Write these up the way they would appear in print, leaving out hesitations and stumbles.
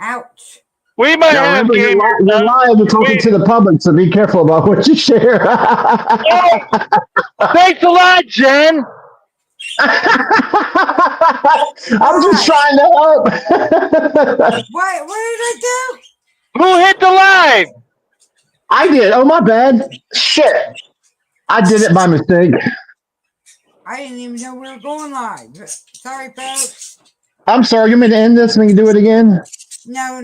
Ouch. We might Now have remember, you're gamers. live and talking to the public, so be careful about what you share. Oh, thanks a lot, Jen. I'm just trying to help. What did I do? Who hit the live? I did. Oh, my bad. Shit. I did it by mistake. I didn't even know we were going live. Sorry, folks. I'm sorry. You mean to end this and we can do it again? No.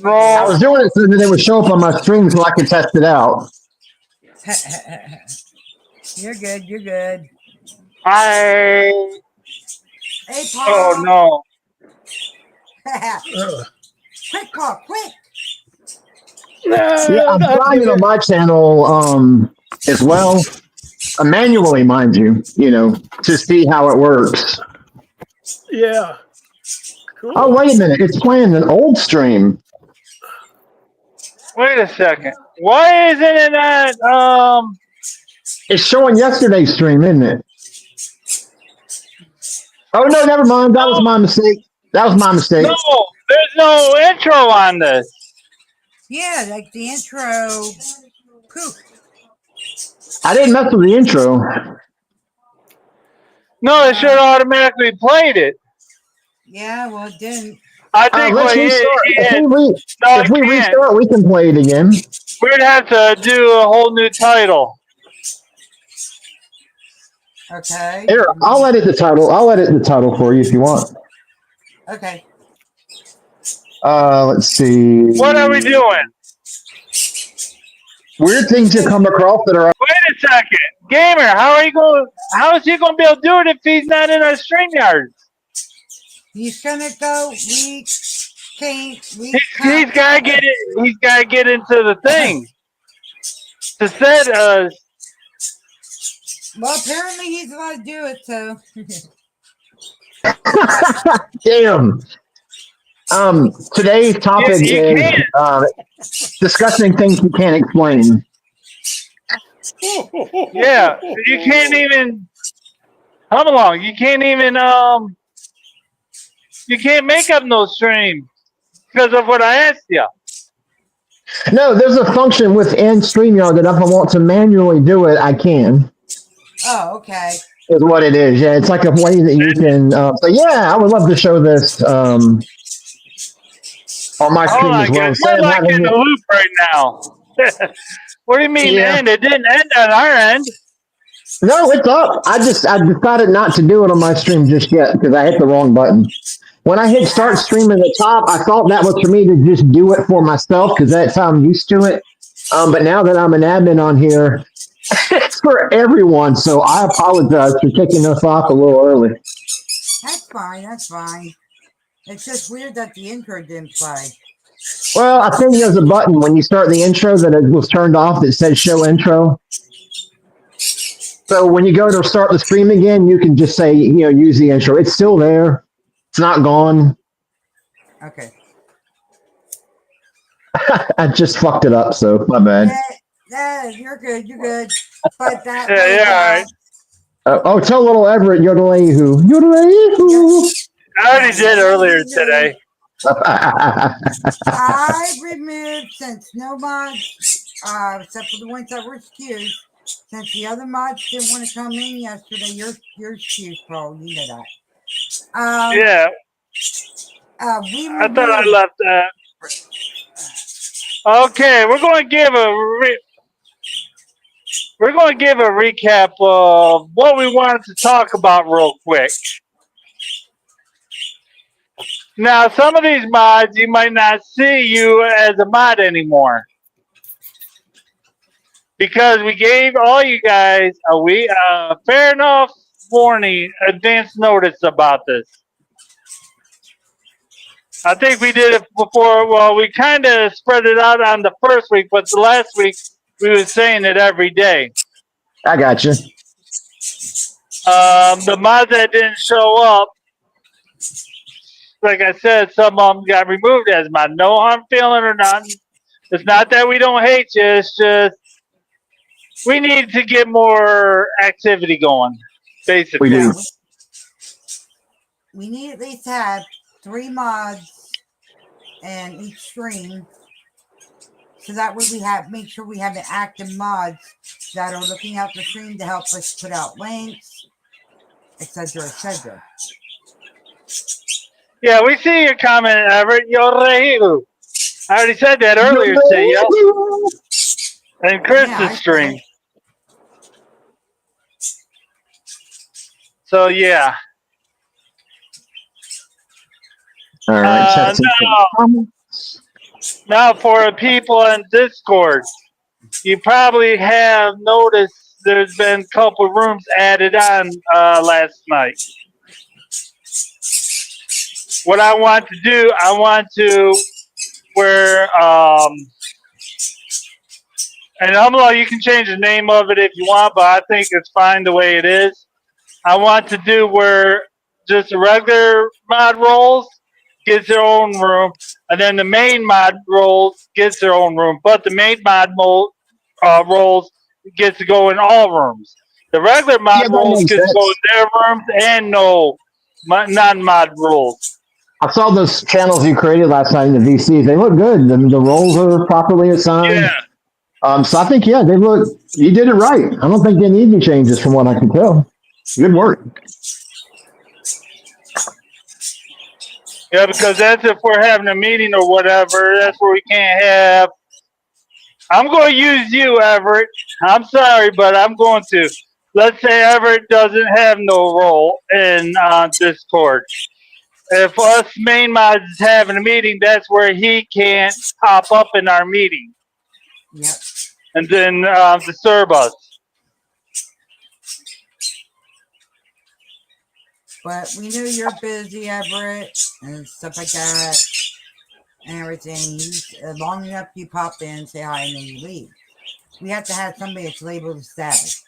I was doing it so that it would show up on my stream so I could test it out. You're good. Hey, Paul. oh no. Quick, Paul, quick. Yeah, I'm trying it on my channel as well. Manually, mind you, to see how it works. Yeah. Cool. Oh, wait a minute. It's playing an old stream. Wait a second. Why isn't it at It's showing yesterday's stream, isn't it? Oh, no, never mind. That was my mistake. No, there's no intro on this. Yeah, like the intro. Poof. I didn't mess with the intro. No, it should have automatically played it. Yeah, well, it didn't. I think let's restart. If we restart, we can play it again. We'd have to do a whole new title. Okay. Here, I'll edit the title. For you if you want. Okay. Let's see. What are we doing? Weird things you come across that are. Wait a second, Gamer. How is he going to be able to do it if he's not in our StreamYard? He's gonna go. We can't. He's got to get it. He's got to get into the thing to set us. Well, apparently he's allowed to do it. So. Damn. Today's topic is discussing things you can't explain. Yeah, you can't even. Come along. You can't even. You can't make up no stream because of what I asked you. No, there's a function within StreamYard that if I want to manually do it, I can. Oh, okay. Is what it is. Yeah, it's like a way that you can. So yeah, I would love to show this on my stream as well. We're like in the loop right now. What do you mean end? It didn't end on our end. No, it's up. I decided not to do it on my stream just yet because I hit the wrong button. When I hit start stream at the top, I thought that was for me to just do it for myself because that's how I'm used to it. But now that I'm an admin on here, it's for everyone. So I apologize for kicking us off a little early. That's fine. It's just weird that the intro didn't play. Well, I think there's a button when you start the intro that it was turned off that says show intro. So when you go to start the stream again, you can just say, use the intro. It's still there. It's not gone. Okay. I just fucked it up, so my bad. Yeah, you're good. But that. All right. Tell little Everett, yodelahu. Yodelahu. I already did earlier today. I removed, since no mods, except for the ones that were excused, since the other mods didn't want to come in yesterday, you're excused, Paul. You know that. Yeah. I thought I left that. Okay, we're going to give a recap of what we wanted to talk about real quick. Now, some of these mods, you might not see you as a mod anymore. Because we gave all you guys a fair enough warning, advance notice about this. I think we did it before. Well, we kind of spread it out on the first week, but the last week we were saying it every day. I got you. The mods that didn't show up, like I said, some of them got removed as my no harm feeling or nothing. It's not that we don't hate you. It's just we need to get more activity going, basically. We do. We need at least to have 3 mods in each stream, so that way we make sure we have an active mods that are looking out the stream to help us put out links, etc., etc. Yeah, we see your comment, Everett. Yorehilu. I already said that earlier today, yo. And Chris's stream. So, yeah. All right. Now, for the people on Discord, you probably have noticed there's been a couple rooms added on last night. What I want to do, where, and Umlo, you can change the name of it if you want, but I think it's fine the way it is. I want to do where just the regular mod roles gets their own room, and then the main mod roles gets their own room, but the main mod roles gets to go in all rooms. The regular mod roles get to go in their rooms and no non-mod roles. I saw those channels you created last night in the VCs. They look good. The roles are properly assigned. Yeah. So I think, they look, you did it right. I don't think they need any changes from what I can tell. Good work. Yeah, because that's if we're having a meeting or whatever. That's where we can't have. I'm going to use you, Everett. I'm sorry, but I'm going to. Let's say Everett doesn't have no role in Discord. If us main mods is having a meeting, that's where he can't pop up in our meeting. Yep. And then disturb us. But we know you're busy, Everett, and stuff like that, and everything. Long enough you pop in, say hi, and then you leave. We have to have somebody that's labeled as status.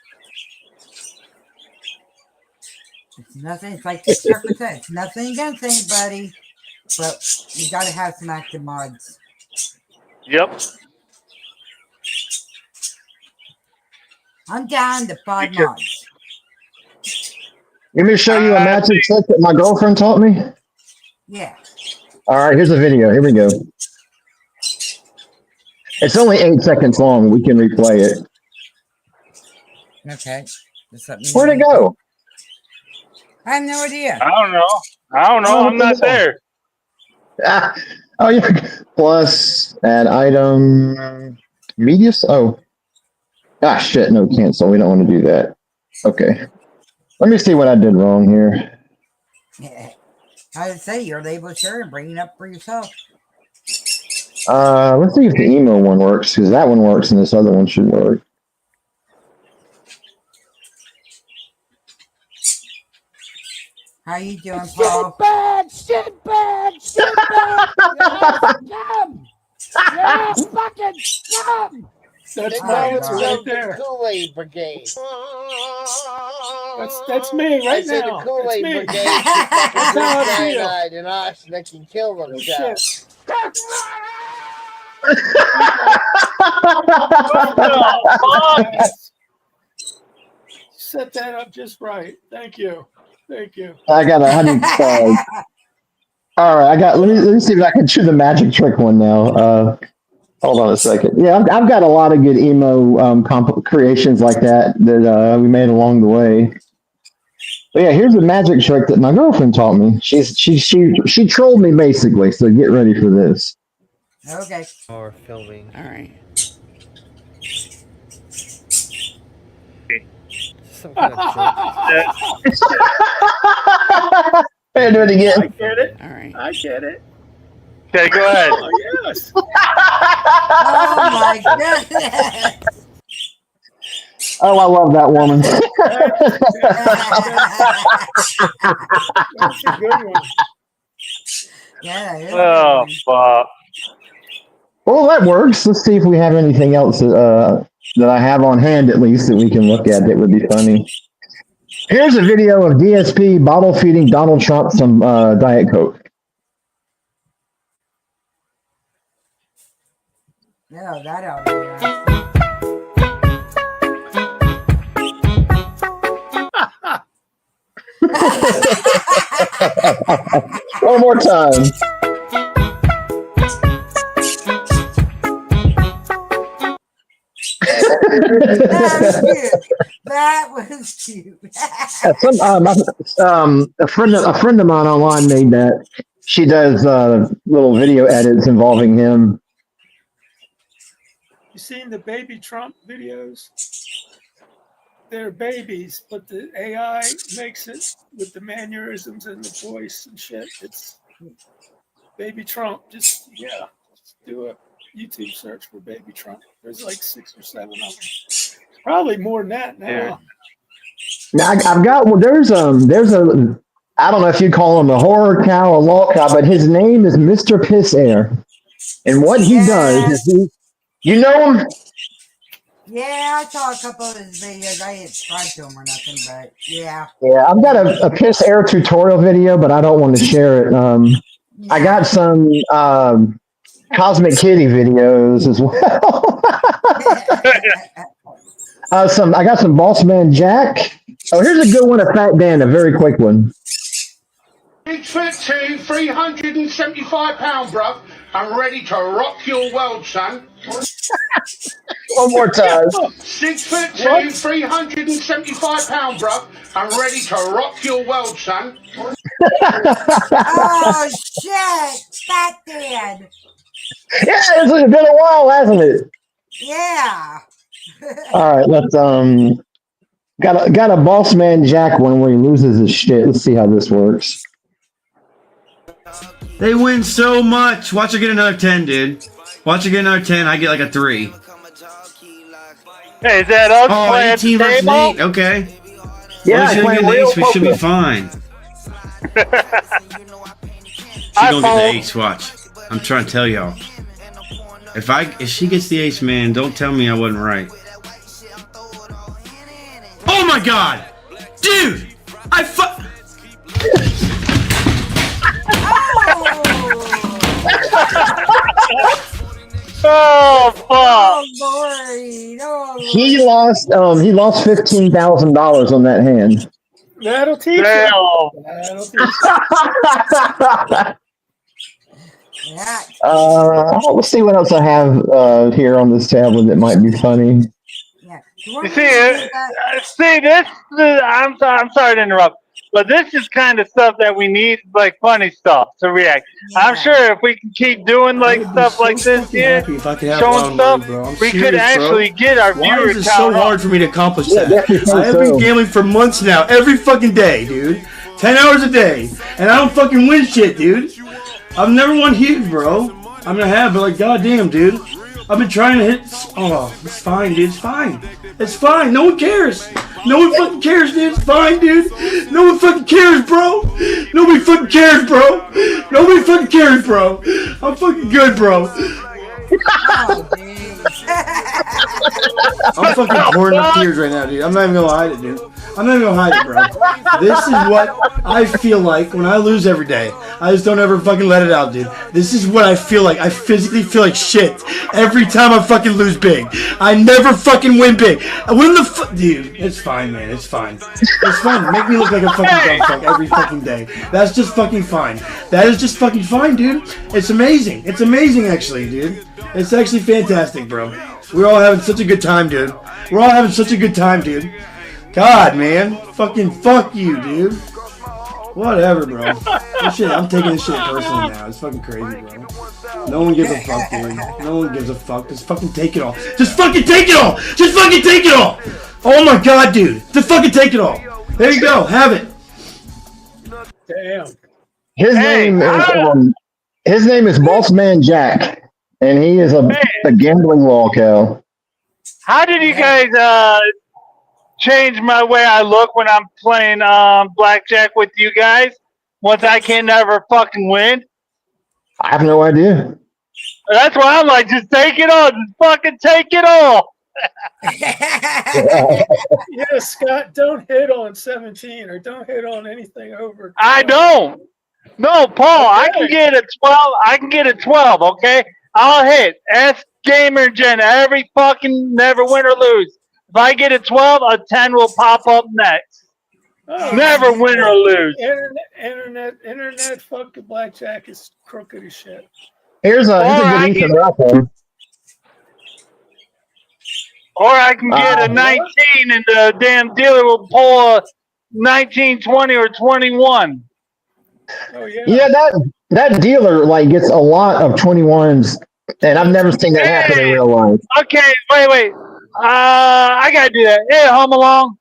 It's nothing. It's like Chucker said. It's nothing against anybody, but you got to have some active mods. Yep. I'm down to 5 mods. Let me show you a magic trick that my girlfriend taught me. Yeah. All right, here's a video. Here we go. It's only 8 seconds long. We can replay it. Okay. Just let me Where'd it go? I have no idea. I don't know. I'm not there. Oh, yeah. Plus, add item. Media. Oh. Ah, shit. No, cancel. We don't want to do that. Okay. Let me see what I did wrong here. Yeah. I would say you're labeled sure and bring it up for yourself. Let's see if the email one works, because that one works and this other one should work. How you doing, Paul? Shit bad! You're fucking scum! That's right there. Kool-Aid Brigade. That's me right I said now. the Kool-Aid That's me. Brigade should fucking That's how I drink feel. cyanide and arsenic and kill themselves. Set that up just right. Thank you. I got 100. All right, let me see if I can do the magic trick one now. Hold on a second. Yeah, I've got a lot of good emo creations like that we made along the way. But yeah, here's a magic trick that my girlfriend taught me. She trolled me basically. So get ready for this. Okay. Or filming. All right. Some kind of joke. Hey, do it again. I get it. All right. I get it. Okay, go ahead. Oh, yes. Oh my goodness. Oh, I love that woman. That's a good one. Yeah. It is Oh, fuck. Well, that works. Let's see if we have anything else that I have on hand, at least, that we can look at that would be funny. Here's a video of DSP bottle feeding Donald Trump some Diet Coke. Yeah, that out there. One more time. was cute. That was cute. A friend of mine online made that. She does little video edits involving him. You seen the baby Trump videos? They're babies, but the AI makes it with the mannerisms and the voice and shit. It's baby Trump. Just do a YouTube search for baby Trump. There's like 6 or 7 of them. Probably more than that now. Yeah. Now I've got there's a I don't know if you call him a horror cow, a lol cow, but his name is Mr. Piss Air, and what he does is you know him. Yeah, I saw a couple of his videos. I didn't subscribe to him or nothing, but yeah. Yeah, I've got a Piss Air tutorial video, but I don't want to share it. I got some Cosmic Kitty videos as well. I got some Boss Man Jack. Oh, here's a good one of Fat Dan, a very quick one. 6'2", 375 £, bruv. I'm ready to rock your world, son. One more time. 6'2", 375 £, bruv. I'm ready to rock your world, son. Oh shit! Fat Dan. Yeah, it's been a while, hasn't it? Yeah. All right, let's got a Boss Man Jack one where he loses his shit. Let's see how this works. They win so much. Watch her get another 10, dude. Watch her get another 10. I get like a 3. Hey, is that us Oh, playing 18 the versus table? 8. Okay. Yeah, Well, she playing get the real ace. We should be poker. fine. She gonna get the ace. Watch. I'm trying to tell y'all. If she gets the ace, man, don't tell me I wasn't right. Oh my god, dude! Oh fuck! Oh Lord! Oh, He lost $15,000 on that hand. That'll teach Damn. you. That'll teach you. yeah. Let's see what else I have here on this tablet that might be funny. Yeah. You see this? I'm sorry to interrupt, but this is kind of stuff that we need, like funny stuff to react. Yeah. I'm sure if we can keep doing like stuff like this here, showing stuff, we could actually get our Why viewer is it count so up. hard for me to accomplish Yeah, that? definitely think I have been so. gambling for months now, every fucking day, dude. 10 hours a day, and I don't fucking win shit, dude. I've never won huge, bro. I mean, I have, but like, goddamn, dude. I've been trying to hit. Oh, it's fine, dude. It's fine. It's fine. No one cares. No one fucking cares, dude. It's fine, dude. No one fucking cares, bro. Nobody fucking cares, bro. Nobody fucking cares, bro. I'm fucking good, bro. Oh, geez. I'm fucking pouring up tears right now, dude. I'm not even gonna hide it, dude. I'm not even gonna hide it, bro. This is what I feel like when I lose every day. I just don't ever fucking let it out, dude. This is what I feel like. I physically feel like shit every time I fucking lose big. I never fucking win big. I win the dude. It's fine, man. It's fine. It's fine. Make me look like a fucking dumb fuck every fucking day. That's just fucking fine. That is just fucking fine, dude. It's amazing. It's amazing, actually, dude. It's actually fantastic, bro. We're all having such a good time, dude. We're all having such a good time, dude. God, man. Fucking fuck you, dude. Whatever, bro. This shit, I'm taking this shit personally now. It's fucking crazy, bro. No one gives a fuck, dude. No one gives a fuck. Just fucking take it all. Just fucking take it all. Just fucking take it all. Oh my god, dude. Just fucking take it all. There you go. Have it. Damn. His name is Boss Man Jack, and he is a gambling lolcow. How did you guys change my way I look when I'm playing blackjack with you guys? Once I can never fucking win. I have no idea. That's why I'm like, just take it all. Just fucking take it all. Yeah, Scott, don't hit on 17 or don't hit on anything over. 12. I don't. No, Paul, I can get a 12. I can get a 12, okay? I'll hit. Ask Gamer Gen every fucking never win or lose. If I get a 12, a 10 will pop up next. Oh, Never win or lose. Internet fucking blackjack is crooked as shit. Here's a good Ethan Ralph one. Or I can get a 19 and the damn dealer will pull a 19, 20, or 21. Oh yeah. Yeah, that dealer like gets a lot of 21s, and I've never seen that happen in Hey! real life. Okay, wait. I gotta do that. Hey, Home Alone.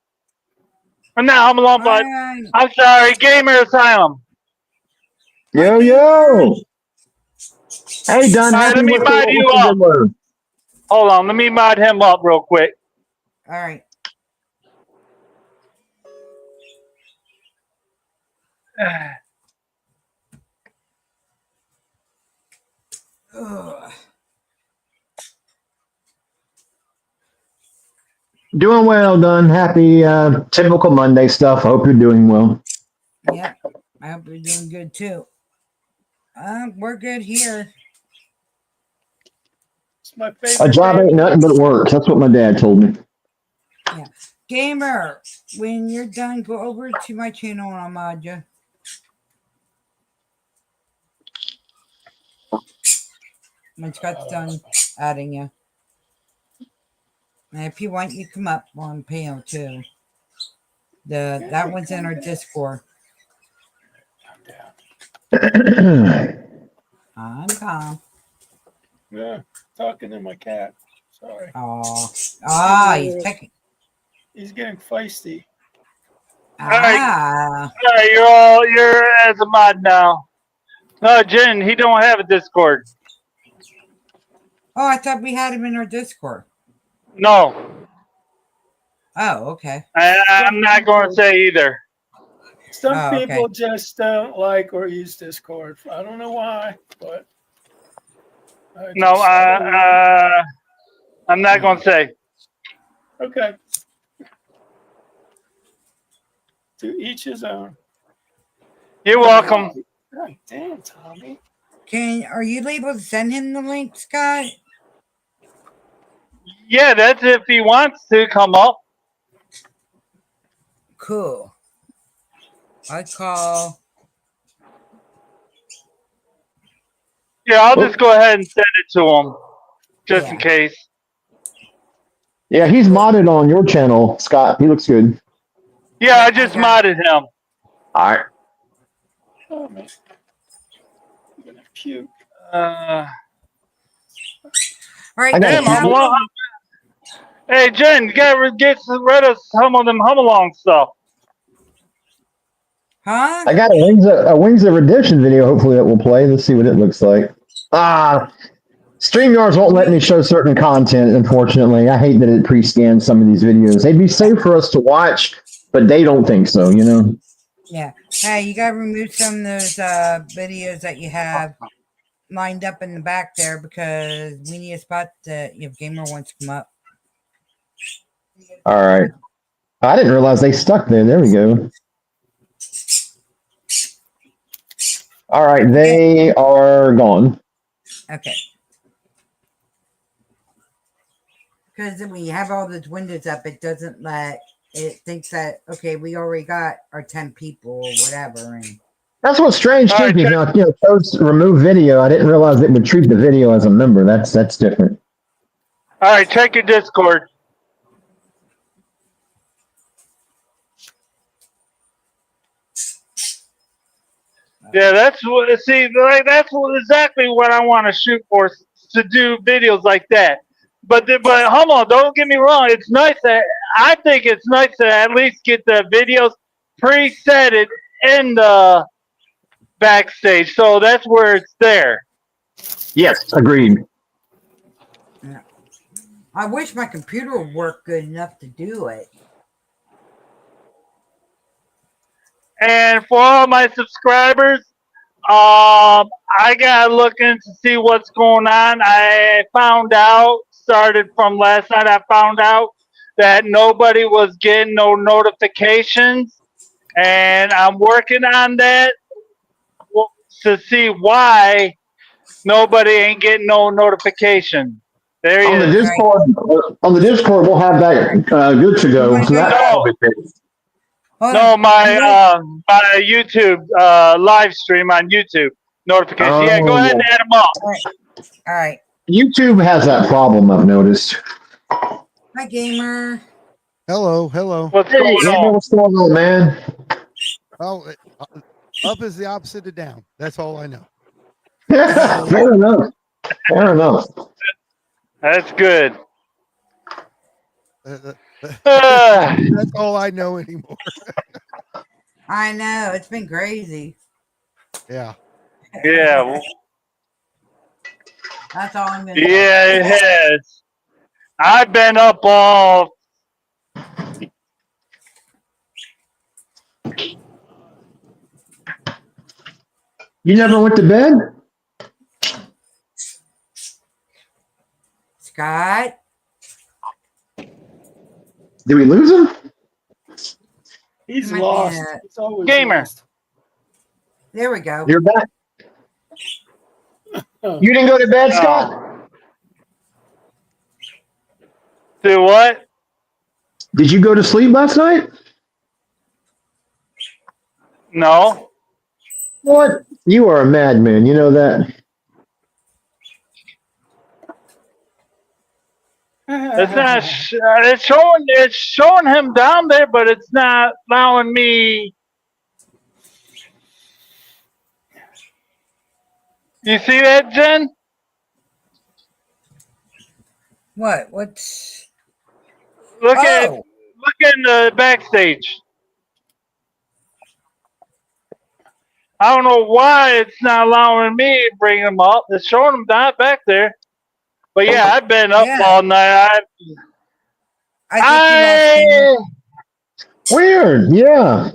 Or not Home Alone, but Hi, I'm sorry, Gamer Asylum. hi, Yo gamer. yo, hey, done All right, happy. let me mod you What's the up. good word? Hold on, let me mod him up real quick. All right. Ugh. Doing well, done happy. Typical Monday stuff. Hope you're doing well. Yep. I hope you're doing good too. We're good here. It's my A favorite job day. ain't nothing but work. That's what my dad told me. Yeah. Gamer, when you're done, go over to my channel and I'll mod you. When Scott's done adding you. And if you want, you come up on panel too. That one's in our Discord. I'm calm. Yeah, talking to my cat. Sorry. Oh. He's pecking. He's getting feisty. Ah. All right, you're as a mod now. No, Jen, he don't have a Discord. Oh, I thought we had him in our Discord. No, Oh, okay. I'm not going to say either. Some Oh, okay. people just don't like or use Discord. I don't know why, but No, I'm not going to say. okay. To each his own. You're welcome. God damn, Tommy. Are you able to send him the link, Scott? Yeah, that's if he wants to come up. Cool. I call. Yeah, I'll just go ahead and send it to him, just in Yeah. case. Yeah, he's modded on your channel, Scott. He looks good. Yeah, I just modded him. All right. Oh man. I'm gonna puke. All right. I got Damn, a I'm alone. Hey, Jen, you gotta get rid of some of them Home Alone stuff. Huh? I got a Wings of Redemption video. Hopefully that will play. Let's see what it looks like. StreamYards won't let me show certain content. Unfortunately, I hate that it pre-scans some of these videos. They'd be safe for us to watch, but they don't think so. You know. Yeah. Hey, you gotta remove some of those videos that you have lined up in the back there because we need a spot that if gamer wants to come up. All right. I didn't realize they stuck there. There we go. All right, they are gone. Okay. Because when you have all those windows up, it doesn't let it thinks that okay, we already got our 10 people or whatever, and That's what's strange All too, right, because check, it shows remove video. I didn't realize it would treat the video as a member. That's different. all right, check your Discord. Yeah, that's what. See, like exactly what I want to shoot for, to do videos like that. But hold on, don't get me wrong. It's nice that I think it's nice to at least get the videos presetted in the backstage, so that's where it's there. Yes, agreed. yeah. I wish my computer would work good enough to do it. And for all my subscribers, I gotta look in to see what's going on. I found out, started from last night, I found out that nobody was getting no notifications. And I'm working on that to see why nobody ain't getting no notification. There he On the is. Discord, we'll have that good to go. So that'll be fixed. No, my YouTube live stream on YouTube notification. Yeah, go ahead and add them up. All right. YouTube has that problem, I've noticed. All Hi, gamer. Hello, hello. What's Hey, going on? what's going on, man? Oh, up is the opposite of down. That's all I know. Fair enough. Fair enough. That's good. Uh, Uh, that's all I know anymore. I know it's been crazy. Yeah. yeah, That's all I'm gonna say. yeah, it has. I've been up all. You never went to bed? Scott, Did we lose him? He's might be lost. a- He's always Gamer. lost. there we go. You're back. You didn't go to bed, Scott? Oh. Do what? Did you go to sleep last night? No. What? You are a madman. You know that? It's not. It's showing him down there, but it's not allowing me. You see that, Jen? What? What's? Look Oh, in the backstage. I don't know why it's not allowing me to bring him up. It's showing him not back there. But yeah, I've been up yeah. all night. I think you lost gamer. Weird. Yeah.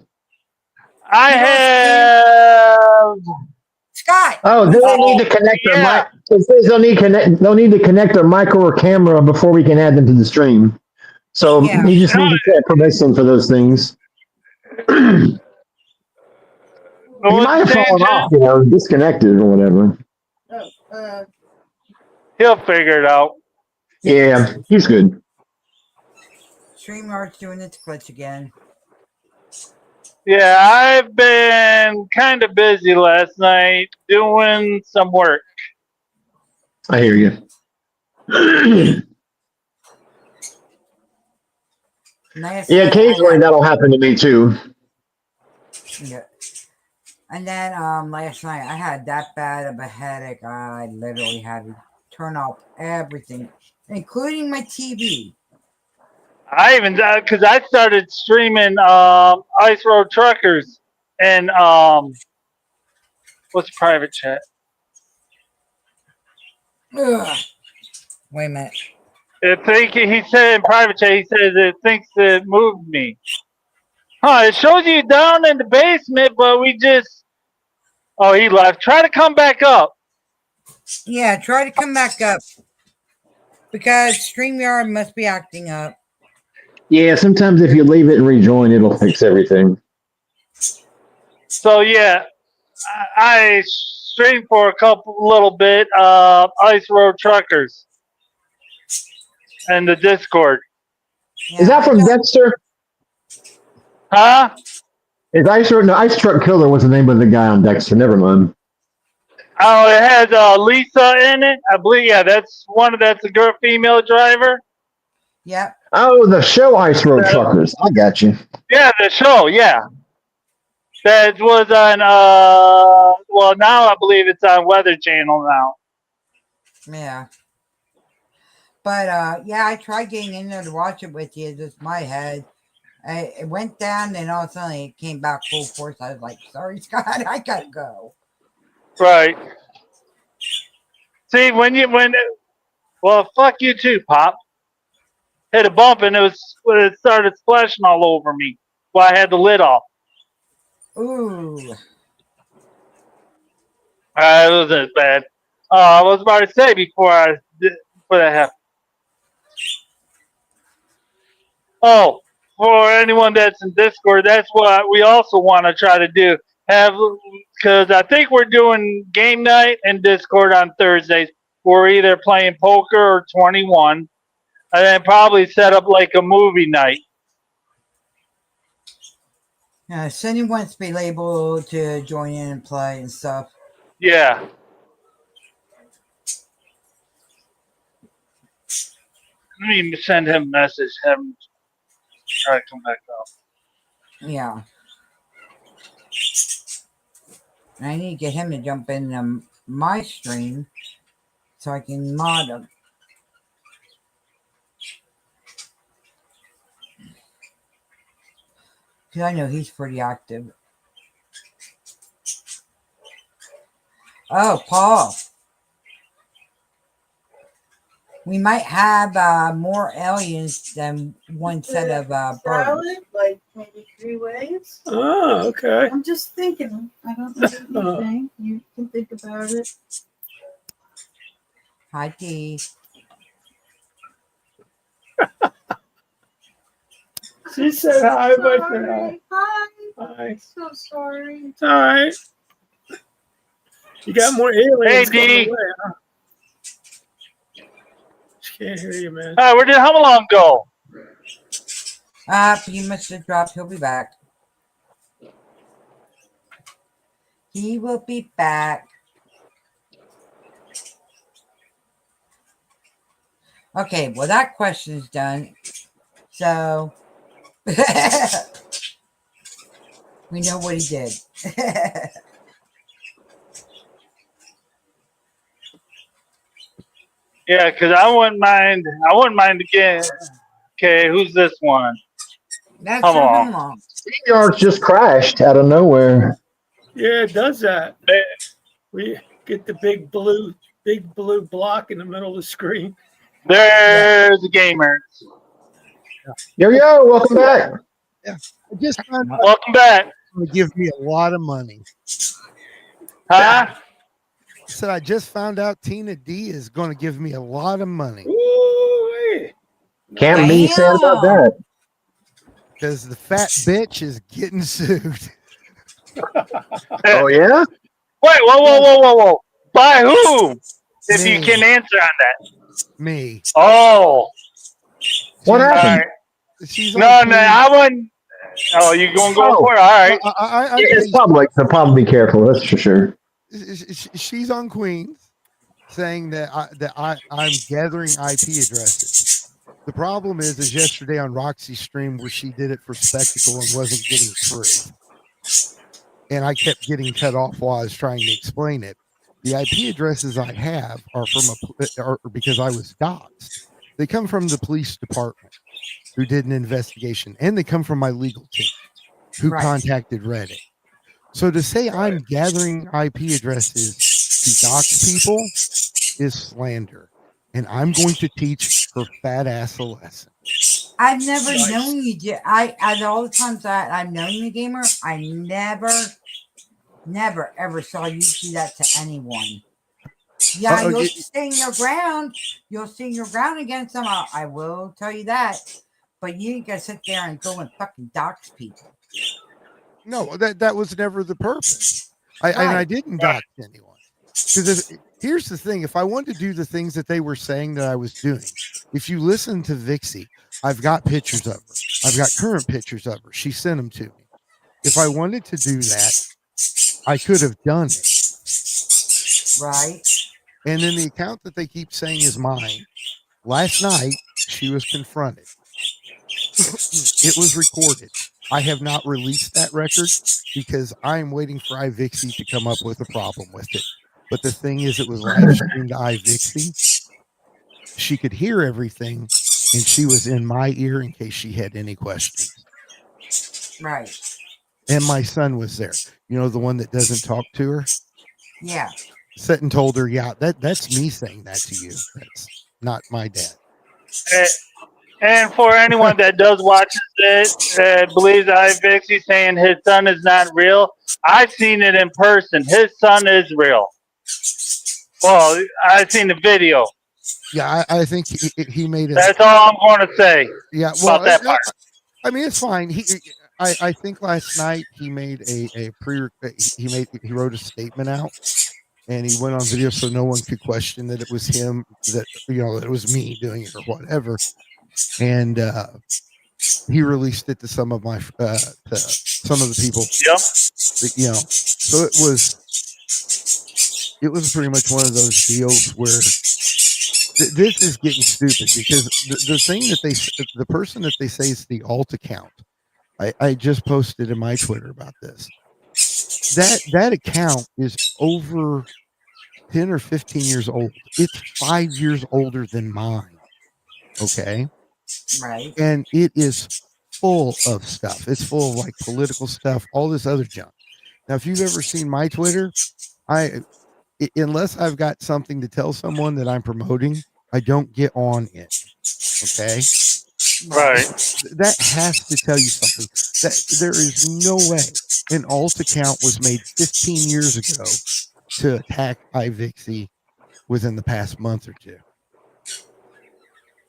I You lost have. Scott. Oh, they don't need Oh to connect their yeah, mic. It says they'll need to connect their micro or camera before we can add them to the stream. So Yeah. you just need to set permission for those things. He what's might you have saying, fallen Jen? off, disconnected or whatever. He'll figure it out. Yeah, he's good. StreamYard's doing its glitch again. Yeah, I've been kind of busy last night doing some work. I hear you. Last Yeah, night occasionally that'll happen to me too. yeah. And then last night I had that bad of a headache. I literally had to turn off everything, including my TV. I even because I started streaming Ice Road Truckers and what's private chat? Ugh. Wait a minute. He said in private chat. He says it thinks it moved me. Huh? It shows you down in the basement, but we just. Oh, he left. Try to come back up. Yeah, try to come back up because StreamYard must be acting up. Yeah, sometimes if you leave it and rejoin, it'll fix everything. So yeah, I streamed for a little bit. Ice Road Truckers and the Discord. Yeah, Is that I from got, Dexter? Huh? Is Ice Truck Killer was the name of the guy on Dexter? Never mind. Oh, it has Lisa in it. I believe. Yeah, that's a girl, female driver. yep. Oh, the show Ice Road Truckers. I got you. Yeah, the show. Yeah, that was on. Well, now I believe it's on Weather Channel now. Yeah. But yeah, I tried getting in there to watch it with you. Just my head. It went down, and all of a sudden it came back full force. I was like, "Sorry, Scott, I gotta go." Right. See, well, fuck you too, Pop. Hit a bump and it started splashing all over me. Well, I had the lid off. Ooh. It wasn't bad. I was about to say before that happened. Oh, for anyone that's in Discord, that's what we also want to try to do. Because I think we're doing game night and Discord on Thursdays. We're either playing poker or 21, and then probably set up like a movie night. Yeah, so anyone wants to be able to join in and play and stuff. Yeah. Let me send him a message. Have him try to come back up. Yeah. I need to get him to jump in my stream so I can mod him. Because I know he's pretty active. Oh, Paul. We might have more aliens than one set of birds. Like maybe 3 ways. Oh, okay. I'm just thinking. I don't know what you think. You can think about it. Hi, Dee. She said hi, but Sorry. Hi. hi. So sorry. It's all right. You got more aliens Hey, on D. the way, huh? She can't hear you, man. All right, where did Humalong go? He must have dropped. He'll be back. He will be back. Okay, well, that question's done. So, we know what he did. Yeah, because I wouldn't mind. I wouldn't mind again. Okay, who's this one? That's Come your on. home. StreamYard's just crashed out of nowhere. Yeah, it does that. We get the big blue block in the middle of the screen. There's the gamer. Yo, welcome back. I just found out Welcome back. it's going to give me a lot of money. Huh? I said I just found out Tina D is going to give me a lot of money Ooh, Can't be sad about that. because the fat bitch is getting sued. Oh, yeah? Wait, whoa. By who? If Me. you can answer on that. Me. Oh. What All happened? right. She's No, on I wouldn't. Oh, you going to go Oh. for it? All right. It's public, so probably be careful. That's for sure. She's on Queens saying that I'm gathering IP addresses. The problem is yesterday on Roxy's stream where she did it for spectacle and wasn't getting through. And I kept getting cut off while I was trying to explain it. The IP addresses I have are are because I was doxxed. They come from the police department who did an investigation, and they come from my legal team who contacted Reddit. So to say I'm gathering IP addresses to dox people is slander, and I'm going to teach her fat ass a lesson. I've never known you to. At all the times that I've known the gamer, I never, ever saw you do that to anyone. Yeah, you'll stand your ground. You'll stand your ground against them. I will tell you that. But you ain't gonna sit there and go and fucking dox people. No, that was never the purpose. I didn't dox anyone. Because here's the thing: if I wanted to do the things that they were saying that I was doing, if you listen to Vixie, I've got pictures of her. I've got current pictures of her. She sent them to me. If I wanted to do that, I could have done it. Right. And then the account that they keep saying is mine. Last night, she was confronted. It was recorded. I have not released that record because I'm waiting for iVixie to come up with a problem with it. But the thing is, it was live streamed to iVixie. She could hear everything, and she was in my ear in case she had any questions. Right. And my son was there. You know, the one that doesn't talk to her? Yeah. Sat and told her, yeah, that's me saying that to you. That's not my dad. And for anyone that does watch it, believes iVixie saying his son is not real, I've seen it in person. His son is real. Well, I've seen the video. Yeah, I think he made it. That's all I'm going to say. Yeah, well, about that part. I mean, it's fine. I think last night he made he wrote a statement out, and he went on video so no one could question that it was him, that that it was me doing it or whatever. And he released it to some of my to some of the people. Yep. So it was pretty much one of those deals where this is getting stupid because the thing that the person that they say is the alt account. I just posted in my Twitter about this. That account is over 10 or 15 years old. It's 5 years older than mine. Okay. Right. And it is full of stuff. It's full of like political stuff, all this other junk. Now, if you've ever seen my Twitter, unless I've got something to tell someone that I'm promoting, I don't get on it. Okay. Right. That has to tell you something. That there is no way an alt account was made 15 years ago to attack iVixie within the past month or two.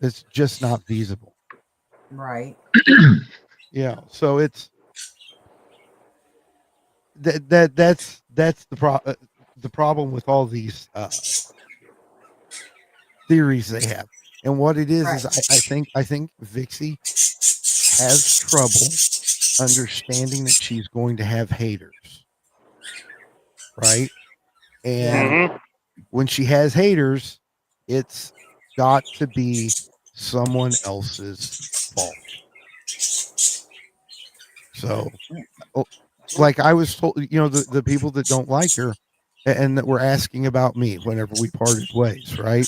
It's just not feasible. Right. Yeah. So it's that's the problem with all these theories they have. And what it is Right. I think Vixie has trouble understanding that she's going to have haters. Right? And Mhm. when she has haters, it's got to be someone else's fault. So, like I was told, the people that don't like her and that were asking about me whenever we parted ways, right?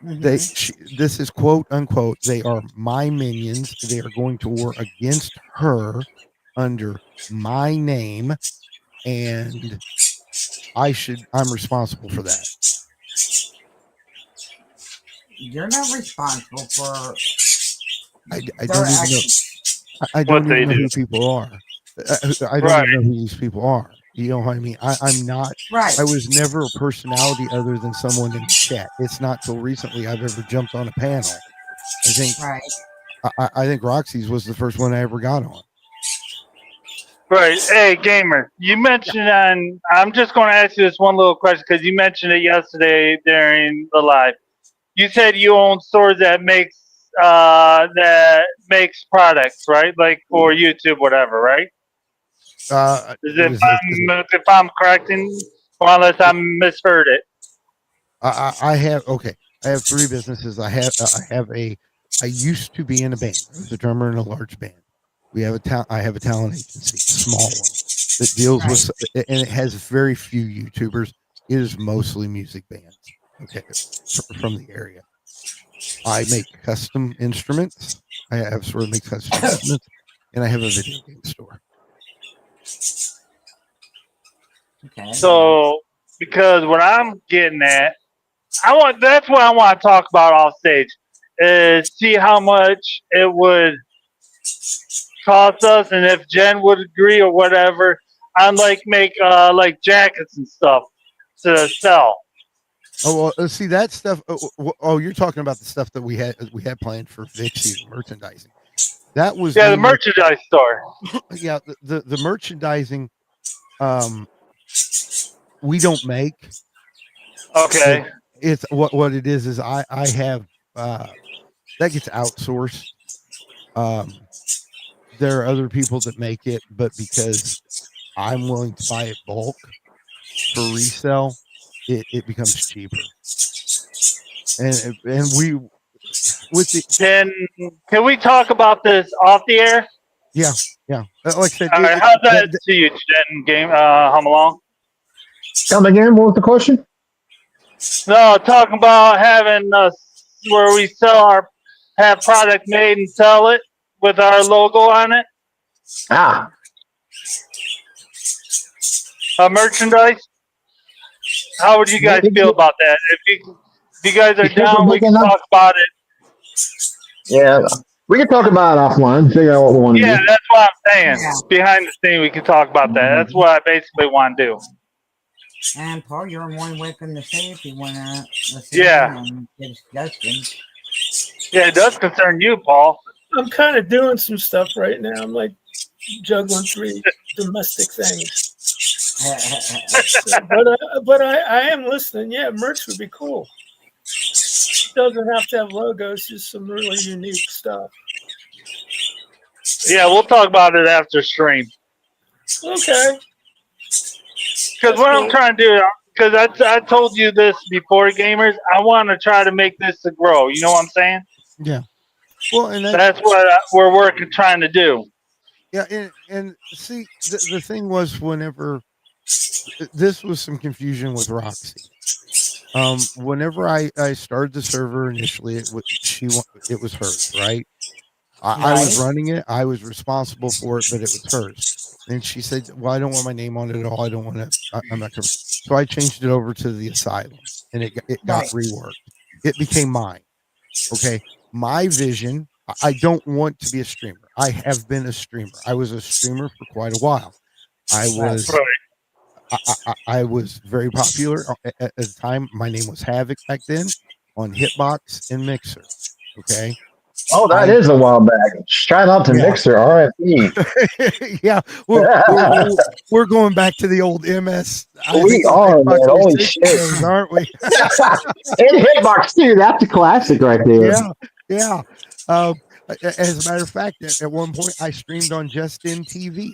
This is quote unquote, they are my minions. They are going to war against her under my name, and I'm responsible for that. You're not responsible for. I don't even know. I What don't they even know do. who people are. I don't Right. even know who these people are. You know what I mean? I'm not. Right. I was never a personality other than someone in the chat. It's not till recently I've ever jumped on a panel. I think. Right. I think Roxy's was the first one I ever got on. Right. Hey, gamer, you mentioned I'm just going to ask you this one little question because you mentioned it yesterday during the live. You said you own stores that makes products, right? Like for YouTube, whatever, right? If I'm correct, or unless I misheard it. I have I have 3 businesses. I used to be in a band. I was a drummer in a large band. I have a talent agency, a small one that deals with, and it has very few YouTubers. It is mostly music bands. Okay, from the area. I make custom instruments. I have sort of make custom instruments, and I have a video game store. Okay. So, because what I'm getting at, that's what I want to talk about off stage, is see how much it would cost us, and if Jen would agree or whatever, I'd make like jackets and stuff to sell. Oh well, see that stuff. You're talking about the stuff that we had planned for Vixie merchandising. That was the merchandise store. Yeah, the merchandising. We don't make. Okay. It's what it is I have that gets outsourced. There are other people that make it, but because I'm willing to buy it bulk for resale, it becomes cheaper. And we with the can we talk about this off the air? Yeah. Like I said, all right, how's that to you, Jen? Hum along. Come again? What was the question? No, talking about having where we have product made and sell it with our logo on it. Merchandise. How would you guys feel about that? If you guys are down, we can talk about it. Yeah, we can talk about it offline. Figure out what we want to do. Yeah, that's what I'm saying. Yeah. Behind the scene, we can talk about that. That's what I basically want to do. And Paul, you're more than welcome to say if you want to listen. Yeah. And give suggestions. Yeah, it does concern you, Paul. I'm kind of doing some stuff right now. I'm like juggling 3 domestic things. But I am listening. Yeah, merch would be cool. It doesn't have to have logos, just some really unique stuff. Yeah, we'll talk about it after stream. Okay. Because what I'm trying to do, because I told you this before, gamers. I want to try to make this to grow. You know what I'm saying? Yeah. Well, and That's what we're working trying to do. yeah, and see, the thing was, whenever this was some confusion with Roxy. Whenever I started the server initially, it was hers, right? I was Right. running it, I was responsible for it, but it was hers. And she said, "Well, I don't want my name on it at all. I don't want to. I'm not going." So I changed it over to the asylum, and it got Right. reworked. It became mine. Okay, my vision. I don't want to be a streamer. I have been a streamer. I was a streamer for quite a while. I Right. was Right. I was very popular at the time. My name was Havoc back then on Hitbox and Mixer. Okay. Oh, that I is a while back. Shout out to Yeah. Mixer, RIP. Yeah, we're going back to the old MS. We are, man. Holy 360 shit. days, aren't we? And Hitbox too. That's a classic right there. Yeah, yeah. As a matter of fact, at one point I streamed on Justin TV,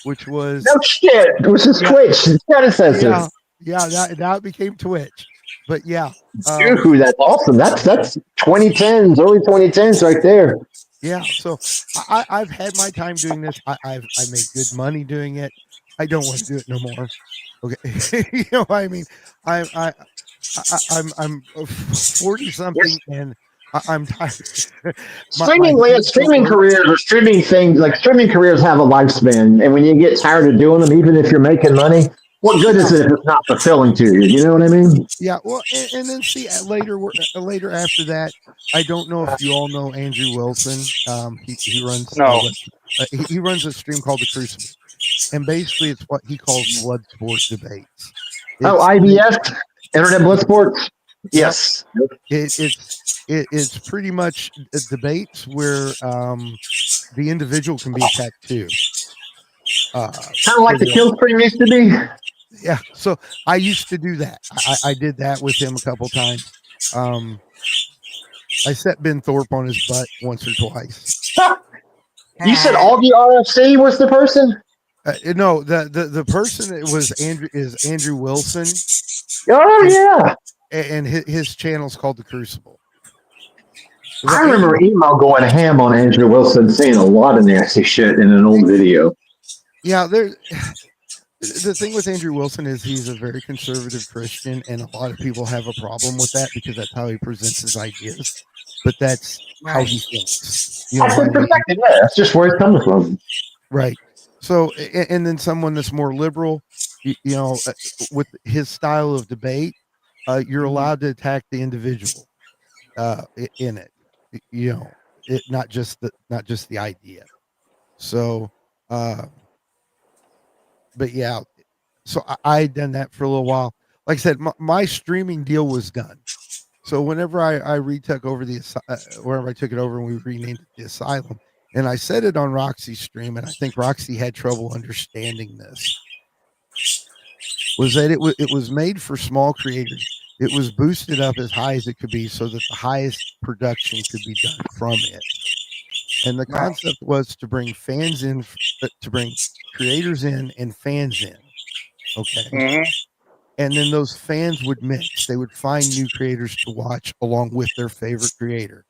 which was No shit. Which is Yeah. Twitch, his predecessor. yeah, that became Twitch. But yeah, Ooh, that's awesome. That's 2010s, early 2010s right there. yeah. So I've had my time doing this. I made good money doing it. I don't want to do it no more. Okay, you know what I mean. I'm 40 something and I'm tired. Streaming careers or streaming things like streaming careers have a lifespan, and when you get tired of doing them, even if you're making money, what good is it if it's not fulfilling to you? You know what I mean? Yeah, well, and then see later after that, I don't know if you all know Andrew Wilson. He runs No. he runs a stream called The Crucible, and basically it's what he calls blood sport debates. Oh, IBS, Internet Blood Sports. Yes, It's pretty much debates where the individual can be attacked too. kind of like the kill stream used to be. Yeah, so I used to do that. I did that with him a couple times. I set Ben Thorpe on his butt once or twice. You said Augie RFC was the person? No, the person it was Andrew Wilson. Oh yeah, and his channel's called The Crucible. I remember email going ham on Andrew Wilson, saying a lot of nasty shit in an old video. Yeah, the thing with Andrew Wilson is he's a very conservative Christian, and a lot of people have a problem with that because that's how he presents his ideas. But that's how he thinks. You know That's what I mean? perspective, yeah. That's just where it's coming from. Right. So, and then someone that's more liberal, you know, with his style of debate, you're allowed to attack the individual in it. You know, not just the idea. So, but yeah, so I had done that for a little while. Like I said, my streaming deal was done. So whenever I retook over wherever I took it over and we renamed it the Asylum, and I said it on Roxy's stream, and I think Roxy had trouble understanding this, was that it was made for small creators. It was boosted up as high as it could be so that the highest production could be done from it. And the concept was to bring fans in, to bring creators in and fans in. Okay. Mm-hmm. And then those fans would mix. They would find new creators to watch along with their favorite creator.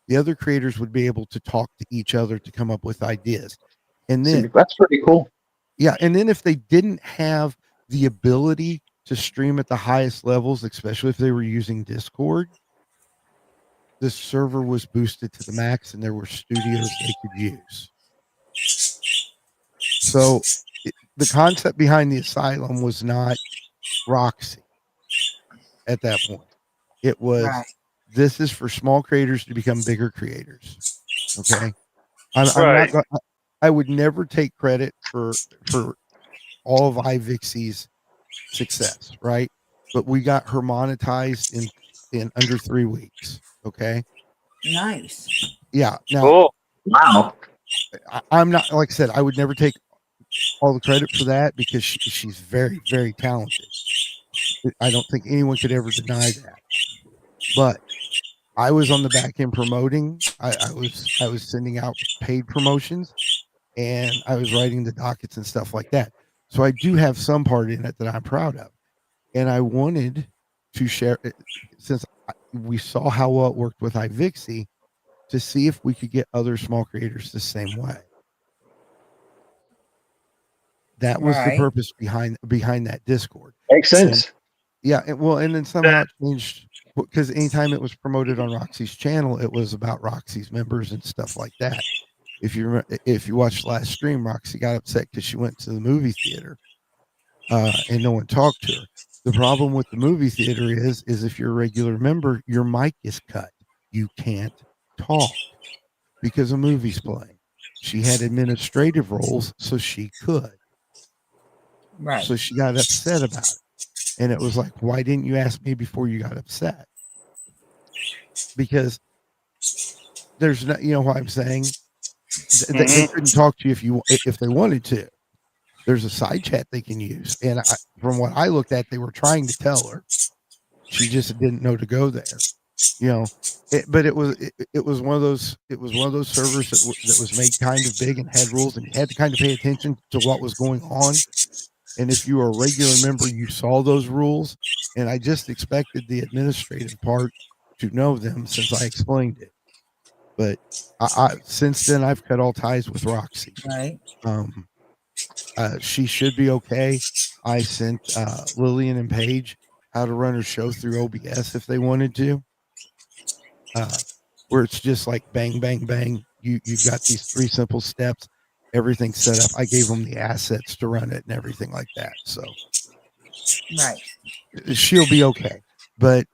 The other creators would be able to talk to each other to come up with ideas. And then that's pretty cool. Yeah. And then if they didn't have the ability to stream at the highest levels, especially if they were using Discord, the server was boosted to the max and there were studios they could use. So the concept behind the Asylum was not Roxy at that point. It was this is for small creators to become bigger creators. Okay. I would never take credit for all of iVixie's success, right? But we got her monetized in under 3 weeks. Okay. Nice. Yeah. Now, Cool. Wow. I'm not, like I said, I would never take all the credit for that because she's very, very talented. I don't think anyone could ever deny that. But I was on the back end promoting. I was sending out paid promotions, and I was writing the dockets and stuff like that. So I do have some part in it that I'm proud of. and I wanted to share it since we saw how well it worked with iVixie to see if we could get other small creators the same way. That was the Right. purpose behind that Discord. Makes And sense. yeah, and then somehow it changed because anytime it was promoted on Roxy's channel, it was about Roxy's members and stuff like that. If you watched last stream, Roxy got upset because she went to the movie theater and no one talked to her. The problem with the movie theater is if you're a regular member, your mic is cut. You can't talk because a movie's playing. She had administrative roles, so she could. Right. So she got upset about it. And it was like, why didn't you ask me before you got upset? Because there's not, you know what I'm saying? They couldn't talk to you if they wanted to. There's a side chat they can use. And from what I looked at, they were trying to tell her. She just didn't know to go there. You know, but it was one of those servers that was made kind of big and had rules, and you had to kind of pay attention to what was going on. And if you were a regular member, you saw those rules. And I just expected the administrative part to know them since I explained it. But I since then I've cut all ties with Roxy. Right. She should be okay. I sent Lillian and Paige how to run her show through OBS if they wanted to. Where it's just like bang, bang, bang. You've got these 3 simple steps. Everything's set up. I gave them the assets to run it and everything like that. So, right, she'll be okay. But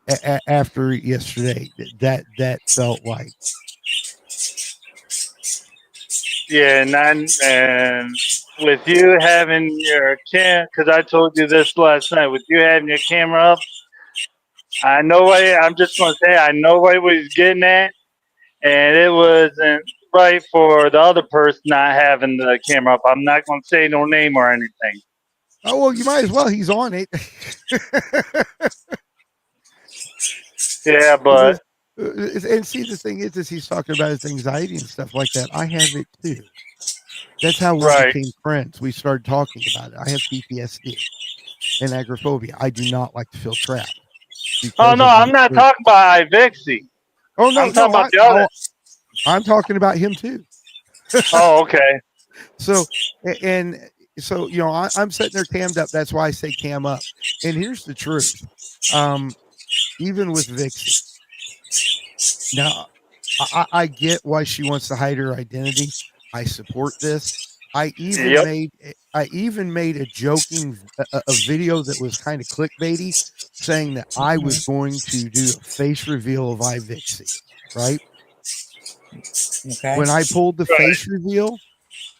after yesterday, that felt like. Yeah, and with you having your because I told you this last night, with you having your camera up, I know what I'm just going to say. I know what he was getting at, and it wasn't right for the other person not having the camera up. I'm not going to say no name or anything. Oh, well, you might as well. He's on it. Yeah, but. And see, the thing is he's talking about his anxiety and stuff like that. I have it too. That's how we became friends. We started talking about it. I have PTSD and agoraphobia. I do not like to feel trapped. Oh, no, I'm not talking about iVixie. Oh, no, I'm talking about the other. I'm talking about him too. Oh, okay. So, you know, I'm sitting there cammed up. That's why I say cam up. And here's the truth. Even with Vixie, now I get why she wants to hide her identity. I support this. I even made a joking a video that was kind of clickbaity, saying that I was going to do a face reveal of iVixie, right? Okay. When I pulled the face reveal,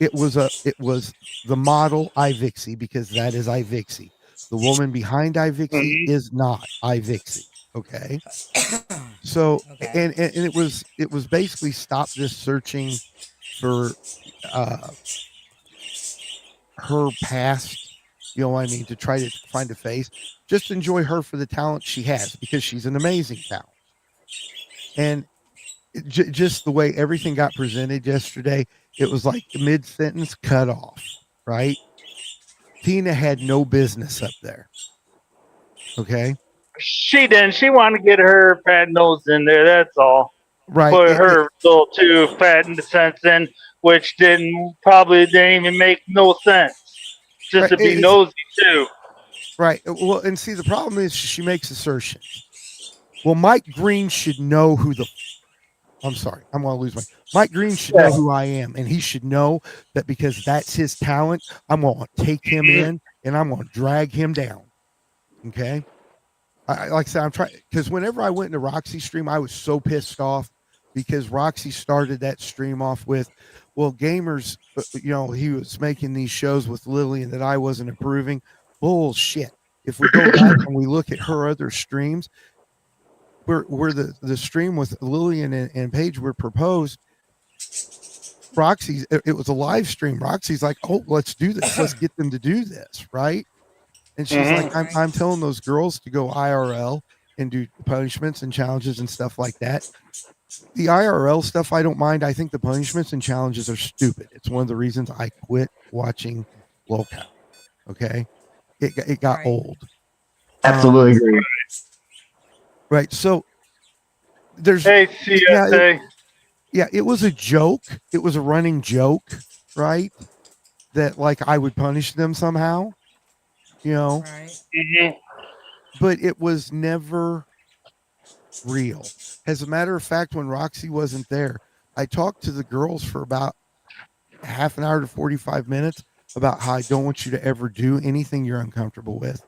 it was the model iVixie, because that is iVixie. The woman behind iVixie is not iVixie. Okay. So and it was basically stop this searching for her past, you know what I mean, to try to find a face. Just enjoy her for the talent she has, because she's an amazing talent. And just the way everything got presented yesterday, it was like mid-sentence cut off, right? Tina had no business up there. Okay. She didn't. She wanted to get her fat nose in there. That's all. Right. Put her little too fat in the sense in, which probably didn't even make no sense. Just to be nosy too. Right. Well, and see, the problem is she makes assertions. Well, Mike Green should know who I'm sorry, I'm going to lose Mike Green should know who I am, and he should know that because that's his talent, I'm going to take him in and I'm going to drag him down. Okay. Like I said, I'm trying, because whenever I went into Roxy stream, I was so pissed off because Roxy started that stream off with, well, gamers, you know, he was making these shows with Lillian that I wasn't approving. Bullshit. If we go back and we look at her other streams, where the stream with Lillian and Paige were proposed, Roxy, it was a live stream. Roxy's like, oh, let's do this. Let's get them to do this, right? And she's like, I'm telling those girls to go IRL and do punishments and challenges and stuff like that. The IRL stuff, I don't mind. I think the punishments and challenges are stupid. It's one of the reasons I quit watching Lolcow. Okay. It got old. Absolutely agree. Right. So there's Hey, yeah, CSA. it was a joke. It was a running joke, right? That like I would punish them somehow, you know, Right. Hmm. but it was never real. As a matter of fact, when Roxy wasn't there, I talked to the girls for about half an hour to 45 minutes about how I don't want you to ever do anything you're uncomfortable with.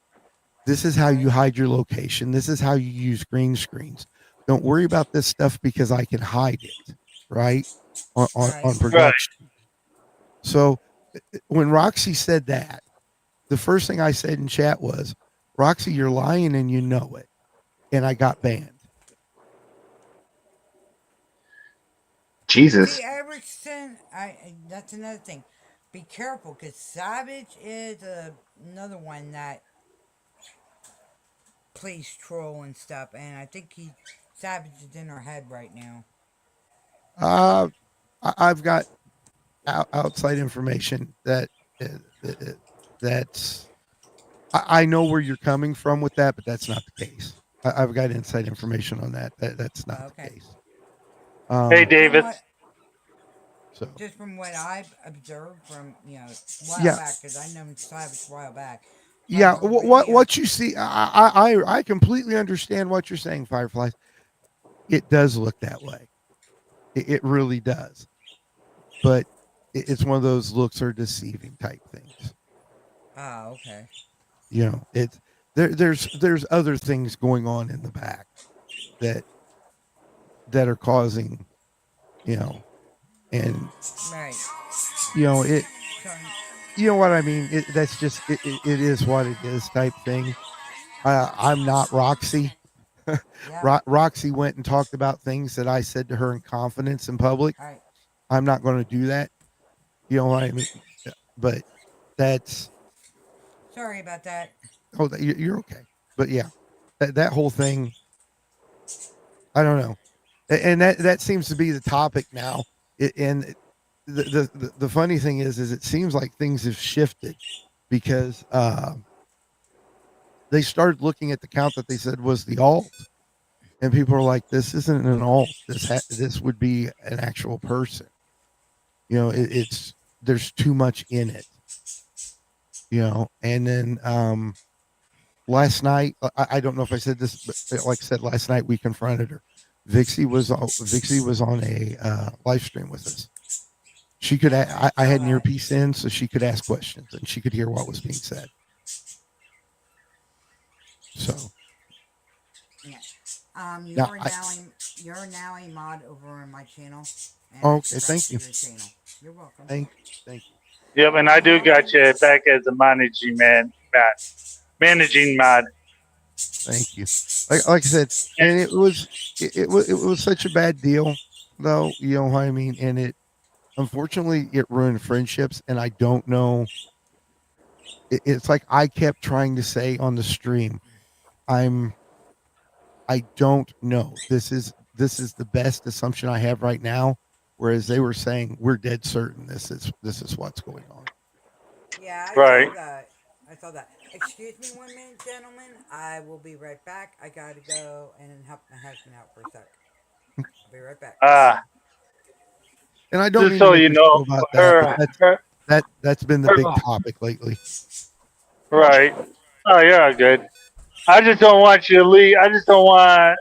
This is how you hide your location. This is how you use green screens. Don't worry about this stuff because I can hide it, right? On Right. Right. production. So when Roxy said that, the first thing I said in chat was, Roxy, you're lying and you know it. And I got banned. Jesus. See, Everson, that's another thing. Be careful, because Savage is another one that plays troll and stuff, and I think Savage is in her head right now. Uh, I've got outside information uh, uh, that's I know where you're coming from with that, but that's not the case. I've got inside information on that. That's not the Okay. case. Hey, From Davis. what, So just from what I've observed from a while yeah, back, because I know Savage a while back from yeah. her video. What you see, I completely understand what you're saying, Fireflies. It does look that way. It really does. But it's one of those looks are deceiving type things. Oh, okay. You know, there's other things going on in the back that are causing, you know, and Right. you know it. So, You know what I mean? That's just it is what it is type thing. I'm not Roxy. yep. Roxy went and talked about things that I said to her in confidence in public. All right. I'm not going to do that. You know what I mean? But that's Sorry about that. you're okay. But yeah, that whole thing. I don't know, and that seems to be the topic now. And the funny thing is it seems like things have shifted because they started looking at the count that they said was the alt, and people are like, "This isn't an alt. This would be an actual person." You know, it's there's too much in it. You know, and then last night, I don't know if I said this, but like I said, last night we confronted her. Vixie was on a live stream with us. She could. I Saw had an that. earpiece in, so she could ask questions and she could hear what was being said. So Yeah. now, You're now a mod over on my channel, and I okay, subscribe thank to you, your channel. You're welcome. thank you. Yep, and I You're do welcome. got you back as a managing mod. Thank you. Like I said, and it was such a bad deal, though. You know what I mean? And it unfortunately it ruined friendships, and I don't know. It's like I kept trying to say on the stream, I'm I don't know. This is the best assumption I have right now. Whereas they were saying we're dead certain this is what's going on. Yeah, I Right. saw that. I saw that. Excuse me 1 minute, gentlemen. I will be right back. I gotta go and help my husband out for a sec. I'll be right back. Ah, And I don't just mean to so make you a know, show about that, but her, her, that's been the her big topic lately. right. Oh, you're good. I just don't want you to leave. I just don't want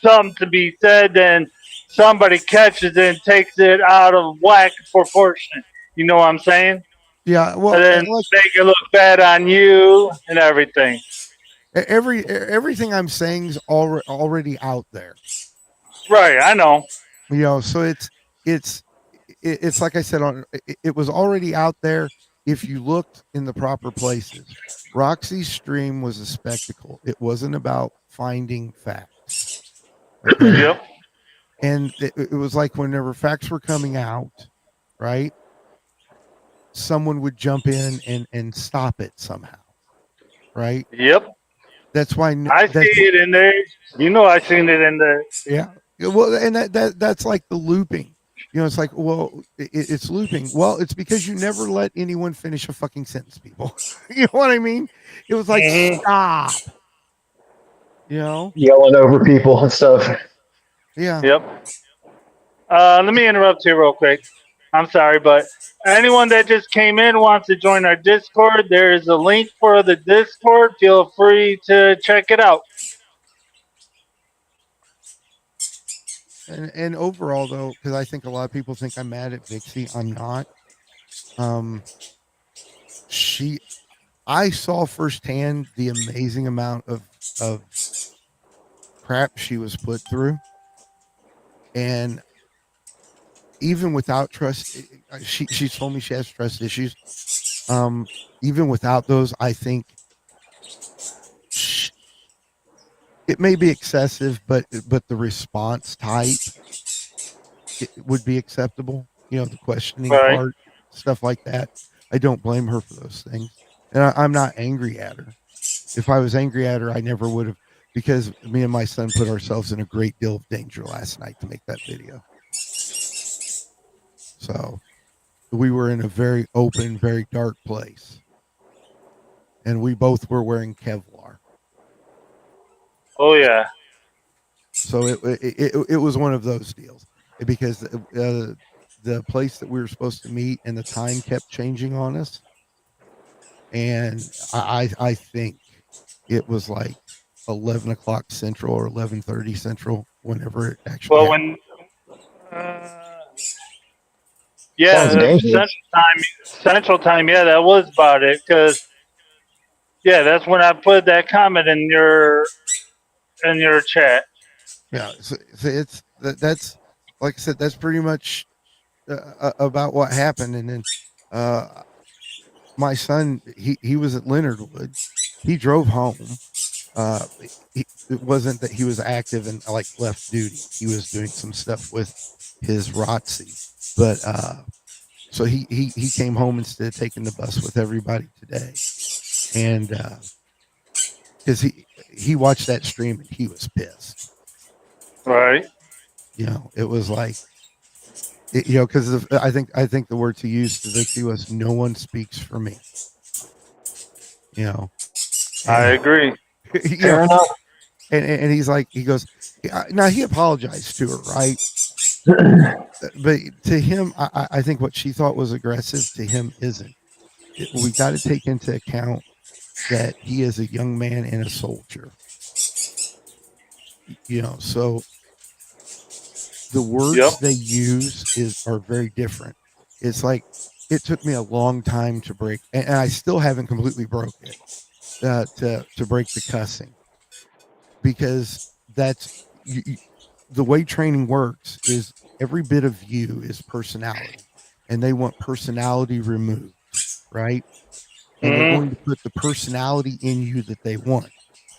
something to be said, then somebody catches it and takes it out of whack proportion. You know what I'm saying? Yeah, And well, then like make it look bad on you and everything. everything I'm saying is already out there. Right, I know. You know, so it's it's like I said on it was already out there if you looked in the proper places. Roxy's stream was a spectacle. It wasn't about finding facts. Okay. Yep. And it was like whenever facts were coming out, right? Someone would jump in and stop it somehow, right? Yep. That's why I see that's it in there. You know I seen it in there. yeah. Well, and that's like the looping. It's like, well, it's looping. Well, it's because you never let anyone finish a fucking sentence, people. You know what I mean? It was like, stop. Yelling over people and stuff. Yeah. Yep. Let me interrupt you real quick. I'm sorry, but anyone that just came in wants to join our Discord, there is a link for the Discord. Feel free to check it out. And overall, though, because I think a lot of people think I'm mad at Vixie, I'm not. I saw firsthand the amazing amount of crap she was put through, and even without trust, she told me she has trust issues. Even without those, I think it may be excessive, but the response type it would be acceptable. The questioning Right. part, stuff like that. I don't blame her for those things, and I'm not angry at her. If I was angry at her, I never would have, because me and my son put ourselves in a great deal of danger last night to make that video. So we were in a very open, very dark place, and we both were wearing Kevlar. Oh yeah. So it was one of those deals, because the place that we were supposed to meet and the time kept changing on us, and I think it was like 11 o'clock Central or 11:30 Central whenever it actually Well, happened. Sounds dangerous. Central time. Yeah, that was about it. Cause yeah, that's when I put that comment in your chat. Yeah, so it's that's like I said, that's pretty much about what happened. And then my son, he was at Leonardwood. He drove home. It wasn't that he was active and like left duty. He was doing some stuff with his ROTC, but so he came home instead of taking the bus with everybody today, and because he watched that stream and he was pissed. Right. It was like, because I think the word to use to Vixie was, "No one speaks for me." I agree. Fair enough. And he's like, he goes, now he apologized to her, right? But to him, I think what she thought was aggressive to him isn't. We got to take into account that he is a young man and a soldier. So the words they use are very different. It's like, it took me a long time to break, and I still haven't completely broke it, to break the cussing, because that's the way training works is every bit of you is personality, and they want personality removed, right? And they're going to put the personality in you that they want.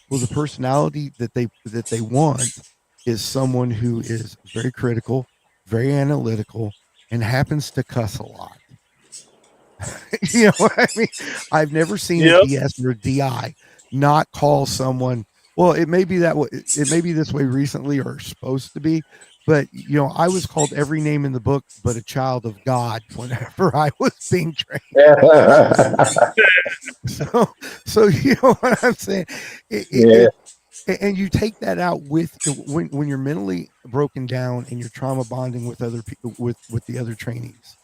Well, the personality that they want is someone who is very critical, very analytical, and happens to cuss a lot. You know what I mean? I've never seen a DS or a DI not call someone. Well, it may be that way. It may be this way recently, or supposed to be, but I was called every name in the book but a child of God whenever I was being trained. So you know what I'm saying? And you take that out with when you're mentally broken down and you're trauma bonding with other people, with the other trainees.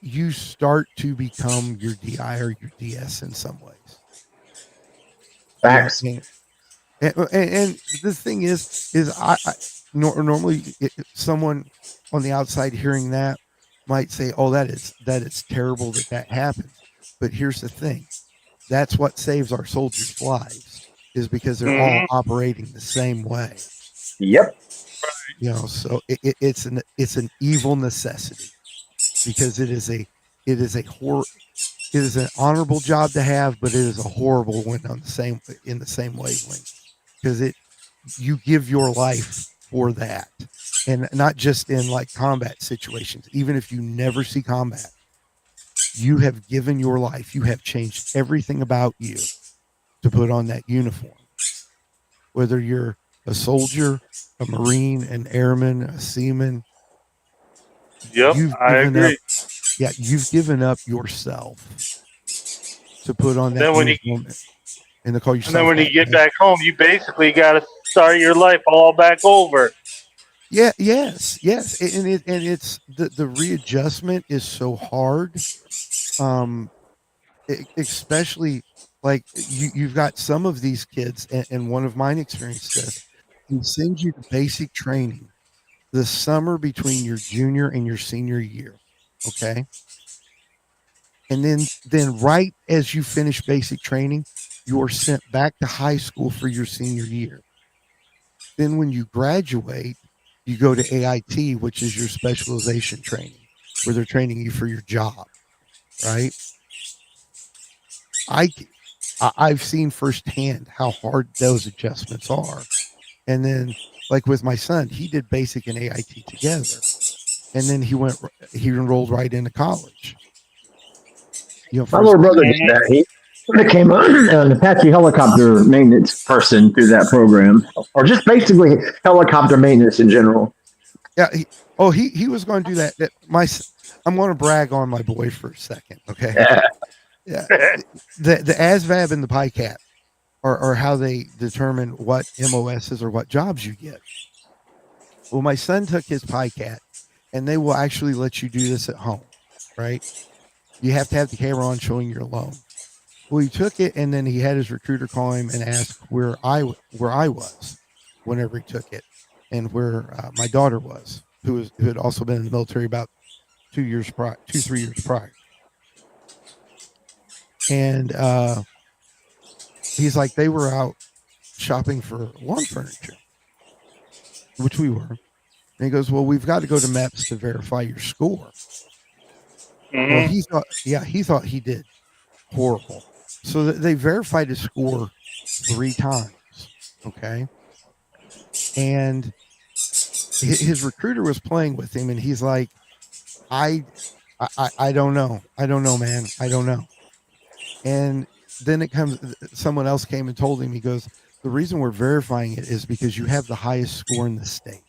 You start to become your DI or your DS in some ways. Facts. And the thing is I normally someone on the outside hearing that might say, "Oh, that is terrible that happens." But here's the thing: that's what saves our soldiers' lives, is because they're all operating the same way. Yep. So it's an evil necessity, because it is an honorable job to have, but it is a horrible one in the same wavelength, because you give your life for that, and not just in like combat situations. Even if you never see combat, you have given your life. You have changed everything about you to put on that uniform. Whether you're a soldier, a Marine, an airman, a seaman. Yep, You've I given up. agree. Yeah, you've given up yourself to put on that Then when you uniform and to call and then yourself when you a get back home, you basically got to start your life all back over. yeah, yes, and it's the readjustment is so hard. Um, especially like you've got some of these kids, and one of mine experienced this. He sends you to basic training the summer between your junior and your senior year, okay, and then right as you finish basic training, you're sent back to high school for your senior year. Then when you graduate, you go to AIT, which is your specialization training, where they're training you for your job, right? I I've seen firsthand how hard those adjustments are. And then like with my son, he did basic and AIT together. And then he enrolled right into college. You know, My for his little brother did that. He became an Apache helicopter maintenance person through that program, or just basically helicopter maintenance in general. yeah, he was going to do that. I'm going to brag on my boy for a second, okay? Yeah. Yeah. The ASVAB and the PICAT are how they determine what MOSs or what jobs you get. Well, my son took his PICAT, and they will actually let you do this at home, right? You have to have the camera on showing your loan. Well, he took it, and then he had his recruiter call him and ask where I was whenever he took it, and where my daughter was, who had also been in the military about 3 years prior. And he's like, they were out shopping for lawn furniture, which we were. And he goes, well, we've got to go to MEPS to verify your score. Well, Hmm. he thought he did horrible. So they verified his score 3 times. Okay. And his recruiter was playing with him, and he's like, I don't know. I don't know, man. I don't know. And then someone else came and told him, he goes, the reason we're verifying it is because you have the highest score in the state.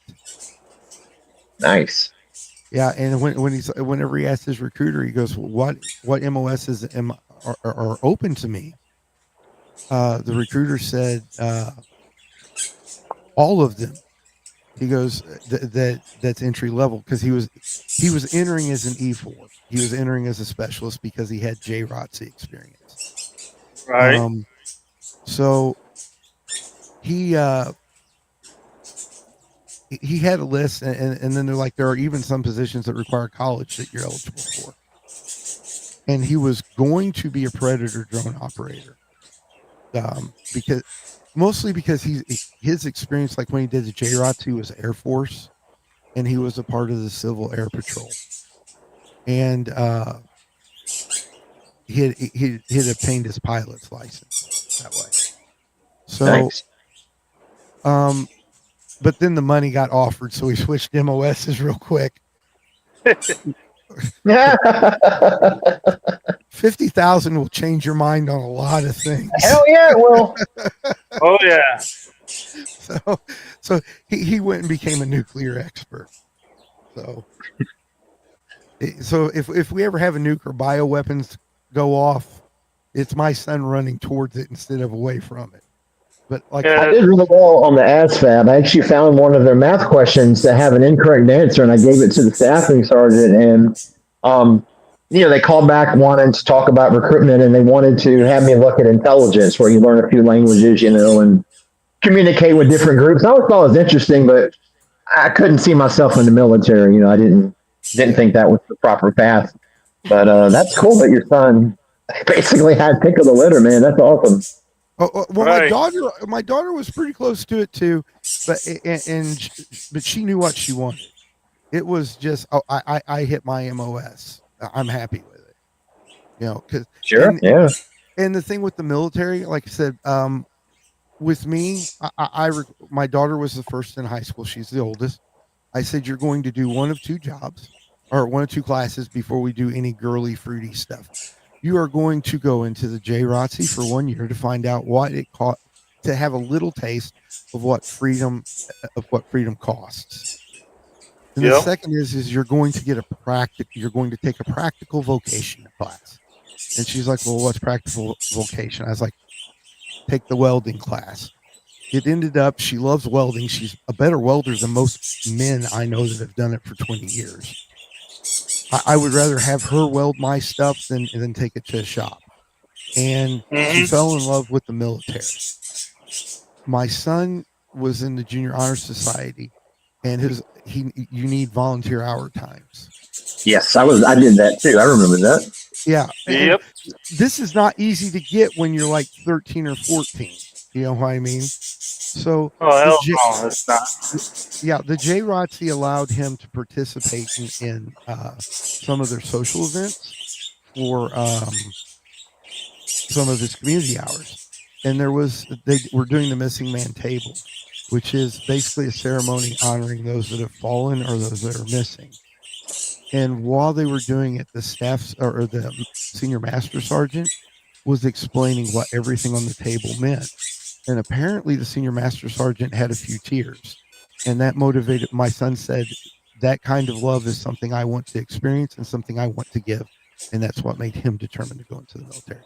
Nice. Yeah, and whenever he asked his recruiter, he goes, well, what MOSs are open to me? The recruiter said all of them. He goes, that's entry level, because he was entering as an E4. He was entering as a specialist because he had JROTC experience. Right. So he had a list, and then they're like, there are even some positions that require college that you're eligible for. And he was going to be a Predator drone operator, because his experience, like when he did the JROTC, was Air Force, and he was a part of the Civil Air Patrol, and he had obtained his pilot's license that way. So, Nice. But then the money got offered, so he switched MOSs real quick. 50,000 will change your mind on a lot of things. Hell yeah, it will. Oh yeah. So he went and became a nuclear expert. So if we ever have a nuke or bioweapons go off, it's my son running towards it instead of away from it. But like, Yeah. I did really well on the ASVAB. I actually found one of their math questions that have an incorrect answer, and I gave it to the staffing sergeant. And they called back wanting to talk about recruitment, and they wanted to have me look at intelligence, where you learn a few languages, and communicate with different groups. I always thought it was interesting, but I couldn't see myself in the military. I didn't think that was the proper path. But that's cool that your son basically had pick of the litter, man. That's awesome. well, Right. my daughter was pretty close to it too, but but she knew what she wanted. It was just, I hit my MOS. I'm happy with it, because Sure. Yeah. and the thing with the military, like I said, with me, my daughter was the first in high school. She's the oldest. I said, you're going to do one of 2 jobs or 1 of 2 classes before we do any girly, fruity stuff. You are going to go into the JROTC for 1 year to find out what it to have a little taste of what freedom costs. And the second is you're going to take a practical vocation class. And she's like, well, what's practical vocation? I was like, take the welding class. It ended up, she loves welding. She's a better welder than most men I know that have done it for 20 years. I would rather have her weld my stuff than take it to a shop. And she fell in love with the military. My son was in the Junior Honor Society, and you need volunteer hour times. Yes, I did that too. I remember that. Yeah. Yep. This is not easy to get when you're like 13 or 14. You know what I mean? So, no, it's not. Yeah, the JROTC allowed him to participate in some of their social events for some of his community hours. And they were doing the Missing Man Table, which is basically a ceremony honoring those that have fallen or those that are missing. And while they were doing it, the staff or the senior master sergeant was explaining what everything on the table meant. And apparently the senior master sergeant had a few tears. And that motivated, my son said, that kind of love is something I want to experience and something I want to give. And that's what made him determined to go into the military.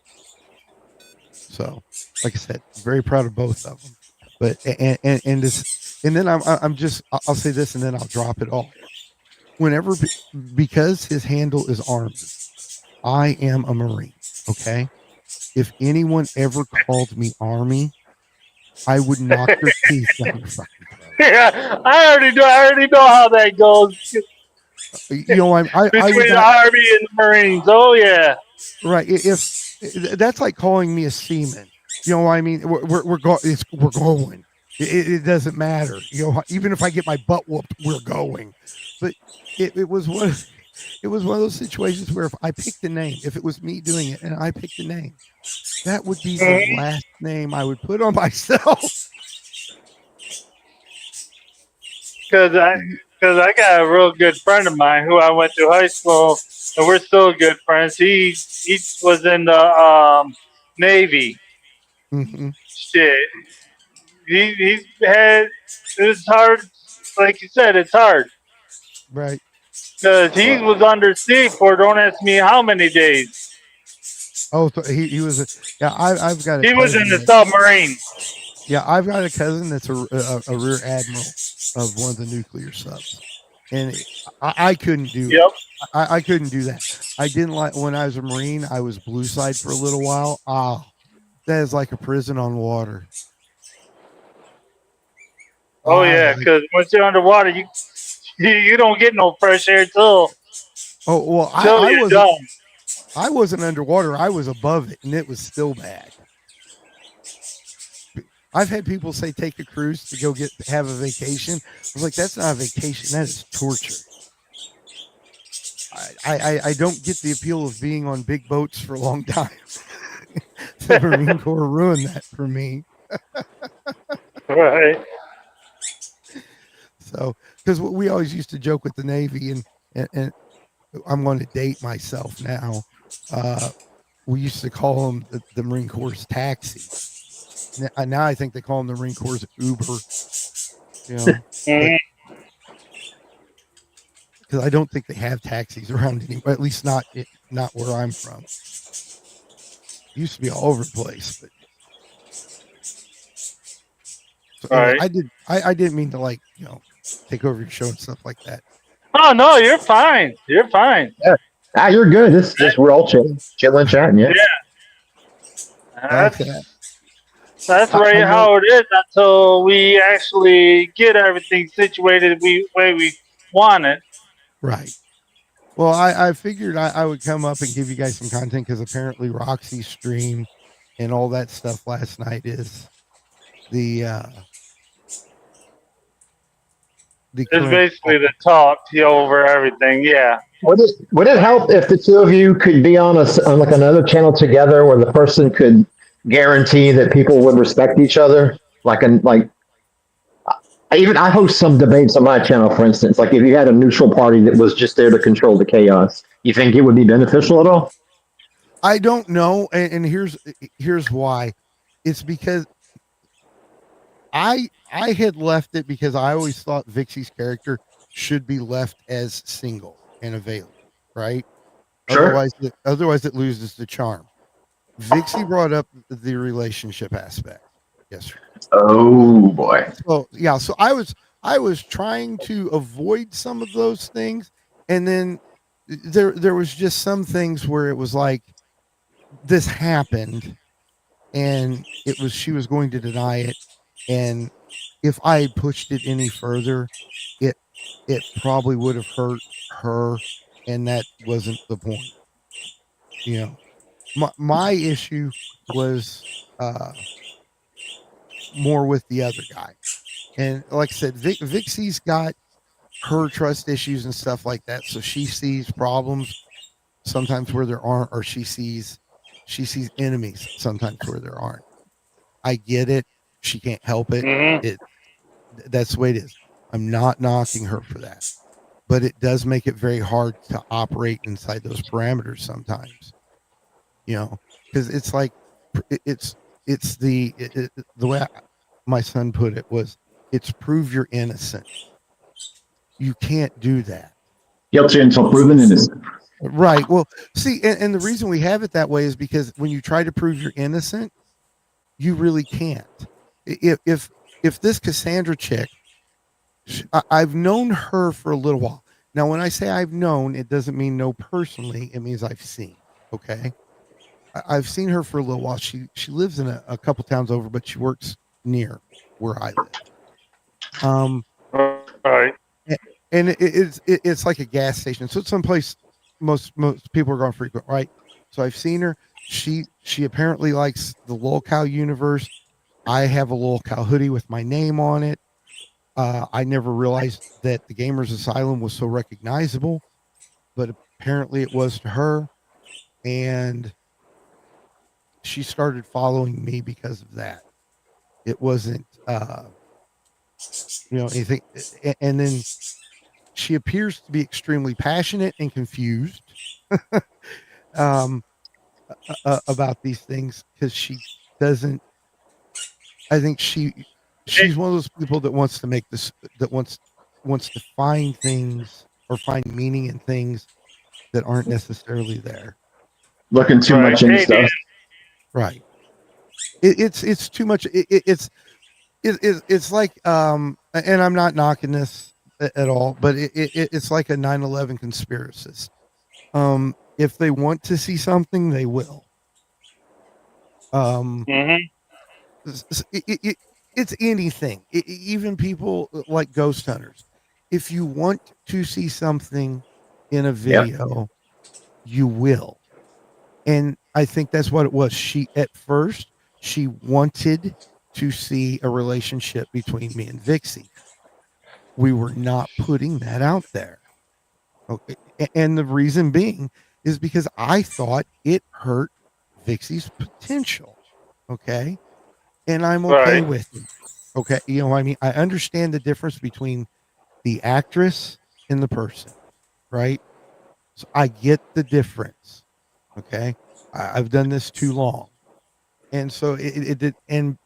So, like I said, very proud of both of them. But and then I'll say this and then I'll drop it all. Because his handle is armed, I am a Marine. Okay, if anyone ever called me Army, I would knock their teeth down their fucking throat. Yeah, I already know how that goes. You know, I Between the Army and the Marines. Oh yeah. Right. If that's like calling me a seaman, you know what I mean? We're going. It doesn't matter. You know, even if I get my butt whooped, we're going. But it was one of those situations where if I picked a name, if it was me doing it and I picked a name, that would be the last name I would put on myself. Because I got a real good friend of mine who I went to high school, and we're still good friends. He was in the Navy. Mm-hmm. Shit. He's had, it's hard, like you said, it's hard. Right. Because he was under sea for don't ask me how many days. Oh, so he was I've got He was in the submarine. Yeah, I've got a cousin that's a rear admiral of one of the nuclear subs, and I couldn't do it. I couldn't do that. I didn't like when I was a Marine. I was blue side for a little while. That is like a prison on water. Oh yeah, because once you're underwater, you don't get no fresh air till. Oh well, I wasn't underwater. I was above it, and it was still bad. I've had people say take a cruise to go have a vacation. I was like, that's not a vacation. That is torture. I don't get the appeal of being on big boats for a long time. The Marine Corps ruined that for me. Right. So, because we always used to joke with the Navy, and I'm going to date myself now. We used to call them the Marine Corps taxi. Now I think they call them the Marine Corps Uber. You know, because I don't think they have taxis around anymore. At least not where I'm from. Used to be all over the place, but so anyway, I didn't mean to take over your show and stuff like that. Oh no, you're fine. You're fine. Yeah. You're good. This we're all chilling, chatting. Yeah. That's right how it is until we actually get everything situated the way we want it. Right. Well, I figured I would come up and give you guys some content because apparently Roxy's stream and all that stuff last night is it's basically the talk over everything. Yeah. Would it help if the two of you could be on like another channel together where the person could guarantee that people would respect each other? I host some debates on my channel, for instance. Like if you had a neutral party that was just there to control the chaos, you think it would be beneficial at all? I don't know, and here's why. It's because I had left it because I always thought Vixie's character should be left as single and available, right? Sure. Otherwise it loses the charm. Vixie brought up the relationship aspect yesterday. Oh boy. So yeah, so I was trying to avoid some of those things, and then there was just some things where it was like this happened, and it was she was going to deny it, and if I had pushed it any further, it it probably would have hurt her, and that wasn't the point. You know, my issue was more with the other guy. And like I said, Vixie's got her trust issues and stuff like that. So she sees problems sometimes where there aren't, or she sees enemies sometimes where there aren't. I get it. She can't help it. Mm-hmm. That's the way it is. I'm not knocking her for that. But it does make it very hard to operate inside those parameters sometimes. You know, because it's like it's the way my son put it was it's prove you're innocent. You can't do that. Guilty until proven innocent. Right. Well, see, and the reason we have it that way is because when you try to prove you're innocent, you really can't. If this Cassandra chick, I've known her for a little while. Now, when I say I've known, it doesn't mean know personally. It means I've seen. Okay. I've seen her for a little while. She lives in a couple towns over, but she works near where I live. Right. And it's like a gas station, so it's someplace most people are going frequent, right? So I've seen her. She apparently likes the lolcow universe. I have a lolcow hoodie with my name on it. I never realized that the Gamers Asylum was so recognizable, but apparently it was to her, and she started following me because of that. It wasn't anything. And then she appears to be extremely passionate and confused um, about these things because she doesn't. I think she's one of those people that wants to make this that wants to find things or find meaning in things that aren't necessarily there. Looking too Right. much into Hey, stuff. Right. It's too much. It's like and I'm not knocking this at all, but it's like a 9/11 conspiracist. If they want to see something, they will. Mm-hmm. It's anything. Even people like ghost hunters. If you want to see something in a video, you will. And I think that's what it was. She wanted to see a relationship between me and Vixie. We were not putting that out there. Okay. And the reason being is because I thought it hurt Vixie's potential. Okay. And I'm okay Right. with it. Okay. You know what I mean? I understand the difference between the actress and the person. Right. So I get the difference. Okay. I've done this too long. And so it did. And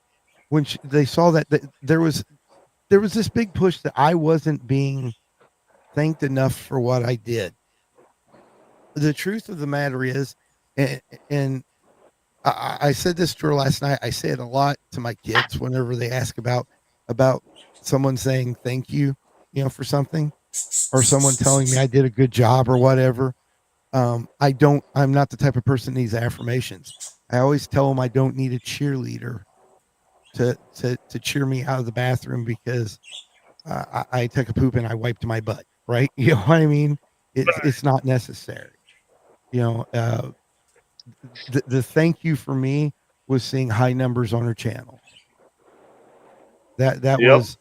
when they saw that there was this big push that I wasn't being thanked enough for what I did. The truth of the matter is, and I said this to her last night. I say it a lot to my kids whenever they ask about someone saying thank you, for something, or someone telling me I did a good job or whatever. I'm not the type of person that needs affirmations. I always tell them I don't need a cheerleader to cheer me out of the bathroom because I took a poop and I wiped my butt. Right? You know what I mean? It's not necessary. The thank you for me was seeing high numbers on her channel. That Yep. was,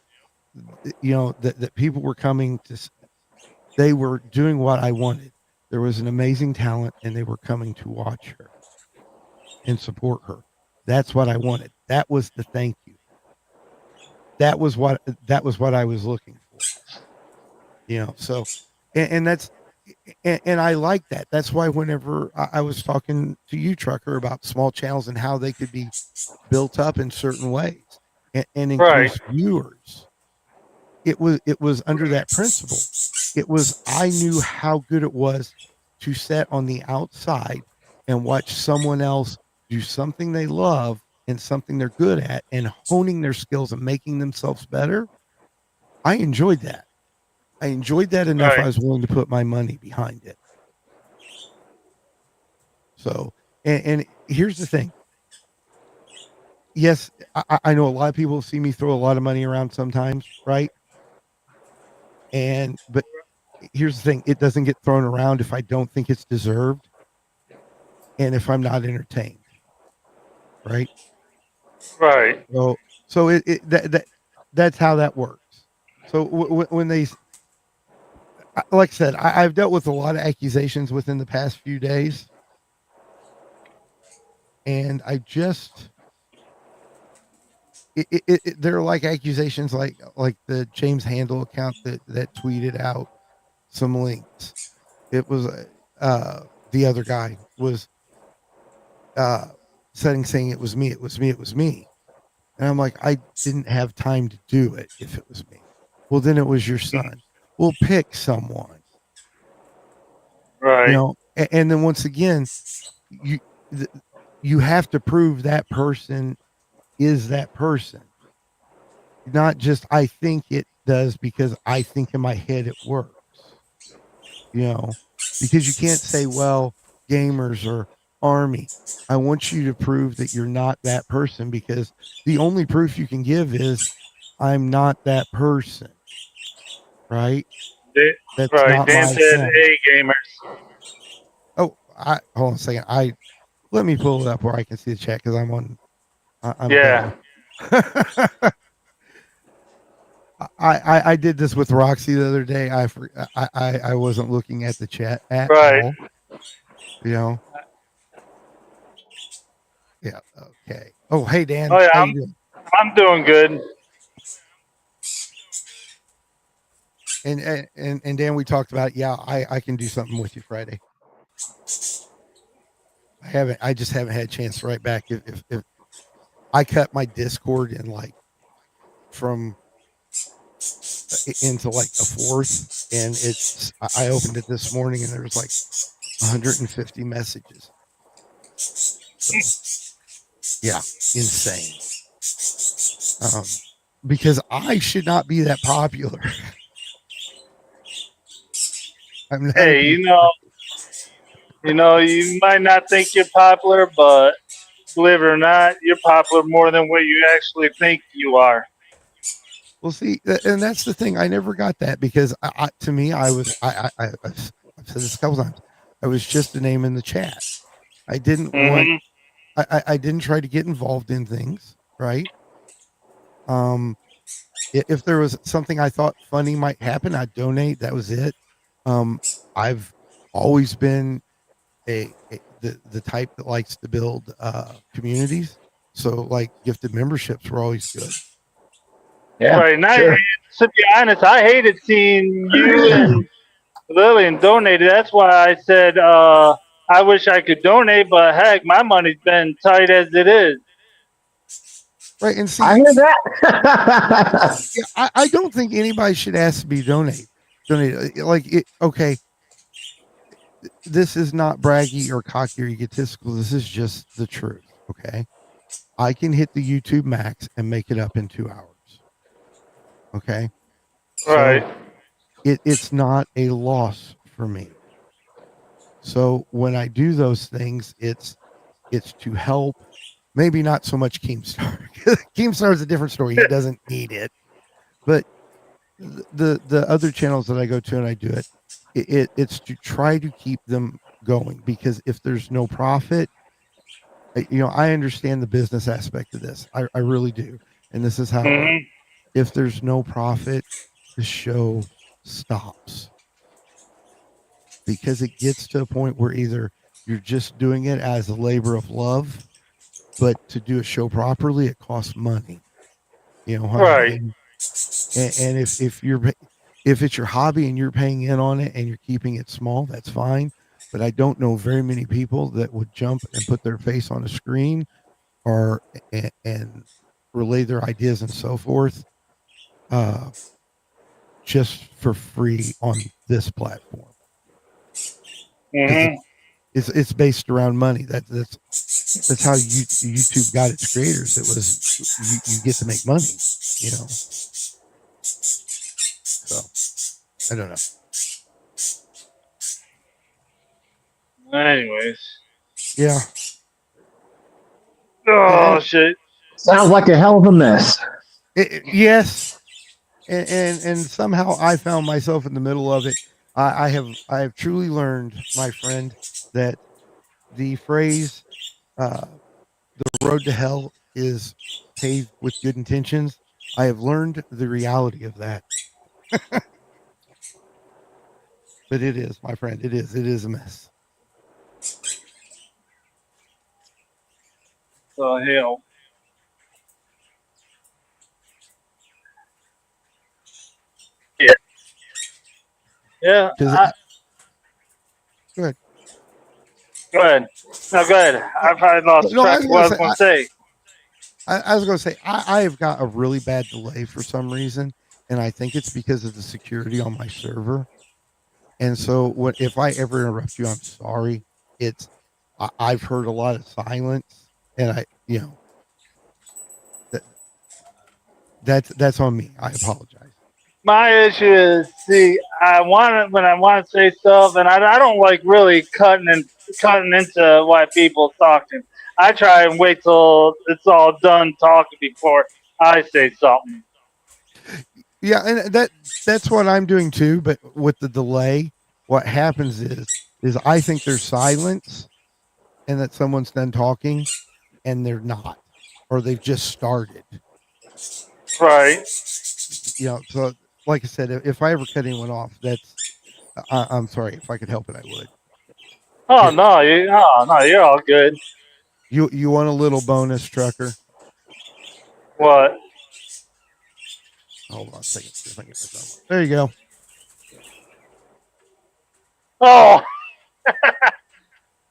that people were coming to, they were doing what I wanted. There was an amazing talent and they were coming to watch her and support her. That's what I wanted. That was the thank you. That was what I was looking for. So, and that's, and I like that. That's why whenever I was talking to you, Trucker, about small channels and how they could be built up in certain ways, and Right. increase viewers. It was under that principle. It was, I knew how good it was to sit on the outside and watch someone else do something they love and something they're good at and honing their skills and making themselves better. I enjoyed that. I enjoyed that enough. I Right. was willing to put my money behind it. So, and here's the thing. Yes, I know a lot of people see me throw a lot of money around sometimes, right? But here's the thing: it doesn't get thrown around if I don't think it's deserved, and if I'm not entertained, right? Right. So that's how that works. So when like I said, I've dealt with a lot of accusations within the past few days, and I just they're like accusations like the James Handle account that tweeted out some links. It was the other guy was uh saying it was me, it was me, it was me. And I'm like, I didn't have time to do it if it was me. Well, then it was your son. We'll pick someone, Right. and then once again, you th- you have to prove that person is that person, not just I think it does because I think in my head it works. you know, because you can't say, well, gamers or army. I want you to prove that you're not that person because the only proof you can give is I'm not that person, right? That's Right. not Dan my said, form. "Hey, gamers." Oh, I hold on a second. Let me pull it up where I can see the chat because I'm Yeah. dumb. I did this with Roxy the other day. I wasn't looking at the chat at Right. all. You know. Yeah. Okay. Oh, hey Dan, Oh yeah. how you I'm doing? I'm doing good. And Dan, we talked about, yeah, I can do something with you Friday. I just haven't had a chance to write back. If I cut my Discord in like from into like a fourth, and I opened it this morning and there was like 150 messages. So yeah, insane. Because I should not be that popular. I'm not a Hey, YouTuber. you might not think you're popular, but believe it or not, you're popular more than what you actually think you are. Well, see, and that's the thing. I never got that because to me, I've said this a couple times. I was just a name in the chat. I didn't want. Hmm. I didn't try to get involved in things. Right. Um, if there was something I thought funny might happen, I'd donate. That was it. Um, I've always been the type that likes to build communities. So like gifted memberships were always good. Yeah, Right. And sure. to be honest, I hated seeing you and Lillian donated. That's why I said I wish I could donate, but heck, my money's been tight as it is. Right. And I see, hear that. yeah, I don't think anybody should ask to be donate. Like it. Okay, this is not braggy or cocky or egotistical. This is just the truth. Okay, I can hit the YouTube max and make it up in 2 hours. Okay, Right. so it's not a loss for me. So when I do those things, it's to help. Maybe not so much Keemstar. Keemstar is a different story. He doesn't need it, but the other channels that I go to and I do it's to try to keep them going because if there's no profit, I understand the business aspect of this. I really do. And this is how it works. Hmm. If there's no profit, the show stops because it gets to a point where either you're just doing it as a labor of love, but to do a show properly, it costs money. You know what I Right. mean? And if it's your hobby and you're paying in on it and you're keeping it small, that's fine. But I don't know very many people that would jump and put their face on a screen or and relay their ideas and so forth, just for free on this platform. Mm-hmm. It's based around money. That's how YouTube got its creators. It was you get to make money, you know. So I don't know. Anyways. Yeah. Oh shit. Sounds like a hell of a mess. Yes. And somehow I found myself in the middle of it. I have truly learned, my friend, that the phrase "the road to hell is paved with good intentions." I have learned the reality of that. But it is, my friend. It is a mess. Oh hell. Yeah. Yeah. Because go ahead. Go ahead. No, go ahead. I probably lost No, I track was of what I going was to going to say. say. I was going to say I have got a really bad delay for some reason, and I think it's because of the security on my server. And so, what if I ever interrupt you? I'm sorry. It's I've heard a lot of silence, and that, that's on me. I apologize. My issue is, see, when I want to say stuff, and I don't like really cutting into why people talking. I try and wait till it's all done talking before I say something. Yeah, and that's what I'm doing too. But with the delay, what happens is I think there's silence, and that someone's done talking, and they're not, or they've just started. Right. So like I said, if I ever cut anyone off, I'm sorry. If I could help it, I would. Oh Here, no, you're all good. you want a little bonus, trucker? What? Hold on a second. See if I can get my thumb up. There you go.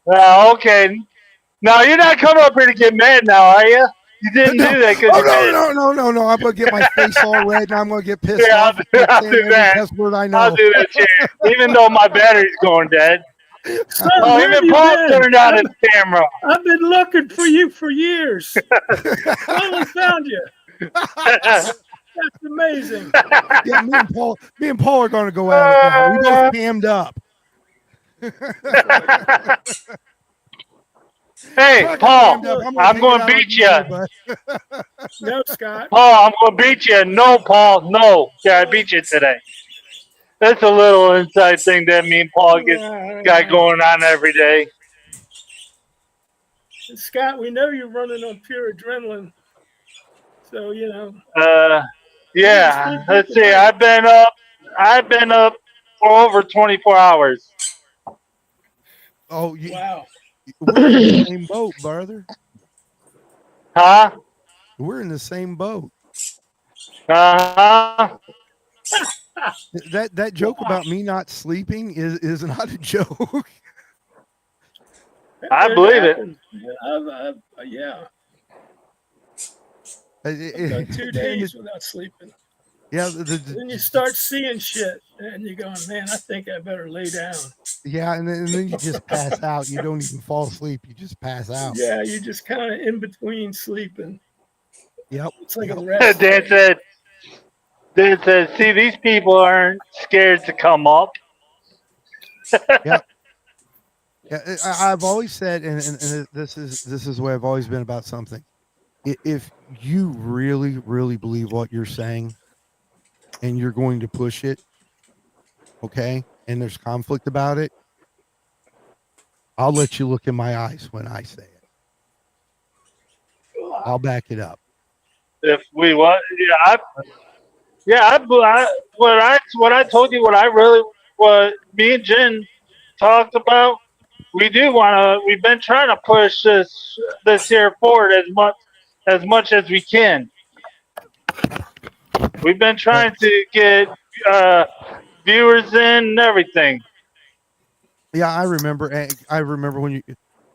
Oh, okay. Now you're not coming up here to get mad now, are you? You didn't No, do that because oh you're mad. no! I'm gonna get my face all red, and I'm gonna get pissed Yeah, off and start I'll saying do every that. cuss word I I'll know. do that, Jerry. Even though my battery's going dead. Son, Oh, where have even you Paul been? turned on his camera. I've been looking for you for years. Finally found you. That's amazing. Yeah, me and Paul are gonna go at it now. We both cammed up. Hey, Trucker Paul, cammed up. I'm gonna I'm take it going to out on beat you you. too, bud. No, Scott. Paul, I'm going to beat you. No, Paul, no. Yeah, I beat you today. That's a little inside thing that me and Paul got going on every day. Scott, we know you're running on pure adrenaline. So, Yeah. Let's see. I've been up for over 24 hours. Oh, wow. We're in the same boat, brother. Huh? We're in the same boat. Uh-huh. That joke about me not sleeping is not a joke. I believe it. Yeah. It, I've gone 2 days without sleeping. Yeah. Then you start seeing shit, and you're going, man, I think I better lay down. Yeah, and then you just pass out. You don't even fall asleep. You just pass out. Yeah, you're just kind of in between sleeping. Yep. It's like a rest. Dan said, see, these people aren't scared to come up. Yeah. Yeah, I've always said, and this is the way I've always been about something. If you really, really believe what you're saying, and you're going to push it, okay, and there's conflict about it, I'll let you look in my eyes when I say it. I'll back it up. If we what? What I told you, what me and Jen talked about. We've been trying to push this here forward as much as we can. We've been trying to get viewers in and everything. Yeah, I remember. I remember when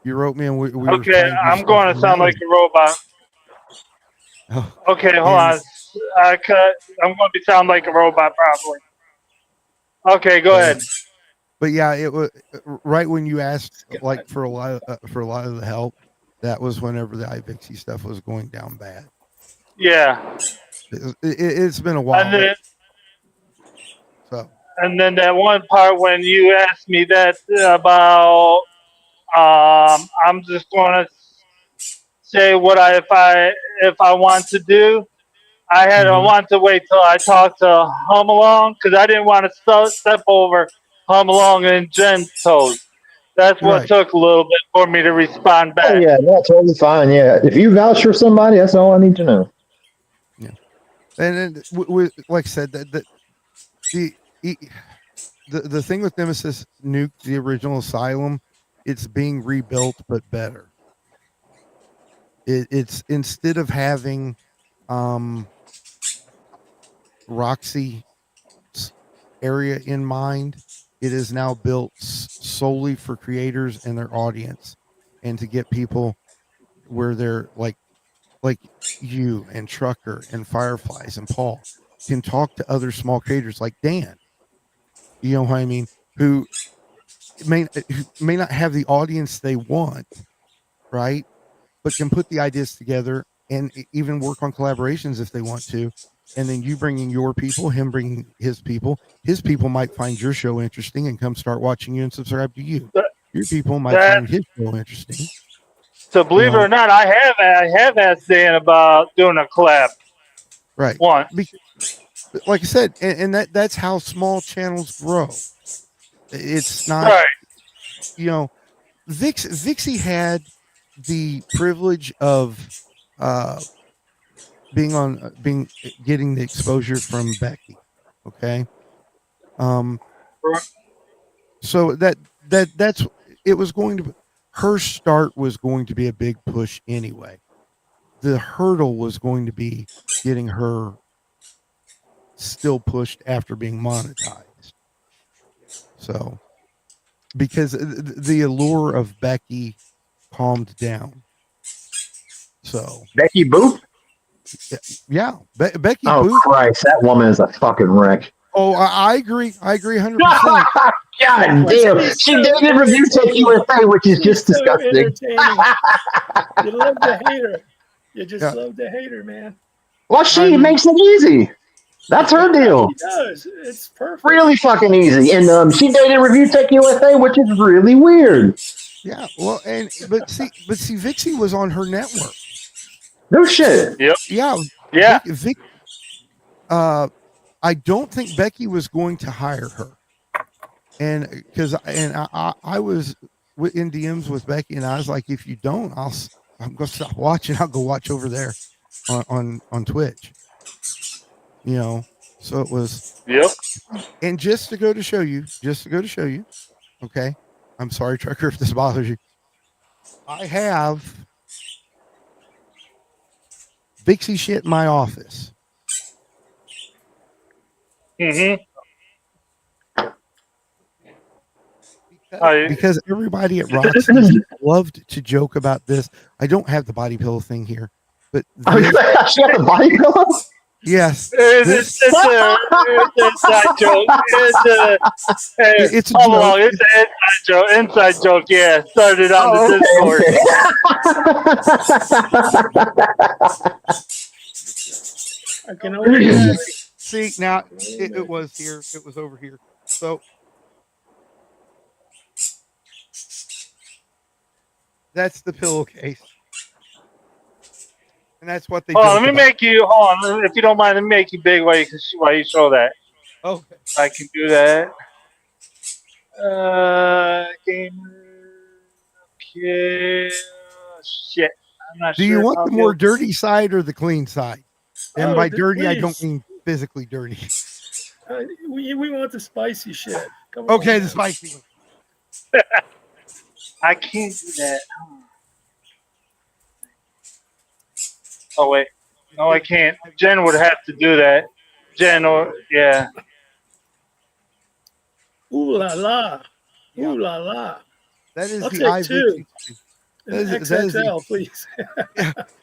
you wrote me and we were Okay, trying to do I'm stuff going to sound like remotely. a robot. Oh, Okay, hold and on. I'm going to sound like a robot probably. Okay, go but ahead. but yeah, it was right when you asked like God. for a lot of the help. That was whenever the iVixie stuff was going down bad. Yeah, It's been a and while. then So that one part when you asked me that about I'm just going to say what if I want to do. I mhm. wanted to wait till I talked to Hum Along because I didn't want to step over Hum Along and Jen's toes. That's what Right. took a little bit for me to respond Oh back. yeah, that's totally fine. Yeah, if you vouch for somebody, that's all I need to know. Yeah. And then, like I said, the e- the thing with Nemesis Nuke, the original Asylum, it's being rebuilt but better. It's instead of having um Roxy area in mind, it is now built solely for creators and their audience, and to get people where they're like you and Trucker and Fireflies and Paul can talk to other small creators like Dan. You know what I mean? Who may not have the audience they want, right? But can put the ideas together and even work on collaborations if they want to. And then you bringing your people, him bringing his people. His people might find your show interesting and come start watching you and subscribe to you. That, Your people might that find his show interesting. so You believe it know, or not, I have asked Dan about doing a collab right? once. Like I said, and that's how small channels grow. It's not, Right. you know, Vixie had the privilege of uh being on being getting the exposure from Becky. Okay. Um so that's it was going to her start was going to be a big push anyway. The hurdle was going to be getting her still pushed after being monetized. So because the allure of Becky calmed down. So Becky Boop. yeah, Becky Oh Boop. Christ, that woman is a fucking wreck. Oh, I agree. I agree 100%. God But damn, she's she so dated Review Tech entertaining. USA, which is She's just so disgusting. entertaining. You love to hate her. You just Yeah, love to hate her, man. Well, I she mean, makes it easy. That's her Yeah, deal. she does. It's perfect. Really fucking easy. And she dated Review Tech USA, which is really weird. yeah. Well, and but see, Vixie was on her network. No shit. Yep. Yeah, Yeah. Vic. Uh, I don't think Becky was going to hire her, and because I was in DMs with Becky, and I was like, if you don't, I'm gonna stop watching. I'll go watch over there on Twitch. You know, so it was, Yep. and just to go to show you, okay. I'm sorry, Trucker, if this bothers you. I have Vixie shit in my office Mm-hmm. because everybody at Roxy's loved to joke about this. I don't have the body pillow thing here, but this, She got the body pillow? yes, this It's an inside joke. Hey, it's a hold joke. on. It's an inside joke. Inside joke. Yeah, started on the Oh, Discord. I can only imagine. See, now it was here. It was over here. So that's the pillowcase, and that's what they Hold on. joke Let me about. make you. Hold on. If you don't mind, let me make you big while you show that. Okay. I can do that. Gamer. Okay. Shit. I'm not Do you sure if want I'll the be more able. dirty side or the clean side? And Oh, by dirty, I don't please. mean physically dirty. We want the spicy shit. Come on. Okay, the Man. spicy one. I can't do that. Oh wait. No, I can't. Jen would have to do that. Jen or yeah. Ooh la la. Yeah, Ooh la la. that is I'll the take two. iVixie. XXL, please.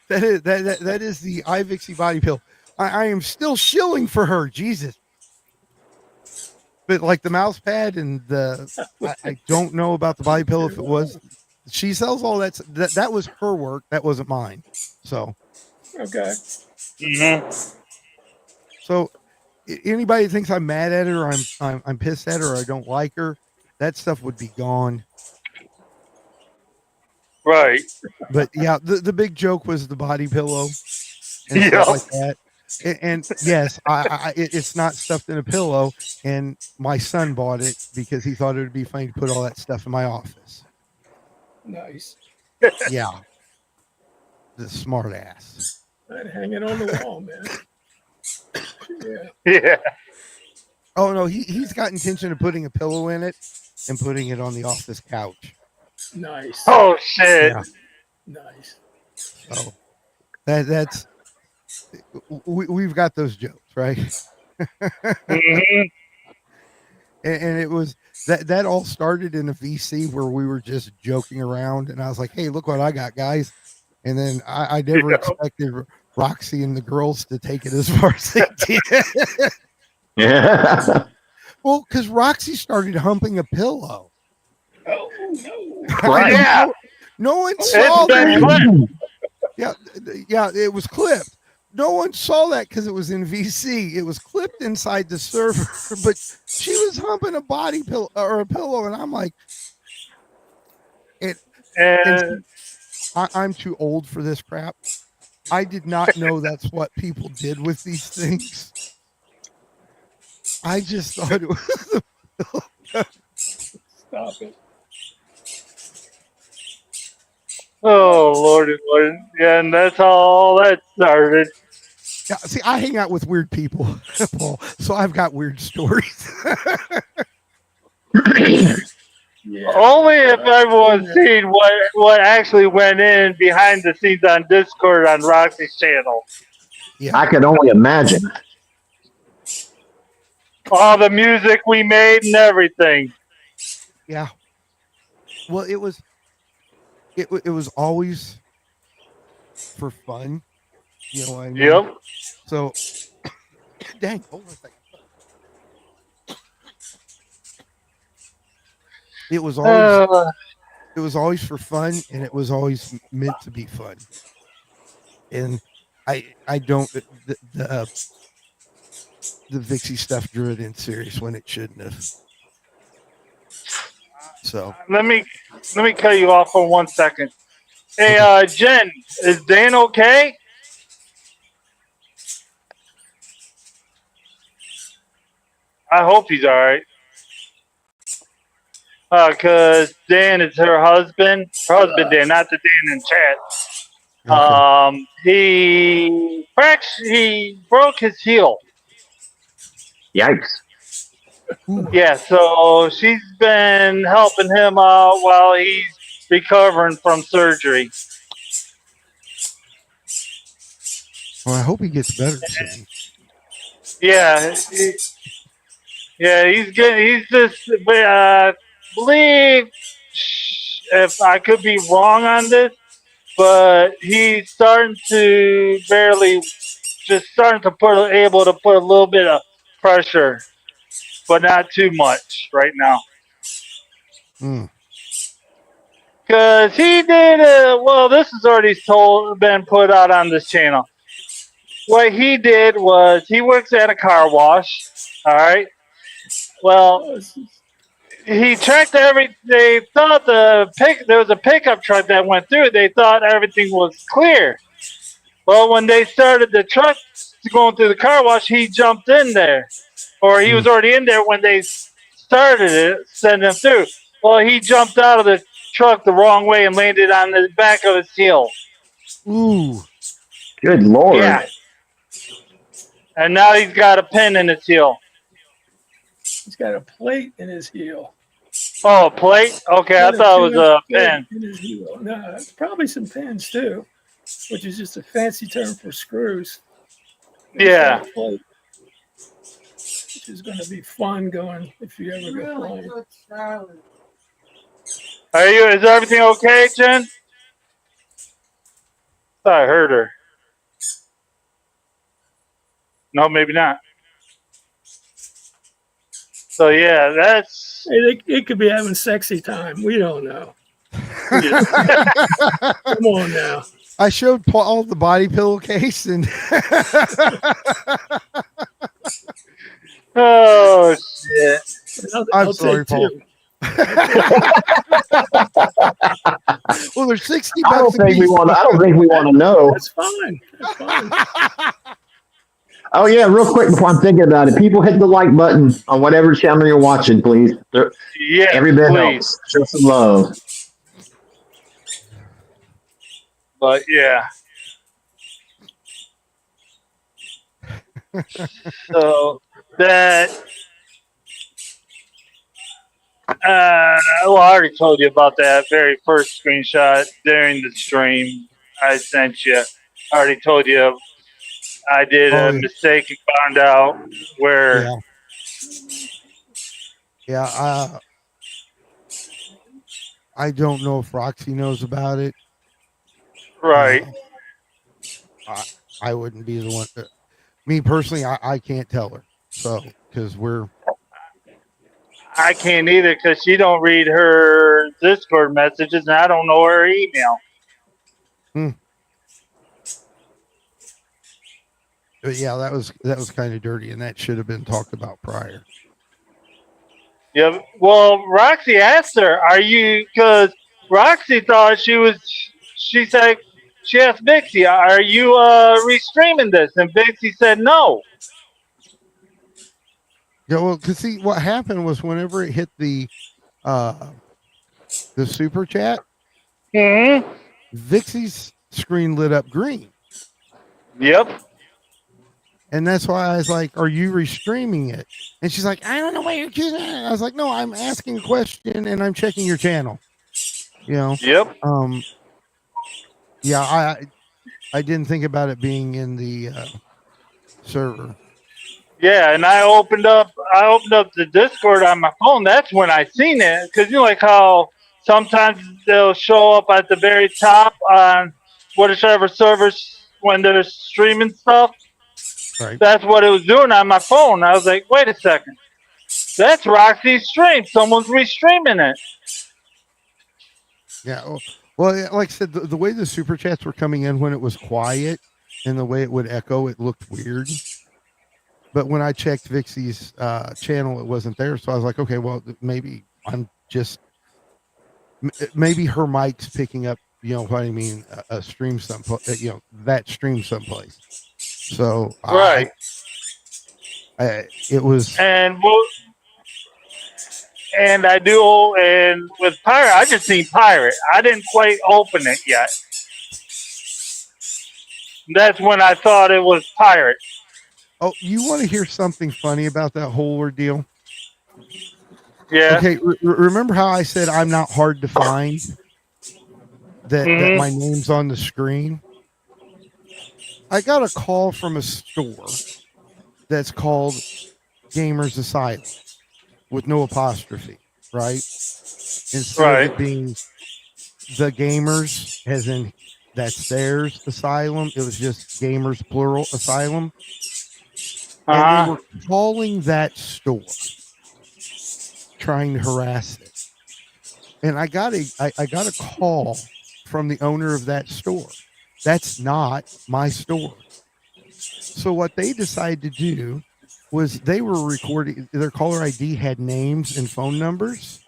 That is the iVixie body pill. I am still shilling for her. Jesus. But like the mouse pad and I don't know about the body pill. If it was, she sells all that was her work. That wasn't mine. So, Okay. So anybody that thinks I'm mad at her, or I'm pissed at her, or I don't like her, that stuff would be gone. Right. But yeah, the big joke was the body pillow and stuff like that. And yes, it's not stuffed in a pillow. And my son bought it because he thought it would be funny to put all that stuff in my office. Nice. Yeah, the smart ass. I'd hang it on the wall, man. Yeah. Yeah. Oh no, he's got intention of putting a pillow in it and putting it on the office couch. Nice. Oh shit. Yeah. Nice. So that's we've got those jokes, right? Mhm. And it was that all started in a VC where we were just joking around, and I was like, "Hey, look what I got, guys!" And then I never expected Roxy and the girls to take it as far as they did. Yeah. Well, because Roxy started humping a pillow. Oh no! Right. Yeah. No one saw It's been that. clipped. Yeah, it was clipped. No one saw that because it was in VC. It was clipped inside the server, but she was humping a body pillow or a pillow, and I'm like, I'm too old for this crap. I did not know that's what people did with these things. I just thought it was. Stop it. Oh Lord, Lord. Yeah, and that's how all that started. Yeah, see, I hang out with weird people, Paul, so I've got weird stories. Yeah. Only if everyone's seen what actually went in behind the scenes on Discord on Roxy's channel. Yeah, I could only imagine. All the music we made and everything. yeah. Well, it was always for fun. You know what I mean? Yep. So, dang, hold on a second. It was always for fun, and it was always meant to be fun. And I don't the Vixie stuff drew it in serious when it shouldn't have. So let me cut you off for 1 second. Hey, Jen, is Dan okay? I hope he's all right. Cause Dan is her husband. Her husband Dan, not the Dan in chat. okay. He broke his heel. Yikes. Yeah, so she's been helping him out while he's recovering from surgery. Well, I hope he gets better soon. Yeah, he's getting. He's just. Believe if I could be wrong on this, but he's starting to starting to able to put a little bit of pressure, but not too much right now. Because he did, this is already been put out on this channel. What he did was he works at a car wash. All right. Well, he checked they thought there was a pickup truck that went through. They thought everything was clear. Well, when they started the truck going through the car wash, he jumped in there, or he was already in there when they started it, sending him through. Well, he jumped out of the truck the wrong way and landed on the back of his heel. Ooh. Good Lord. Yeah. And now he's got a pin in his heel. He's got a plate in his heel. Oh, a plate? Okay, I thought it was a pin. In his heel. No, it's probably some pins too, which is just a fancy term for screws. Yeah. Plate, which is going to be fun going if you ever go flying. Is everything okay, Jen? thought I heard her. No, maybe not. So yeah, that's It could be having sexy time. We don't know. Come on now. I showed Paul the body pillowcase, and oh shit. I'm sorry, take Paul. two. Well, there's 60 I don't bucks a think we piece. want. I don't think we want to know. That's fine. That's fine. Oh yeah, real quick before I'm thinking about it, people hit the like button on whatever channel you're watching, please. Yes, Every bit please. helps. Show some love. But yeah. So that well, I already told you about that very first screenshot during the stream I sent you. I already told you I did a mistake and found out where. Yeah. I don't know if Roxy knows about it. Right. I wouldn't be the one. Me personally, I can't tell her. So because I can't either because she don't read her Discord messages and I don't know her email. But yeah, that was kind of dirty, and that should have been talked about prior. Yeah. Well, Roxy asked her, "Are you?" Because Roxy thought she said she asked Vixie, "Are you restreaming this?" And Vixie said no. Yeah, well, because see, what happened was whenever it hit the super chat, Vixie's screen lit up green. Yep. And that's why I was like, "Are you restreaming it?" And she's like, "I don't know why you're choosing it." I was like, "No, I'm asking a question and I'm checking your channel." You know. Yep. Yeah, I didn't think about it being in the server. Yeah, and I opened up the Discord on my phone. That's when I seen it because you know, like how sometimes they'll show up at the very top on whatever servers when they're streaming stuff. Right. That's what it was doing on my phone. I was like, wait a second, that's Roxy's stream. Someone's restreaming it. Yeah. Well, like I said, the way the super chats were coming in when it was quiet and the way it would echo, it looked weird. But when I checked Vixie's channel, it wasn't there. So I was like, okay, well, maybe I'm just, maybe her mic's picking up, you know what I mean, a stream someplace, you know, that stream someplace. So right. It was. And I do, and with Pirate, I just seen Pirate. I didn't quite open it yet. That's when I thought it was Pirate. Oh, you want to hear something funny about that whole ordeal? Yeah. Okay. Remember how I said I'm not hard to find? That my name's on the screen. I got a call from a store that's called Gamers Asylum with no apostrophe, right? Instead of it being the Gamers, as in that's theirs asylum, it was just Gamers plural asylum. And they were calling that store, trying to harass it. And I got a call from the owner of that store. That's not my store. So what they decided to do was they were recording, their caller ID had names and phone numbers.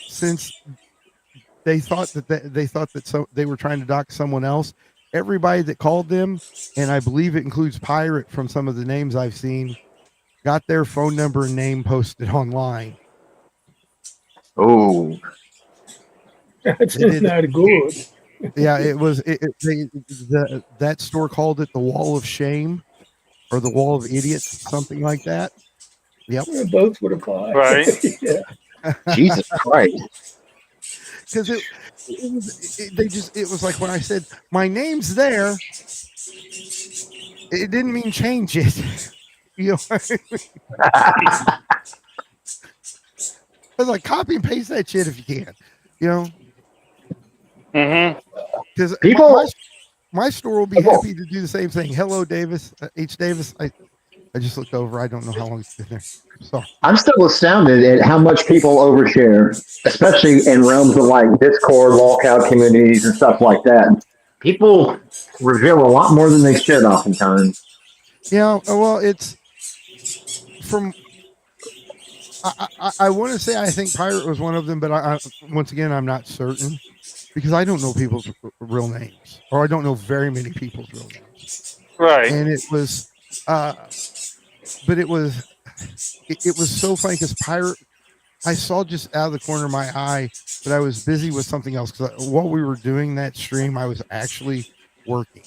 Since they thought that they were trying to dox someone else, everybody that called them, and I believe it includes Pirate from some of the names I've seen, got their phone number and name posted online. Oh, that's not good. Yeah, it was. That store called it the Wall of Shame or the Wall of Idiots, something like that. Yep, both would apply. Right. Yeah. Jesus Christ! Because it was like when I said my name's there, it didn't mean change it. You know what I mean? I was like, copy and paste that shit if you can. You know. Mm-hmm. Because people my store will be happy to do the same thing. Hello, Davis. H. Davis. I just looked over. I don't know how long it's been there. So I'm still astounded at how much people overshare, especially in realms of like Discord, walkout communities, and stuff like that. People reveal a lot more than they should oftentimes. yeah, well, it's from. I want to say I think Pirate was one of them, but once again I'm not certain because I don't know people's real names, or I don't know very many people's real names. Right. And it was, but it was so funny because Pirate. I saw just out of the corner of my eye, but I was busy with something else because while we were doing that stream, I was actually working.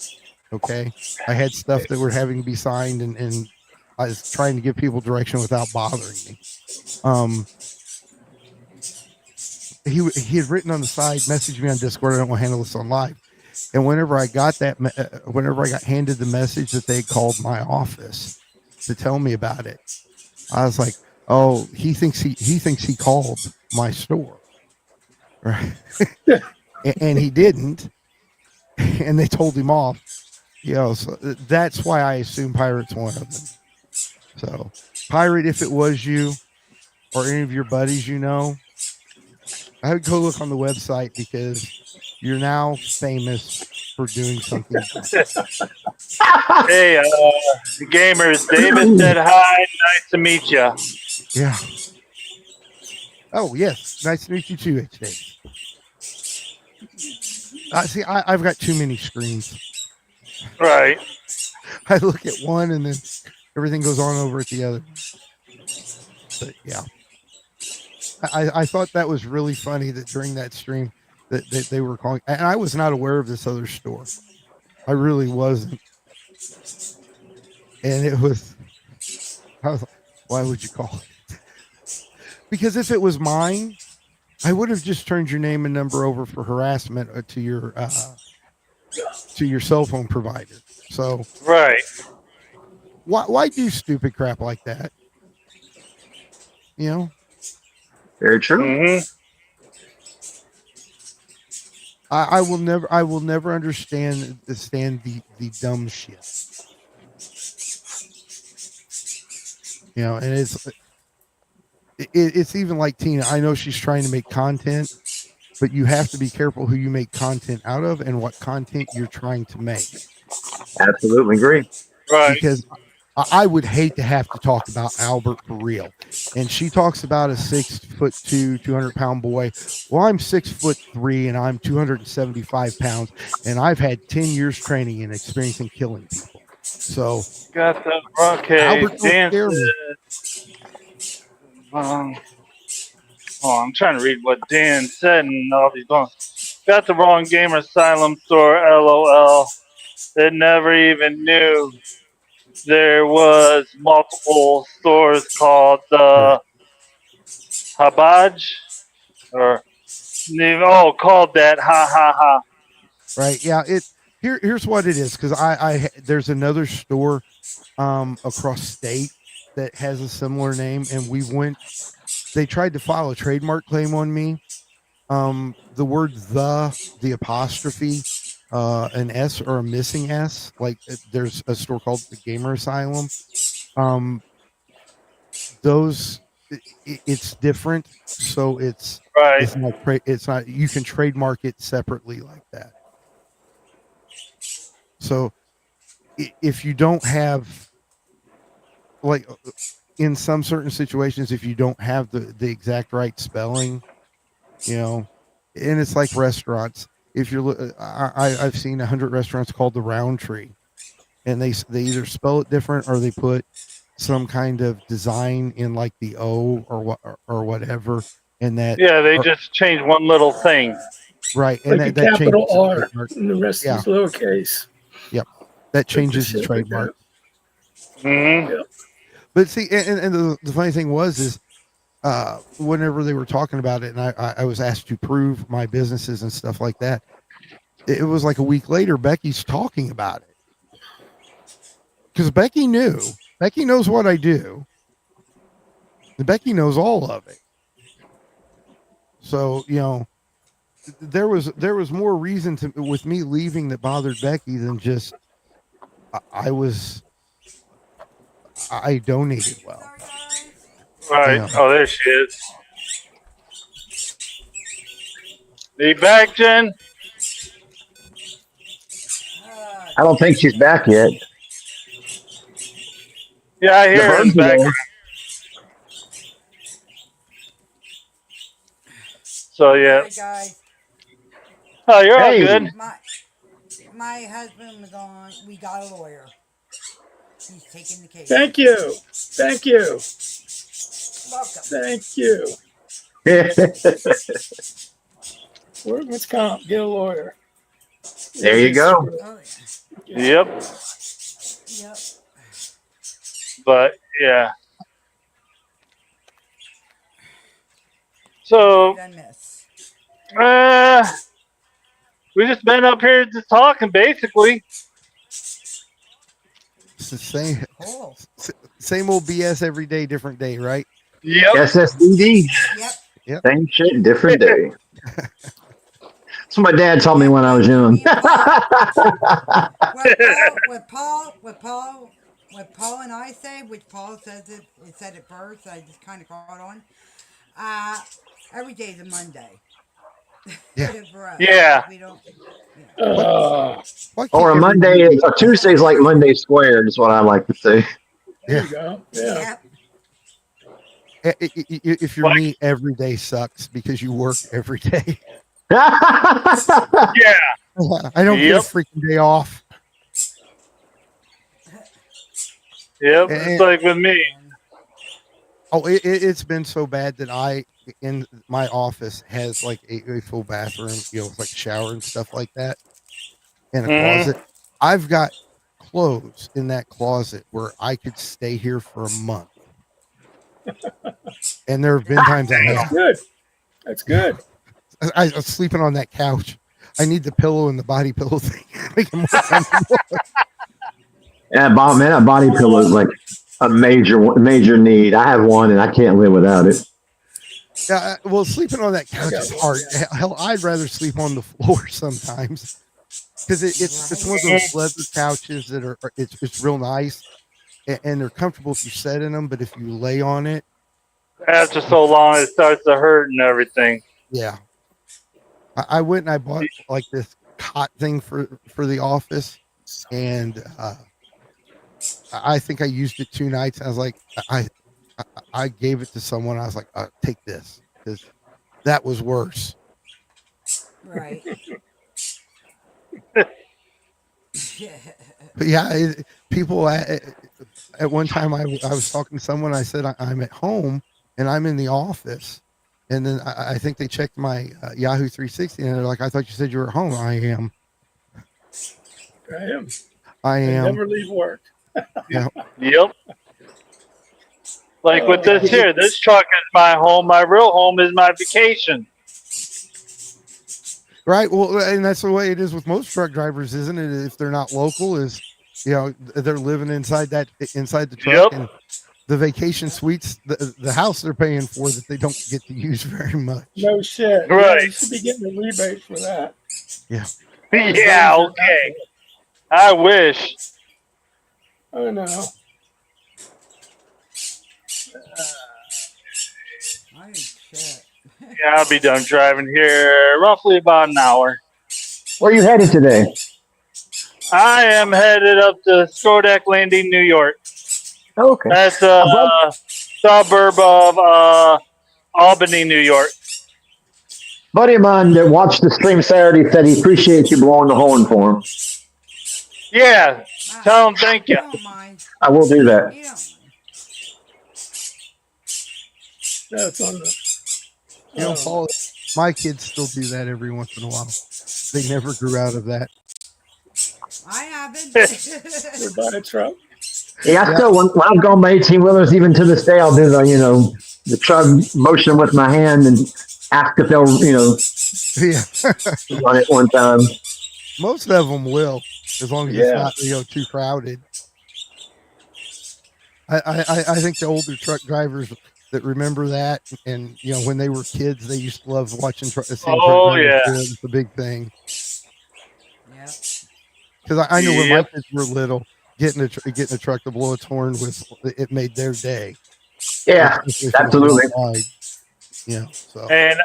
Okay, I had stuff that were having to be signed, and I was trying to give people direction without bothering me. He had written on the side, messaged me on Discord. I don't want to handle this on live. And whenever I got whenever I got handed the message that they called my office to tell me about it, I was like, "Oh, he thinks he called my store, right?" And he didn't, and they told him off. So that's why I assume Pirate's one of them. So, Pirate, if it was you or any of your buddies, I would go look on the website because you're now famous for doing something. Hey, gamers, David said hi. Nice to meet you. Yeah. Oh, yes. Nice to meet you too, H. Davis. See, I've got too many screens. Right. I look at one and then everything goes on over at the other. But yeah. I thought that was really funny that during that stream that they were calling, and I was not aware of this other store. I really wasn't. And I was like, why would you call it? Because if it was mine, I would have just turned your name and number over for harassment to your cell phone provider. So right. Why do stupid crap like that? Very true. Mm-hmm. I will never understand the dumb shit. And it's even like Tina. I know she's trying to make content, but you have to be careful who you make content out of and what content you're trying to make. Absolutely agree. Right. Because I would hate to have to talk about Albert for real. And she talks about a 6'2", 200-pound boy. Well, I'm 6'3" and I'm 275 pounds, and I've had 10 years training and experience in killing people. So got the okay. Albert don't Dan scare me. I'm trying to read what Dan said, and all these going. Got the wrong Gamer Asylum store. LOL. They never even knew there was multiple stores called the Habaj, or called that. Ha ha ha. Right? Yeah. Here's what it is, because there's another store across state that has a similar name, and they tried to file a trademark claim on me. The word the apostrophe, an S or a missing S, like there's a store called the Gamer Asylum. Those it's different, so it's right. It's not you can trademark it separately like that. So if you don't have, like, in some certain situations, if you don't have the exact right spelling, and it's like restaurants. If you're, I've seen 100 restaurants called the Roundtree, and they either spell it different or they put some kind of design in like the O or whatever, and that they just change one little thing. Right, and like that capital R, and the rest is lowercase. Yep, that changes the trademark. Mm-hmm. Yep. But see, and the funny thing is whenever they were talking about it, and I was asked to prove my businesses and stuff like that, it was like a week later, Becky's talking about it. Because Becky knows what I do. And Becky knows all of it. So, there was more reason to with me leaving that bothered Becky than just I donated well. Sorry, guys. Right. Yeah. Oh, there she is. Be back, Jen. I don't think she's back yet. Yeah, I The hear her in birds the are background. there. So yeah. Sorry, guys. Oh, you're all Hey. good. My husband was on. We got a lawyer. He's taking the case. Thank you. Thank you. Welcome. Thank you. Workman's comp. Get a lawyer. There you go. Oh Yep. yeah. Yep. But yeah. So Did I miss? we just been up here just talking, basically. It's the same Cool. same old BS every day, different day, right? Yep. SSDD. Yep. Same shit, different day. That's what my dad told me when I was young. What Paul and I say, which Paul says it said it first, I just kind of caught on. Every day's a Monday. Yeah. For us. Yeah. We don't. Why can't Or a everybody- Monday is a Tuesday's like Monday squared is what I like to say. There you go. Yeah. If you're me, every day sucks because you work every day. Yeah. I don't get Yep. a freaking day off. Yep. It's like with me. Oh, it's been so bad that I in my office has like a full bathroom, with like a shower and stuff like that, and a closet. I've got clothes in that closet where I could stay here for a month, and there have been times I That's have. good. That's good. I was sleeping on that couch. I need the pillow and the body pillow thing. Make it more comfortable. Yeah, that body pillow is like a major need. I have one and I can't live without it. Yeah, well, sleeping on that couch is hard. Hell, I'd rather sleep on the floor sometimes because it's one of those leather couches that are it's real nice and they're comfortable if you sit in them, but if you lay on it, After so long, it starts to hurt and everything. yeah. I went and I bought like this cot thing for the office, and I think I used it 2 nights. I was like, I gave it to someone. I was like, take this because that was worse. Right. But yeah, people at one time I was talking to someone. I said I'm at home and I'm in the office, and then I think they checked my Yahoo 360 and they're like, I thought you said you were at home. I am. I never leave work. Yeah. Yep. Like with this here, this truck is my home. My real home is my vacation. Right. Well, and that's the way it is with most truck drivers, isn't it? If they're not local, they're living inside the truck, and the vacation suites, the house they're paying for that they don't get to use very much. No shit. Right. Yeah, you should be getting a rebate for that. Yeah. Yeah. Okay. I wish. I know. I shit. Yeah, I'll be done driving here roughly about an hour. Where are you headed today? I am headed up to Skordak Landing, New York. Okay. That's a suburb of Albany, New York. Buddy of mine that watched the stream Saturday said he appreciates you blowing the horn for him. Yeah. Tell him thank you. Don't mind. I will do that. You don't mind. That's on the. Paul, my kids still do that every once in a while. They never grew out of that. I haven't. We're buying a truck. Yeah, I still, when I've gone by 18-wheelers, even to this day, I'll do the chug motion with my hand and ask if they'll, Yeah. run it one time. Most of them will, as long as it's not too crowded. I think the older truck drivers that remember that. And when they were kids, they used to love watching seeing truck Oh drivers yeah. do it. It's a big thing. Yep. Because I know when my Yep. kids were little, getting a truck to blow its horn it made their day. Yeah, Especially if it was absolutely. outside. So And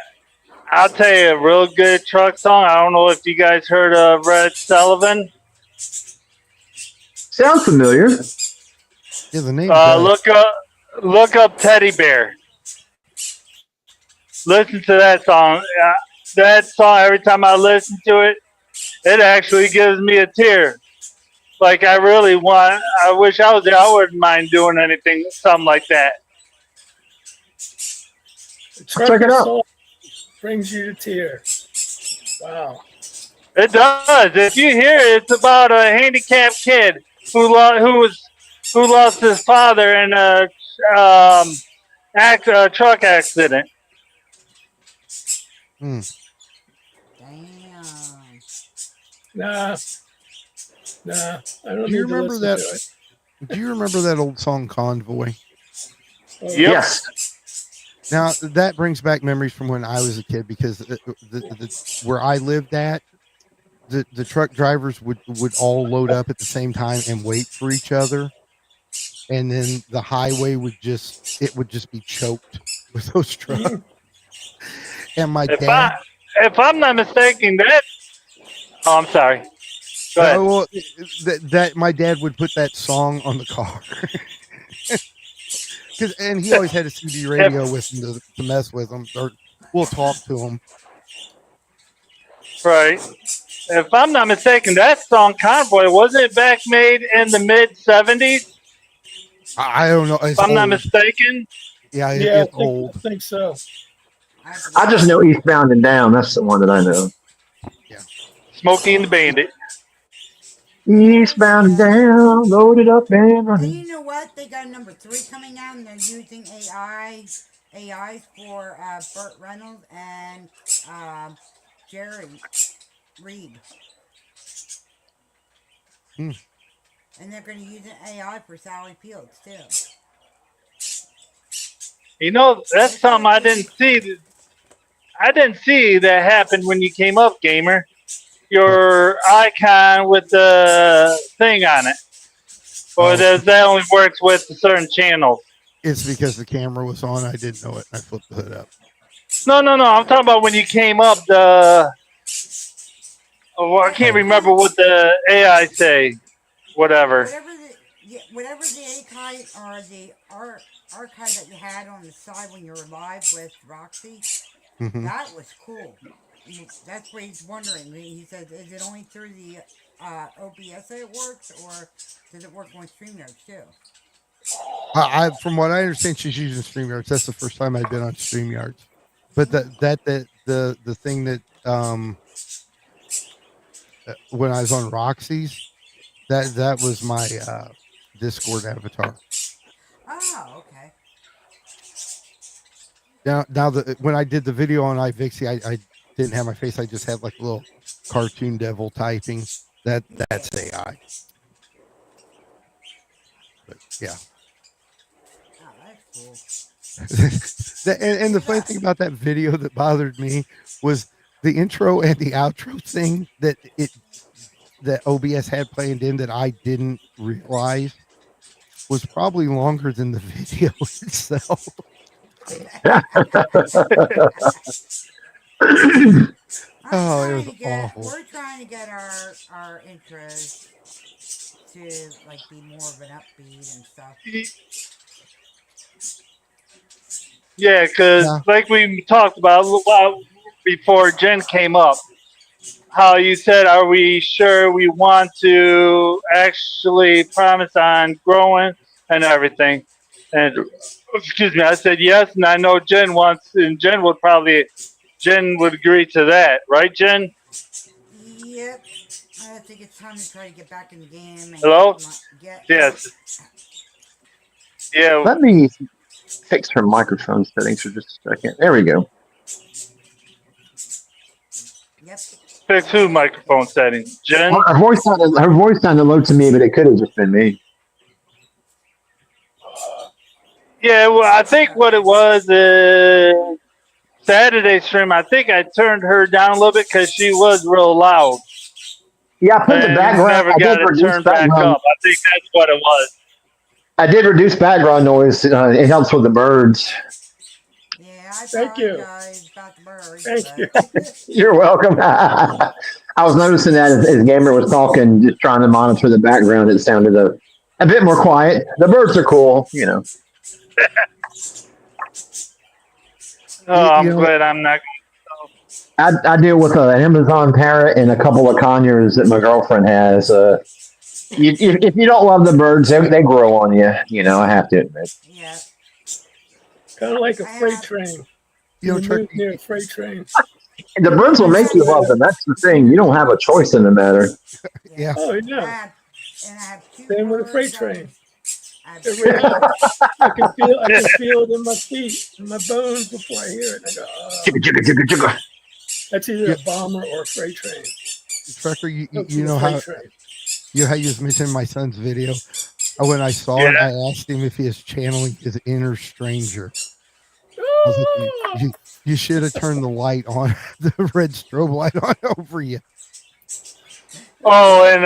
I'll tell you a real good truck song. I don't know if you guys heard of Red Sullivan. Sounds familiar. yeah, the name does. Look up Teddy Bear. Listen to that song. That song. Every time I listen to it, it actually gives me a tear. Like I really want. I wish I was there. I wouldn't mind doing something like that. The I'll check it trucker out. song brings you to tears. Wow. It does. If you hear it, it's about a handicapped kid who lost his father in a truck accident. Damn. Nah, I don't Do you need to remember listen that? to it. Do you remember that old song Convoy? Oh, Yep. Yes. Now that brings back memories from when I was a kid because where I lived at, the truck drivers would all load up at the same time and wait for each other, and then the highway would just be choked with those trucks. And my dad, If I'm not mistaken, that. Oh, I'm sorry. Go ahead. well, that my dad would put that song on the car. And he always had a CD radio with him to mess with him, or we'll talk to him. Right. If I'm not mistaken, that song Convoy wasn't it back made in the mid '70s? I don't know. If I'm not mistaken. Yeah, yeah, it's old. I think so. I just know Eastbound and Down. That's the one that I know. Yeah. Smokey and the Bandit. Eastbound and Down, loaded up and And running. you know what? They got number 3 coming out, and they're using AIs for Burt Reynolds and Jerry Reed. And they're going to use an AI for Sally Fields too. You know, that's something I didn't see. I didn't see that happen when you came up, gamer. Your icon with the thing on it, or that only works with certain channels. It's because the camera was on. I didn't know it. I flipped the hood up. No. I'm talking about when you came up. I can't remember what the AI say. Whatever. Whatever the archive or the archive that you had on the side when you were live with Roxy, that was cool. That's what he's wondering. He says, is it only through the OBS that it works, or does it work on StreamYard too? From what I understand, she's using StreamYards. That's the first time I've been on StreamYards. But the thing that when I was on Roxy's, that was my Discord avatar. Oh, okay. Now when I did the video on iVixie, I didn't have my face. I just had like a little cartoon devil typing. That's AI. But yeah. Oh, that's cool. and the funny thing about that video that bothered me was the intro and the outro thing that OBS had planned in that I didn't realize was probably longer than the video itself. Oh, it was awful. We're trying to get our intros to like be more of an upbeat and stuff. Yeah, because like we talked about before Jen came up, how you said, are we sure we want to actually promise on growing and everything? And excuse me, I said yes, and I know Jen wants, and Jen would agree to that, right, Jen? Yep. I think it's time to try to get back in the game. And Hello? Yes. Yeah. Let me fix her microphone settings for just a second. There we go. Yep. Fix who microphone settings? Jen? Her voice sounded low to me, but it could have just been me. Yeah, well, I think what it was is Saturday stream. I think I turned her down a little bit because she was real loud, Yeah, I put the and background. never I did got it reduce turned back background. up. I think that's what it was. I did reduce background noise. It helps with the birds. Yeah, I Thank you. apologize about the birds, Thank you. but You're welcome. I was noticing that as Gamer was talking, just trying to monitor the background, it sounded a bit more quiet. The birds are cool, you know. Oh, I'm You know, glad I'm not. I deal with an Amazon parrot and a couple of conures that my girlfriend has. If you don't love the birds, they grow on you. You know, I have to admit. yeah, Kind of like a I freight have. train. you know, You live Turkey. near a freight train. The birds will I make have. you love them. That's the thing. You don't have a choice in the matter. Yeah, Yeah, Oh, I yeah. have, and I have two Same with a freight birds. train. I have It reacts. I can feel it in my feet, in my bones before I hear it. I go, Chugga, chugga, chugga, chugga. that's either Yeah. a bomber or a freight train. Trucker. Go to You the know freight how train. you just mentioned my son's video. When I saw it, Yeah. I asked him if he is channeling his inner stranger. I was like, you should have turned the light on, the red strobe light on over you. Oh, and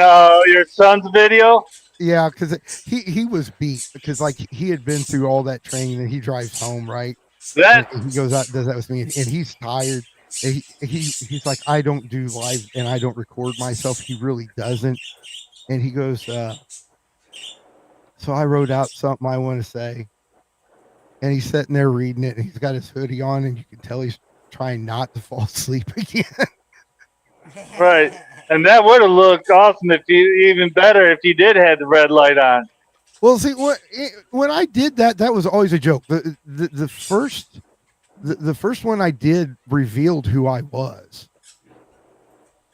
your son's video. Yeah, because he was beat because like he had been through all that training and he drives home, right? And That he goes out and does that with me, and he's tired. And he's like, I don't do live and I don't record myself. He really doesn't. And he goes, so I wrote out something I want to say, and he's sitting there reading it, and he's got his hoodie on, and you can tell he's trying not to fall asleep again. right, and that would have looked awesome if you even better if you did have the red light on. Well, see, when I did that, that was always a joke. The first one I did revealed who I was,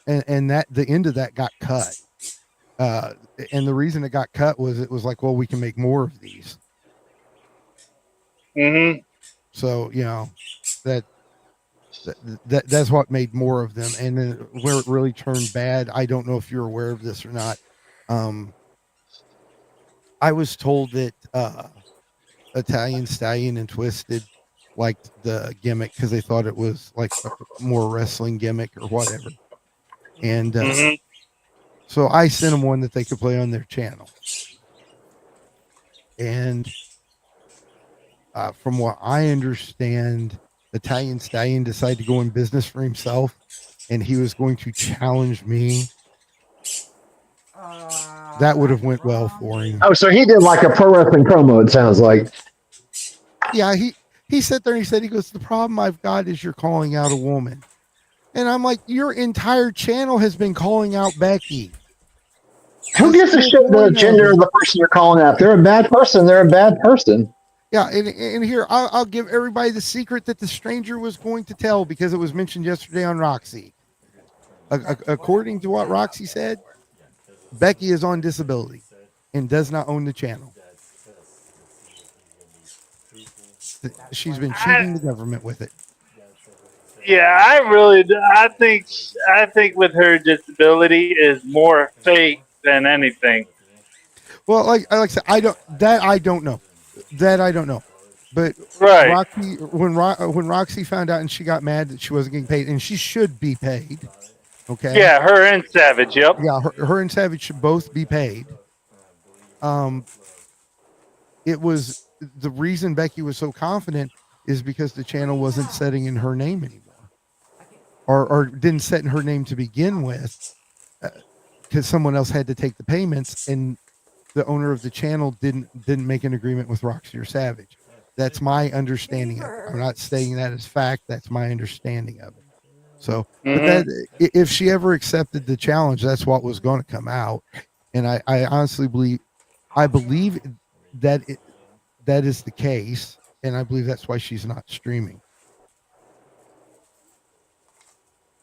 and that the end of that got cut. And the reason it got cut was it was like, well, we can make more of these. Mm-hmm. So you know that's what made more of them. And then where it really turned bad, I don't know if you're aware of this or not. I was told that Italian Stallion and Twisted liked the gimmick because they thought it was like a more wrestling gimmick or whatever. And Mm-hmm. so I sent them one that they could play on their channel. And from what I understand, Italian Stallion decided to go in business for himself, and he was going to challenge me. That would have went well for him. Oh, so he did like a pro wrestling promo. It sounds like. Yeah, he sat there and he goes, the problem I've got is you're calling out a woman. And I'm like, your entire channel has been calling out Becky. Who gives a shit the gender of the person you're calling out? They're a bad person. They're a bad person. Yeah, and here I'll give everybody the secret that the stranger was going to tell because it was mentioned yesterday on Roxy. According to what Roxy said, Becky is on disability and does not own the channel. She's been cheating the government with it. Yeah, I think with her disability is more fake than anything. Well, like I said, I don't know. But Right. Roxy, when Roxy found out and she got mad that she wasn't getting paid, and she should be paid. Okay. Yeah, her and Savage. Yep. Yeah, her and Savage should both be paid. It was the reason Becky was so confident is because the channel wasn't setting in her name anymore, or didn't set in her name to begin with, because someone else had to take the payments, and the owner of the channel didn't make an agreement with Roxy or Savage. That's my understanding of it. I'm not stating that as fact. That's my understanding of it. So, but that if she ever accepted the challenge, that's what was going to come out. And I honestly believe that that is the case, and I believe that's why she's not streaming.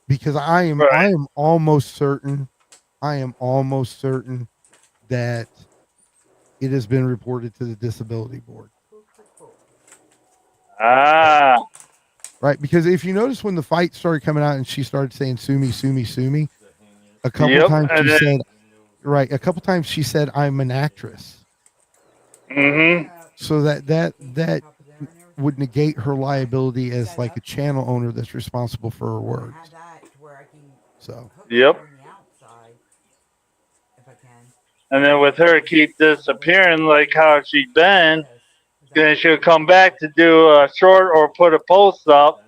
Because I am almost certain that it has been reported to the disability board. Ah. Right, because if you notice when the fight started coming out and she started saying "sue me, sue me, sue me," a couple times she said, "I'm an actress." Mm-hmm. So that would negate her liability as like a channel owner that's responsible for her words. So Yep. And then with her keep disappearing like how she been, then she'll come back to do a short or put a post up.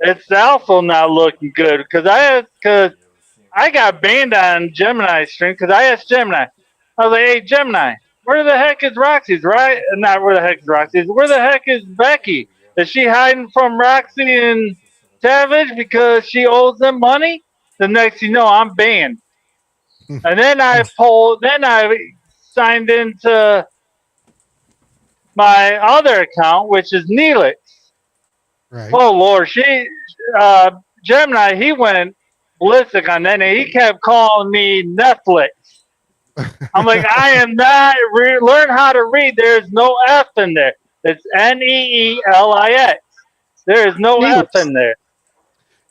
It's also not looking good because I got banned on Gemini stream because I asked Gemini. I was like, "Hey Gemini, where the heck is Roxy's? Right? Not where the heck is Roxy's. Where the heck is Becky? Is she hiding from Roxy and Savage because she owes them money?" The next you know, I'm banned. And then I signed into my other account, which is Neelix. right. Oh Lord, Gemini, he went ballistic on that, and he kept calling me Netflix. I'm like, I am not. Learn how to read. There's no F in there. It's Neelix. There is no F Neelix. in there.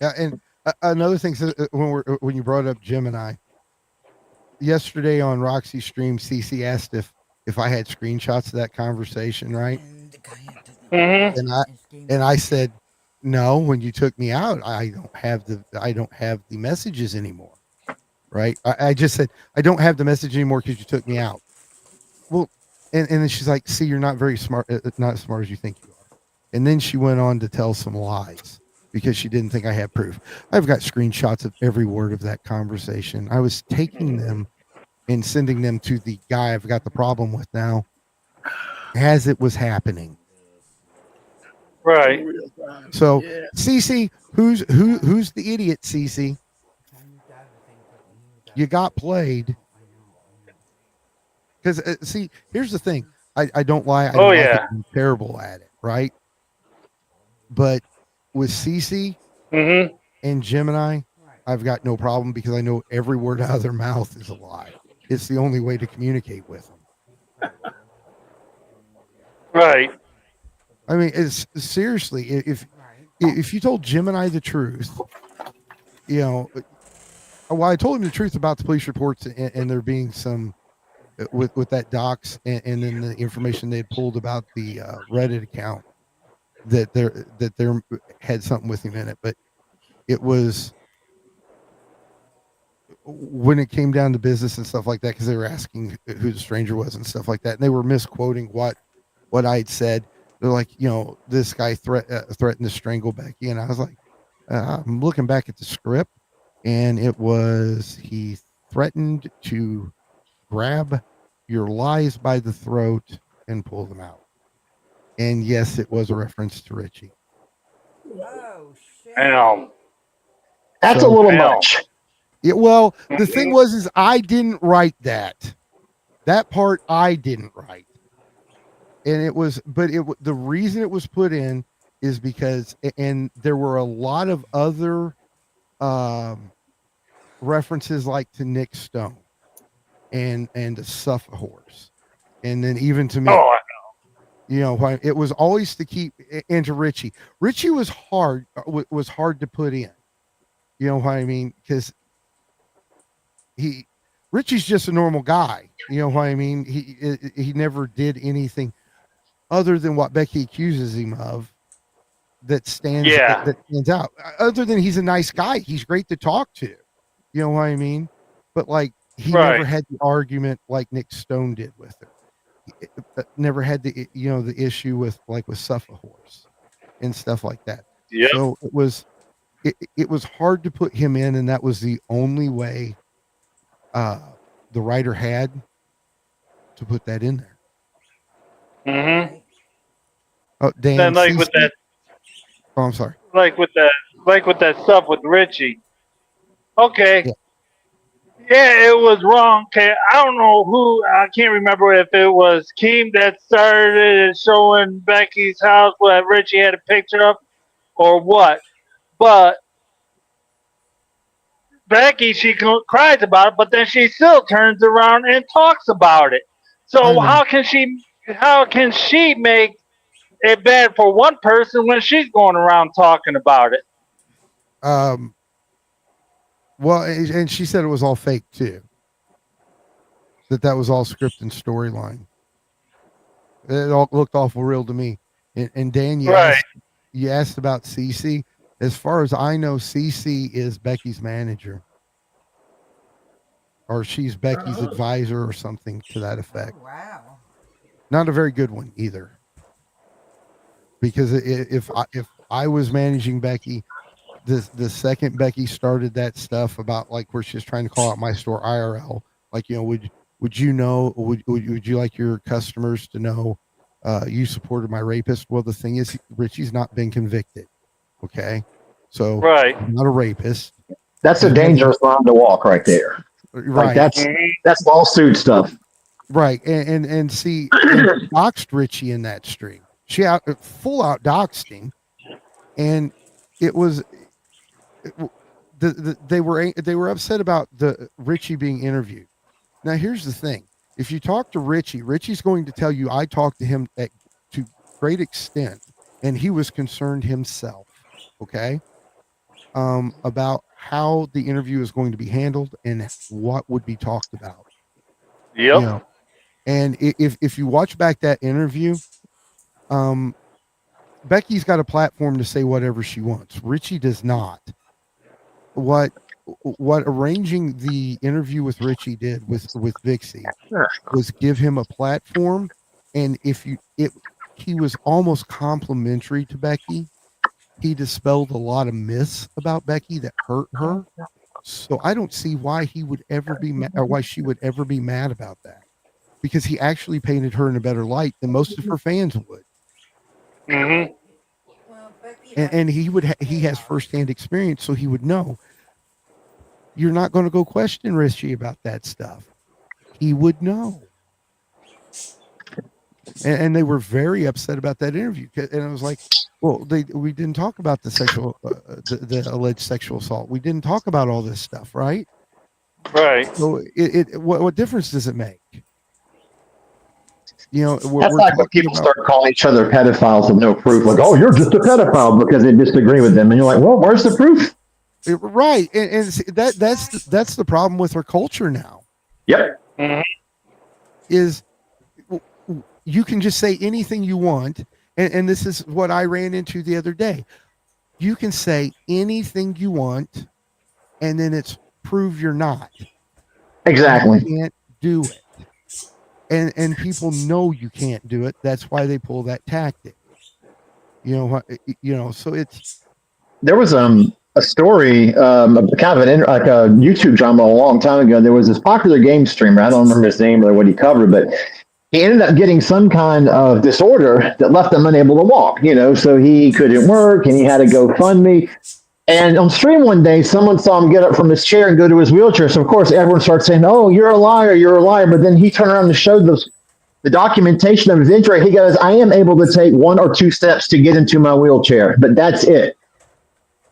Yeah, and another thing, when you brought up Gemini yesterday on Roxy stream, CC asked if I had screenshots of that conversation, right? Mm-hmm. And I said no. When you took me out, I don't have the messages anymore, right? I just said I don't have the message anymore because you took me out. Well, and then she's like, "See, you're not very smart, not as smart as you think you are." And then she went on to tell some lies because she didn't think I had proof. I've got screenshots of every word of that conversation. I was taking them and sending them to the guy I've got the problem with now as it was happening. Right. Real time. So, Yeah. Cece, who's the idiot, Cece? You got played. Because see, here's the thing. I don't lie. I Oh don't like it. yeah. I'm terrible at it, right? But with Cece Mm-hmm. and Gemini, I've got no problem because I know every word out of their mouth is a lie. It's the only way to communicate with them. Right. I mean, it's seriously, if you told Gemini the truth, you know, well, I told him the truth about the police reports and there being some with that docs and then the information they had pulled about the Reddit account that there had something with him in it, but it was when it came down to business and stuff like that because they were asking who the stranger was and stuff like that, and they were misquoting what I had said. They're like, this guy threatened to strangle Becky, and I was like, I'm looking back at the script, and it was he threatened to grab your lies by the throat and pull them out. And yes, it was a reference to Richie. Damn. That's a So, little Damn. much. well, the Mm-hmm. thing was, is I didn't write that. That part I didn't write, and it was, but the reason it was put in is because, and there were a lot of other references like to Nick Stone and to Suffolk Horse, and then even to me. Oh, Why it was always to keep into Richie. Richie was hard to put in. You know what I mean? Because Richie's just a normal guy. You know what I mean? He never did anything other than what Becky accuses him of that stands yeah. out. Other than he's a nice guy, he's great to talk to. You know what I mean? But like he never Right. had the argument like Nick Stone did with her. Never had the issue with Suffolk Horse and stuff like that. Yep. So it was hard to put him in, and that was the only way the writer had to put that in there. Mm-hmm. Oh, Dan, Then like CC? with that, Oh, I'm sorry. like with that stuff with Richie. Okay. Yeah. Yeah, it was wrong. Okay, I don't know who. I can't remember if it was Keem that started showing Becky's house what Richie had a picture of, or what. But Becky, she cries about it, but then she still turns around and talks about it. I So know. how can she make it bad for one person when she's going around talking about it? Well, and she said it was all fake too. That was all script and storyline. It all looked awful real to me. And Dan, Right. You asked about Cece. As far as I know, Cece is Becky's manager, or she's Becky's advisor, or something to that effect. Oh, wow. Not a very good one either, because if I was managing Becky, the second Becky started that stuff about like where she's trying to call out my store IRL, like, you know, would you know, would you like your customers to know you supported my rapist? Well, the thing is, Richie's not been convicted. Okay, so Right. he's not a rapist. That's a dangerous line to walk right there. Like Right, that's lawsuit stuff. right, and see, and doxed Richie in that stream. She full out doxed him, and it was they were upset about the Richie being interviewed. Now here's the thing: if you talk to Richie, Richie's going to tell you I talked to him to great extent, and he was concerned himself. Okay, about how the interview is going to be handled and what would be talked about. Yep. You know, and if you watch back that interview, Becky's got a platform to say whatever she wants. Richie does not. What arranging the interview with Richie did with Vixie was give him a platform, and he was almost complimentary to Becky. He dispelled a lot of myths about Becky that hurt her. So I don't see why he would ever be mad, or why she would ever be mad about that, because he actually painted her in a better light than most of her fans would. Mm-hmm. Well, Becky And he has firsthand experience, so he would know. You're not going to go question Richie about that stuff. He would know. And they were very upset about that interview. And I was like, well, we didn't talk about the sexual, the alleged sexual assault. We didn't talk about all this stuff, right? Right. So what difference does it make? You know, That's like when people start calling each other pedophiles with no proof. Like, oh, you're just a pedophile because they disagree with them. And you're like, well, where's the proof? Right. And see, that's the problem with our culture now. Yep. Mm-hmm. Is you can just say anything you want. And this is what I ran into the other day. You can say anything you want, and then it's prove you're not. Exactly. You can't do it. And people know you can't do it. That's why they pull that tactic. You know what? So it's. There was a story, kind of like a YouTube drama a long time ago. There was this popular game streamer. I don't remember his name or what he covered, but he ended up getting some kind of disorder that left him unable to walk. So he couldn't work, and he had to GoFundMe. And on stream one day, someone saw him get up from his chair and go to his wheelchair. So, of course, everyone starts saying, oh, you're a liar, you're a liar. But then he turned around and showed the documentation of his injury. He goes, I am able to take 1 or 2 steps to get into my wheelchair, but that's it.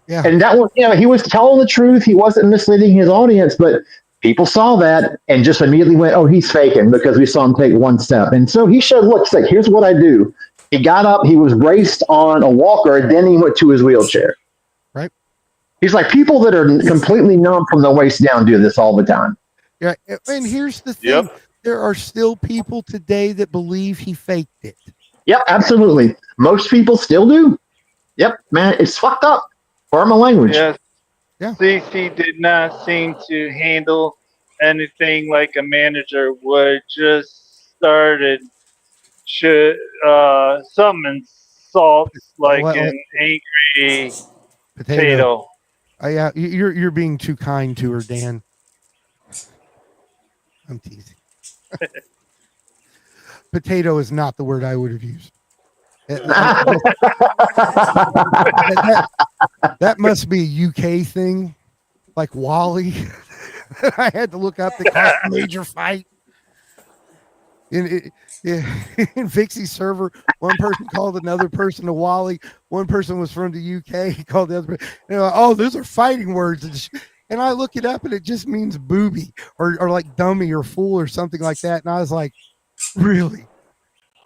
Yeah. And that was, he was telling the truth. He wasn't misleading his audience, but people saw that and just immediately went, oh, he's faking because we saw him take 1 step. And so he showed, look, like, here's what I do. He got up, he was braced on a walker, and then he went to his wheelchair. Right. He's like, people that are completely numb from the waist down do this all the time. Yeah. And here's the thing. Yep. There are still people today that believe he faked it. Yep, absolutely. Most people still do. Yep, man, it's fucked up. Pardon my language. Yes. Yeah. CC did not seem to handle anything like a manager would. Just started some insults like an angry potato. Yeah, you're being too kind to her, Dan. I'm teasing. Potato is not the word I would have used. That must be a UK thing, like Wally. I had to look up the cost a major fight. In Vixie's server, one person called another person a Wally. One person was from the UK. He called the other. Oh, those are fighting words. And I look it up, and it just means booby or like dummy or fool or something like that. And I was like, really?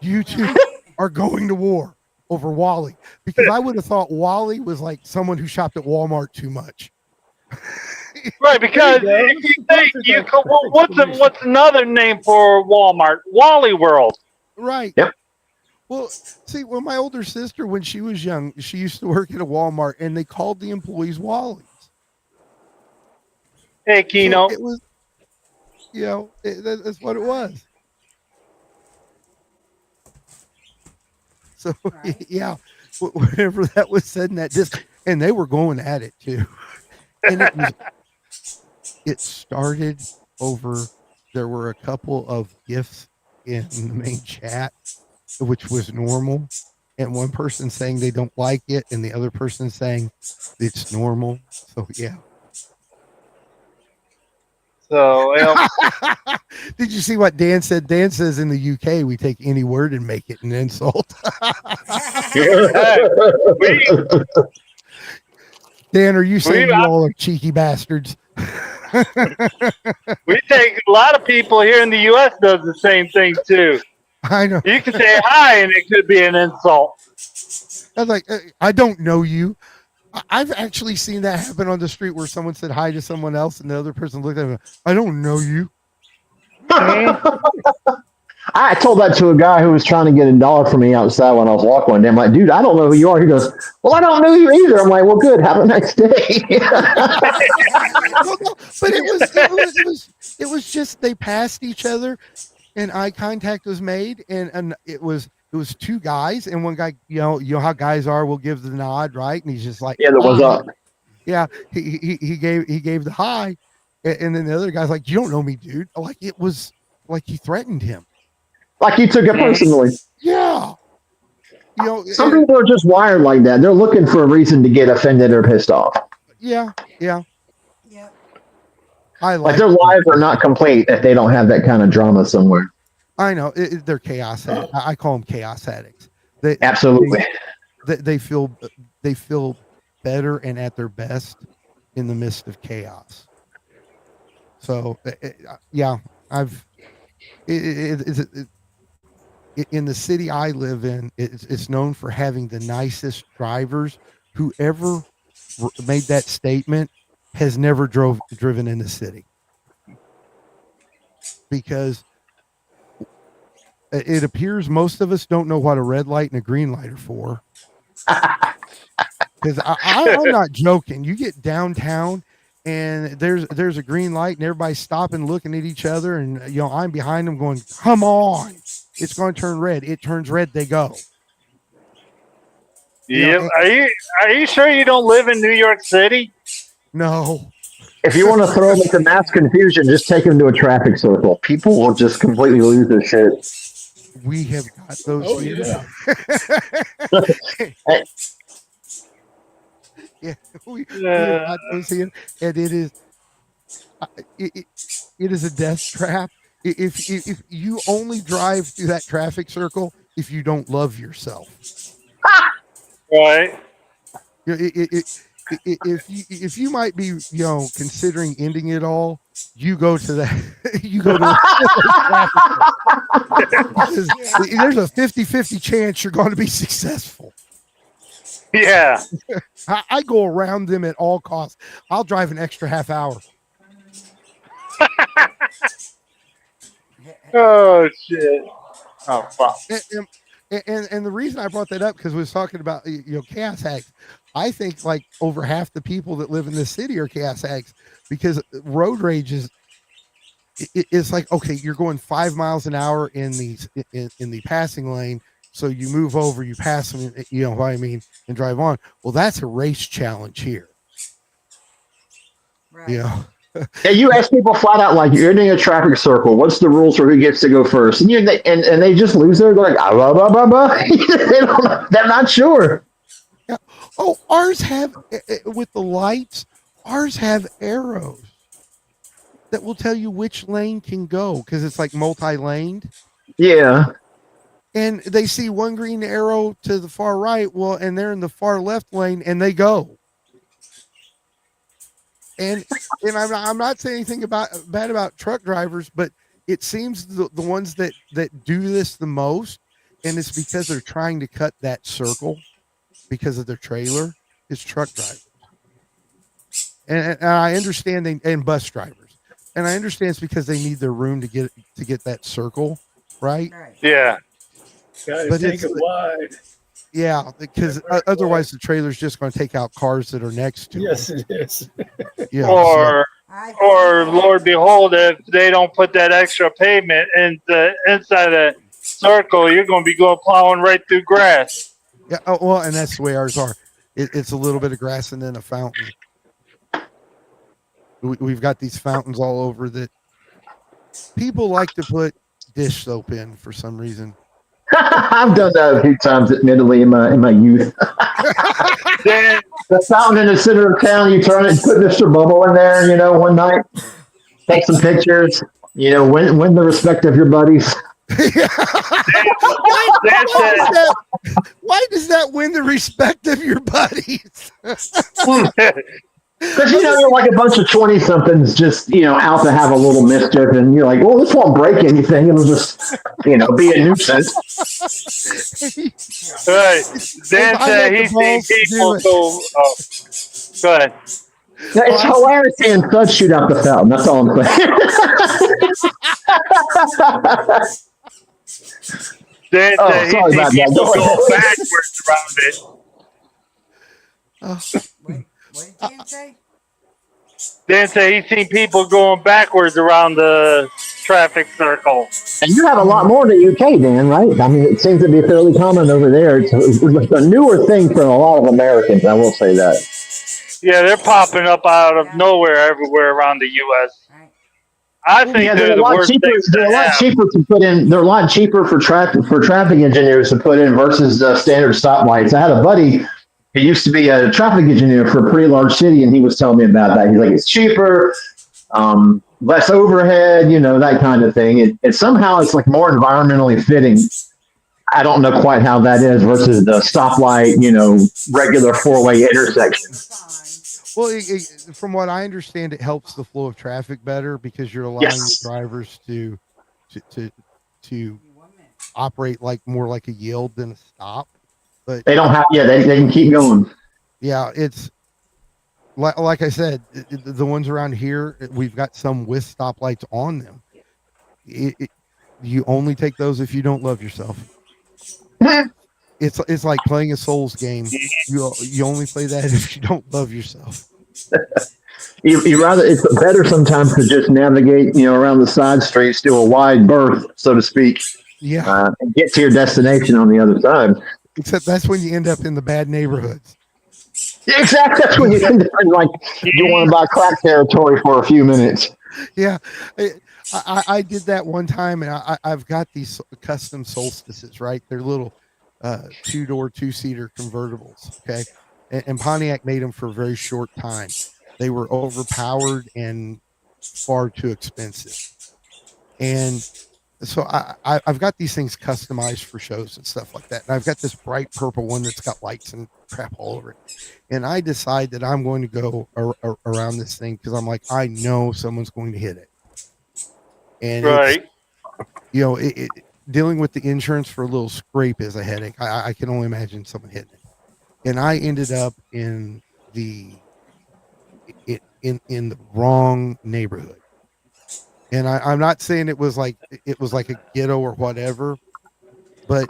You two are going to war over Wally? Because I would have thought Wally was like someone who shopped at Walmart too much. Right, because if you think what's another name for Walmart? Wally World. Right. Yep. Well, see, when my older sister, when she was young, she used to work at a Walmart, and they called the employees Wallies. Hey, So Keno. it was, that's what it was. So Right. yeah, whenever that was said in that disc, and they were going at it too, and it started over. There were a couple of gifts in the main chat, which was normal, and one person saying they don't like it, and the other person saying it's normal. So yeah. So, Did you see what Dan said? Dan says in the UK we take any word and make it an insult. hey, we Dan, are you saying we you all are cheeky bastards? we take a lot of people here in the U.S. does the same thing too. I know. You can say hi, and it could be an insult. I was like, I don't know you. I've actually seen that happen on the street where someone said hi to someone else, and the other person looked at them. I don't know you. I told that to a guy who was trying to get a dog from me outside when I was walking one day. I'm like, dude, I don't know who you are. He goes, well, I don't know you either. I'm like, well, good. Have a nice day. Well, no, but it was just they passed each other, and eye contact was made, and it was two guys, and one guy, you know how guys are, will give the nod, right? And he's just like, Yeah, that was hi. up. Yeah, he gave the hi, and then the other guy's like, you don't know me, dude. Like it was like he threatened him. Like you took it personally. Yeah. Some people are just wired like that. They're looking for a reason to get offended or pissed off. Yeah. Yep. I Like their lives are not complete if they don't have that kind of drama somewhere. I know they're chaos addicts. I call them chaos addicts. Absolutely. They feel better and at their best in the midst of chaos. So yeah, in the city I live in, it's known for having the nicest drivers. Whoever made that statement has never driven in the city, because it appears most of us don't know what a red light and a green light are for. Because I'm not joking. You get downtown and there's a green light and everybody's stopping, looking at each other, and I'm behind them going, come on, it's going to turn red. It turns red, they go. Yep. Are you sure you don't live in New York City? No. If you want to throw them into mass confusion, just take them to a traffic circle. People will just completely lose their shit. We have got those. Oh, yeah. Yeah, we have got those here, and it is a death trap. If you only drive through that traffic circle if you don't love yourself, right? If you might be considering ending it all, you go to that. You go to there's a 50-50 chance you're going to be successful. Yeah. I go around them at all costs. I'll drive an extra half hour. Oh shit. Oh fuck. And the reason I brought that up, because we was talking about chaos hacks. I think like over half the people that live in this city are chaos hacks, because road rage is it's like, okay, you're going 5 miles an hour in the passing lane, so you move over, you pass them, you know what I mean, and drive on. Well, that's a race challenge here. Right. Yeah. Yeah, you ask people flat out, like, you're in a traffic circle, what's the rules for who gets to go first? And they just lose their, like, blah, blah, blah, blah. They're not sure. Yeah. Oh, ours have, with the lights, ours have arrows that will tell you which lane can go, because it's like multi-laned. Yeah. And they see one green arrow to the far right, well, and they're in the far left lane, and they go. And I'm not saying anything bad about truck drivers, but it seems the ones that do this the most, and it's because they're trying to cut that circle because of their trailer, is truck drivers. And I understand and bus drivers, and I understand it's because they need their room to get that circle, right? Yeah. Gotta But take it's it wide. yeah, because otherwise the trailer's just going to take out cars that are next to Yes, them. it is. Yeah, Or I or Lord behold, if they don't put that extra pavement in the inside the circle, you're going to be going plowing right through grass. yeah. Oh, well, and that's the way ours are. It's a little bit of grass and then a fountain. We've got these fountains all over that people like to put dish soap in for some reason. I've done that a few times, admittedly, in my youth. Then The fountain in the center of town, you turn it and put Mr. Bubble in there, one night, take some pictures, win the respect of your buddies. why, Dan said, why does that win the respect of your buddies? Because, you're like a bunch of 20 somethings just, out to have a little mischief. And you're like, well, this won't break anything. It'll just, be a nuisance. right. Dan I said had the he's seen balls to people do it. go. Oh, go ahead. It's hilarious seeing Suds shoot out the fountain. That's all I'm saying. Dan Oh, said sorry he's about seen that. people Go go ahead. backwards around it. what did Dan say? Dan said he's seen people going backwards around the traffic circle. And you have a lot more in the UK, Dan, right? I mean, it seems to be fairly common over there. It's a newer thing for a lot of Americans, I will say that. Yeah, they're popping up out of nowhere everywhere around the U.S. Right. I think Yeah, they're the worst things they're to a lot have. cheaper to put in. They're a lot cheaper for traffic engineers to put in versus standard stoplights. I had a buddy. He used to be a traffic engineer for a pretty large city, and he was telling me about that. He's like, it's cheaper, less overhead, that kind of thing. And somehow it's like more environmentally fitting. I don't know quite how that is versus the stoplight, regular four-way intersection. Well, from what I understand, it helps the flow of traffic better because you're allowing Yes. the drivers to operate more like a yield than a stop. But They don't have, they can keep going. yeah, it's like I said, the ones around here, we've got some with stoplights on them. You only take those if you don't love yourself. It's like playing a Souls game. You only play that if you don't love yourself. You rather, it's better sometimes to just navigate, around the side streets, do a wide berth, so to speak. Yeah. And get to your destination on the other side. Except that's when you end up in the bad neighborhoods. Yeah, exactly. That's when you end up in, you want to buy crack territory for a few minutes. Yeah. I did that one time, and I've got these custom solstices, right? They're little 2-door, 2-seater convertibles, okay? And Pontiac made them for a very short time. They were overpowered and far too expensive. And so I've got these things customized for shows and stuff like that. And I've got this bright purple one that's got lights and crap all over it. And I decide that I'm going to go around this thing because I'm like, I know someone's going to hit it. And Right. Dealing with the insurance for a little scrape is a headache. I can only imagine someone hitting it. And I ended up in the wrong neighborhood. And I'm not saying it was like a ghetto or whatever, but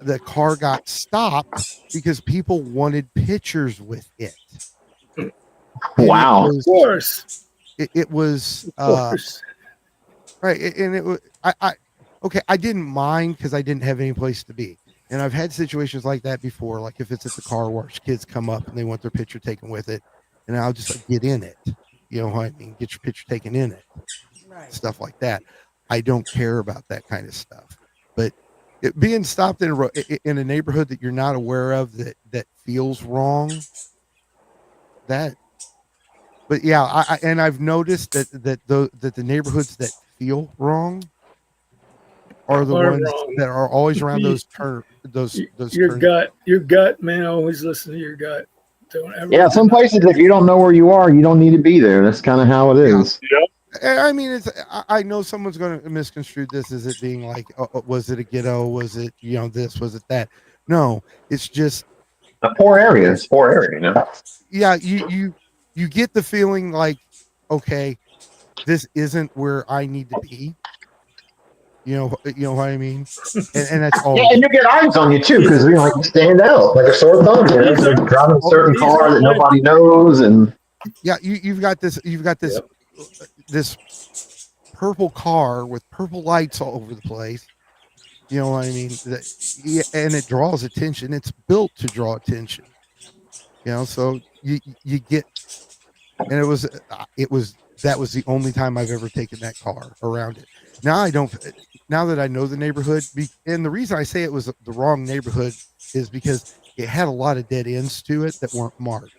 the car got stopped because people wanted pictures with it. Wow. Of course. It was Of course. right, and it was okay. I didn't mind because I didn't have any place to be, and I've had situations like that before. Like if it's at the car wash, kids come up and they want their picture taken with it, and I'll just get in it. You know what I mean? Get your picture taken in it. Right. Stuff like that. I don't care about that kind of stuff. But being stopped in a neighborhood that you're not aware of that feels wrong. But yeah, I've noticed that the neighborhoods that feel wrong are the ones that are always around those Your gut, man. Always listen to your gut. Don't ever. Yeah, some places, if you don't know where you are, you don't need to be there. That's kind of how it is. Yep. I mean, I know someone's going to misconstrue this as it being like, was it a ghetto? Was it, this? Was it that? No, it's just A poor area. It's a poor area, yeah. You get the feeling like, okay, this isn't where I need to be. You know what I mean? And that's all. Yeah, and you get eyes on you too, because you stand out like a sore thumb. You know, you're driving a certain car that nobody knows, and yeah, you've got this this purple car with purple lights all over the place. You know what I mean? And it draws attention. It's built to draw attention. So you get, and it was that was the only time I've ever taken that car around it. Now I don't. Now that I know the neighborhood, and the reason I say it was the wrong neighborhood is because it had a lot of dead ends to it that weren't marked.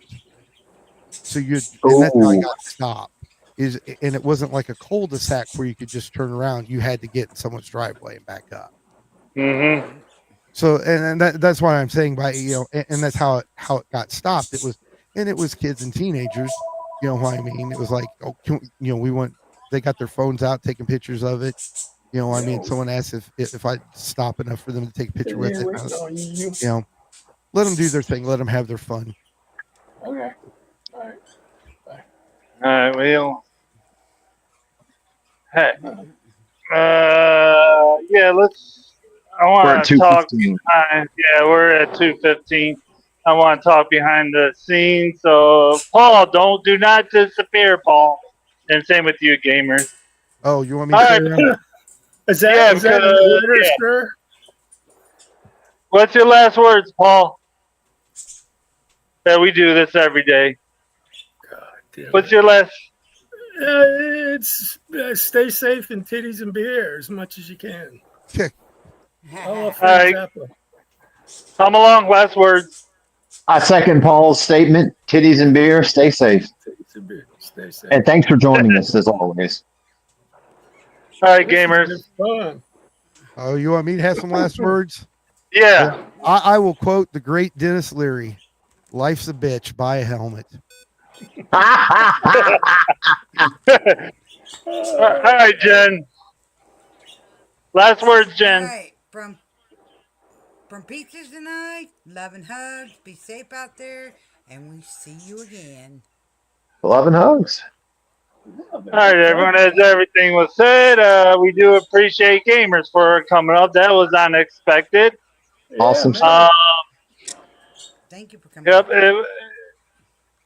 So and that's how I got stopped. And it wasn't like a cul-de-sac where you could just turn around. You had to get in someone's driveway and back up. Mm-hmm. So and that's why I'm saying and that's how it got stopped. It was kids and teenagers. You know what I mean? It was like, we went. They got their phones out, taking pictures of it. You know, I mean, someone asked if I'd stop enough for them to take a picture with it. Let them do their thing. Let them have their fun. Okay. All right. All right. Well. Hey. Yeah. I want to talk behind. Yeah, we're at 2:15. I want to talk behind the scenes. So, Paul, do not disappear, Paul. And same with you, gamers. Oh, you want me to carry on? Is that an order, sir? What's your last words, Paul? That we do this every day. God damn. What's your last? It's stay safe and titties and beer as much as you can. All right. Come along. Last words. I second Paul's statement. Titties and beer. Stay safe. Stay safe. And thanks for joining us as always. All right, gamers. Oh, you want me to have some last words? Yeah. I will quote the great Dennis Leary: "Life's a bitch. Buy a helmet." All right, Jen. Last words, Jen. All right, from Peaches and I, love and hugs. Be safe out there, and we see you again. Love and hugs. All right, everyone. As everything was said, we do appreciate gamers for coming up. That was unexpected. Awesome. Thank you for coming. Yep.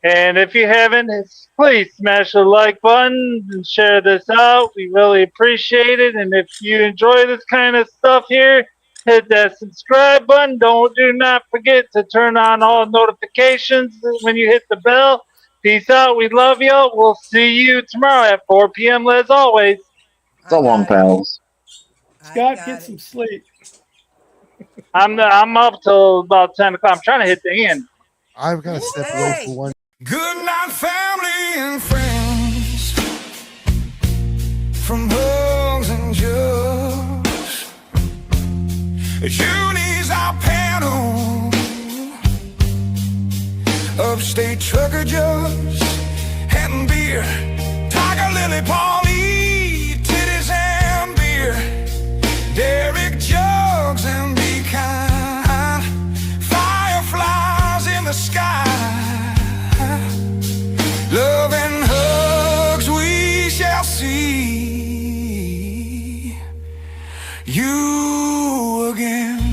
And if you haven't, please smash the like button and share this out. We really appreciate it. And if you enjoy this kind of stuff here, hit that subscribe button. Do not forget to turn on all notifications when you hit the bell. Peace out. We love you. We'll see you tomorrow at 4 p.m. as always. So long, pals. Scott, get some sleep. I'm up till about 10 o'clock. I'm trying to hit the end. I've got to step away for one. Good night, family and friends. From hugs and jugs, Junie's our panel. Upstate trucker jugs and beer. Tiger Lily, Paulie, titties and beer. Derek jugs and be kind. Fireflies in the sky. Love and hugs we shall see you again.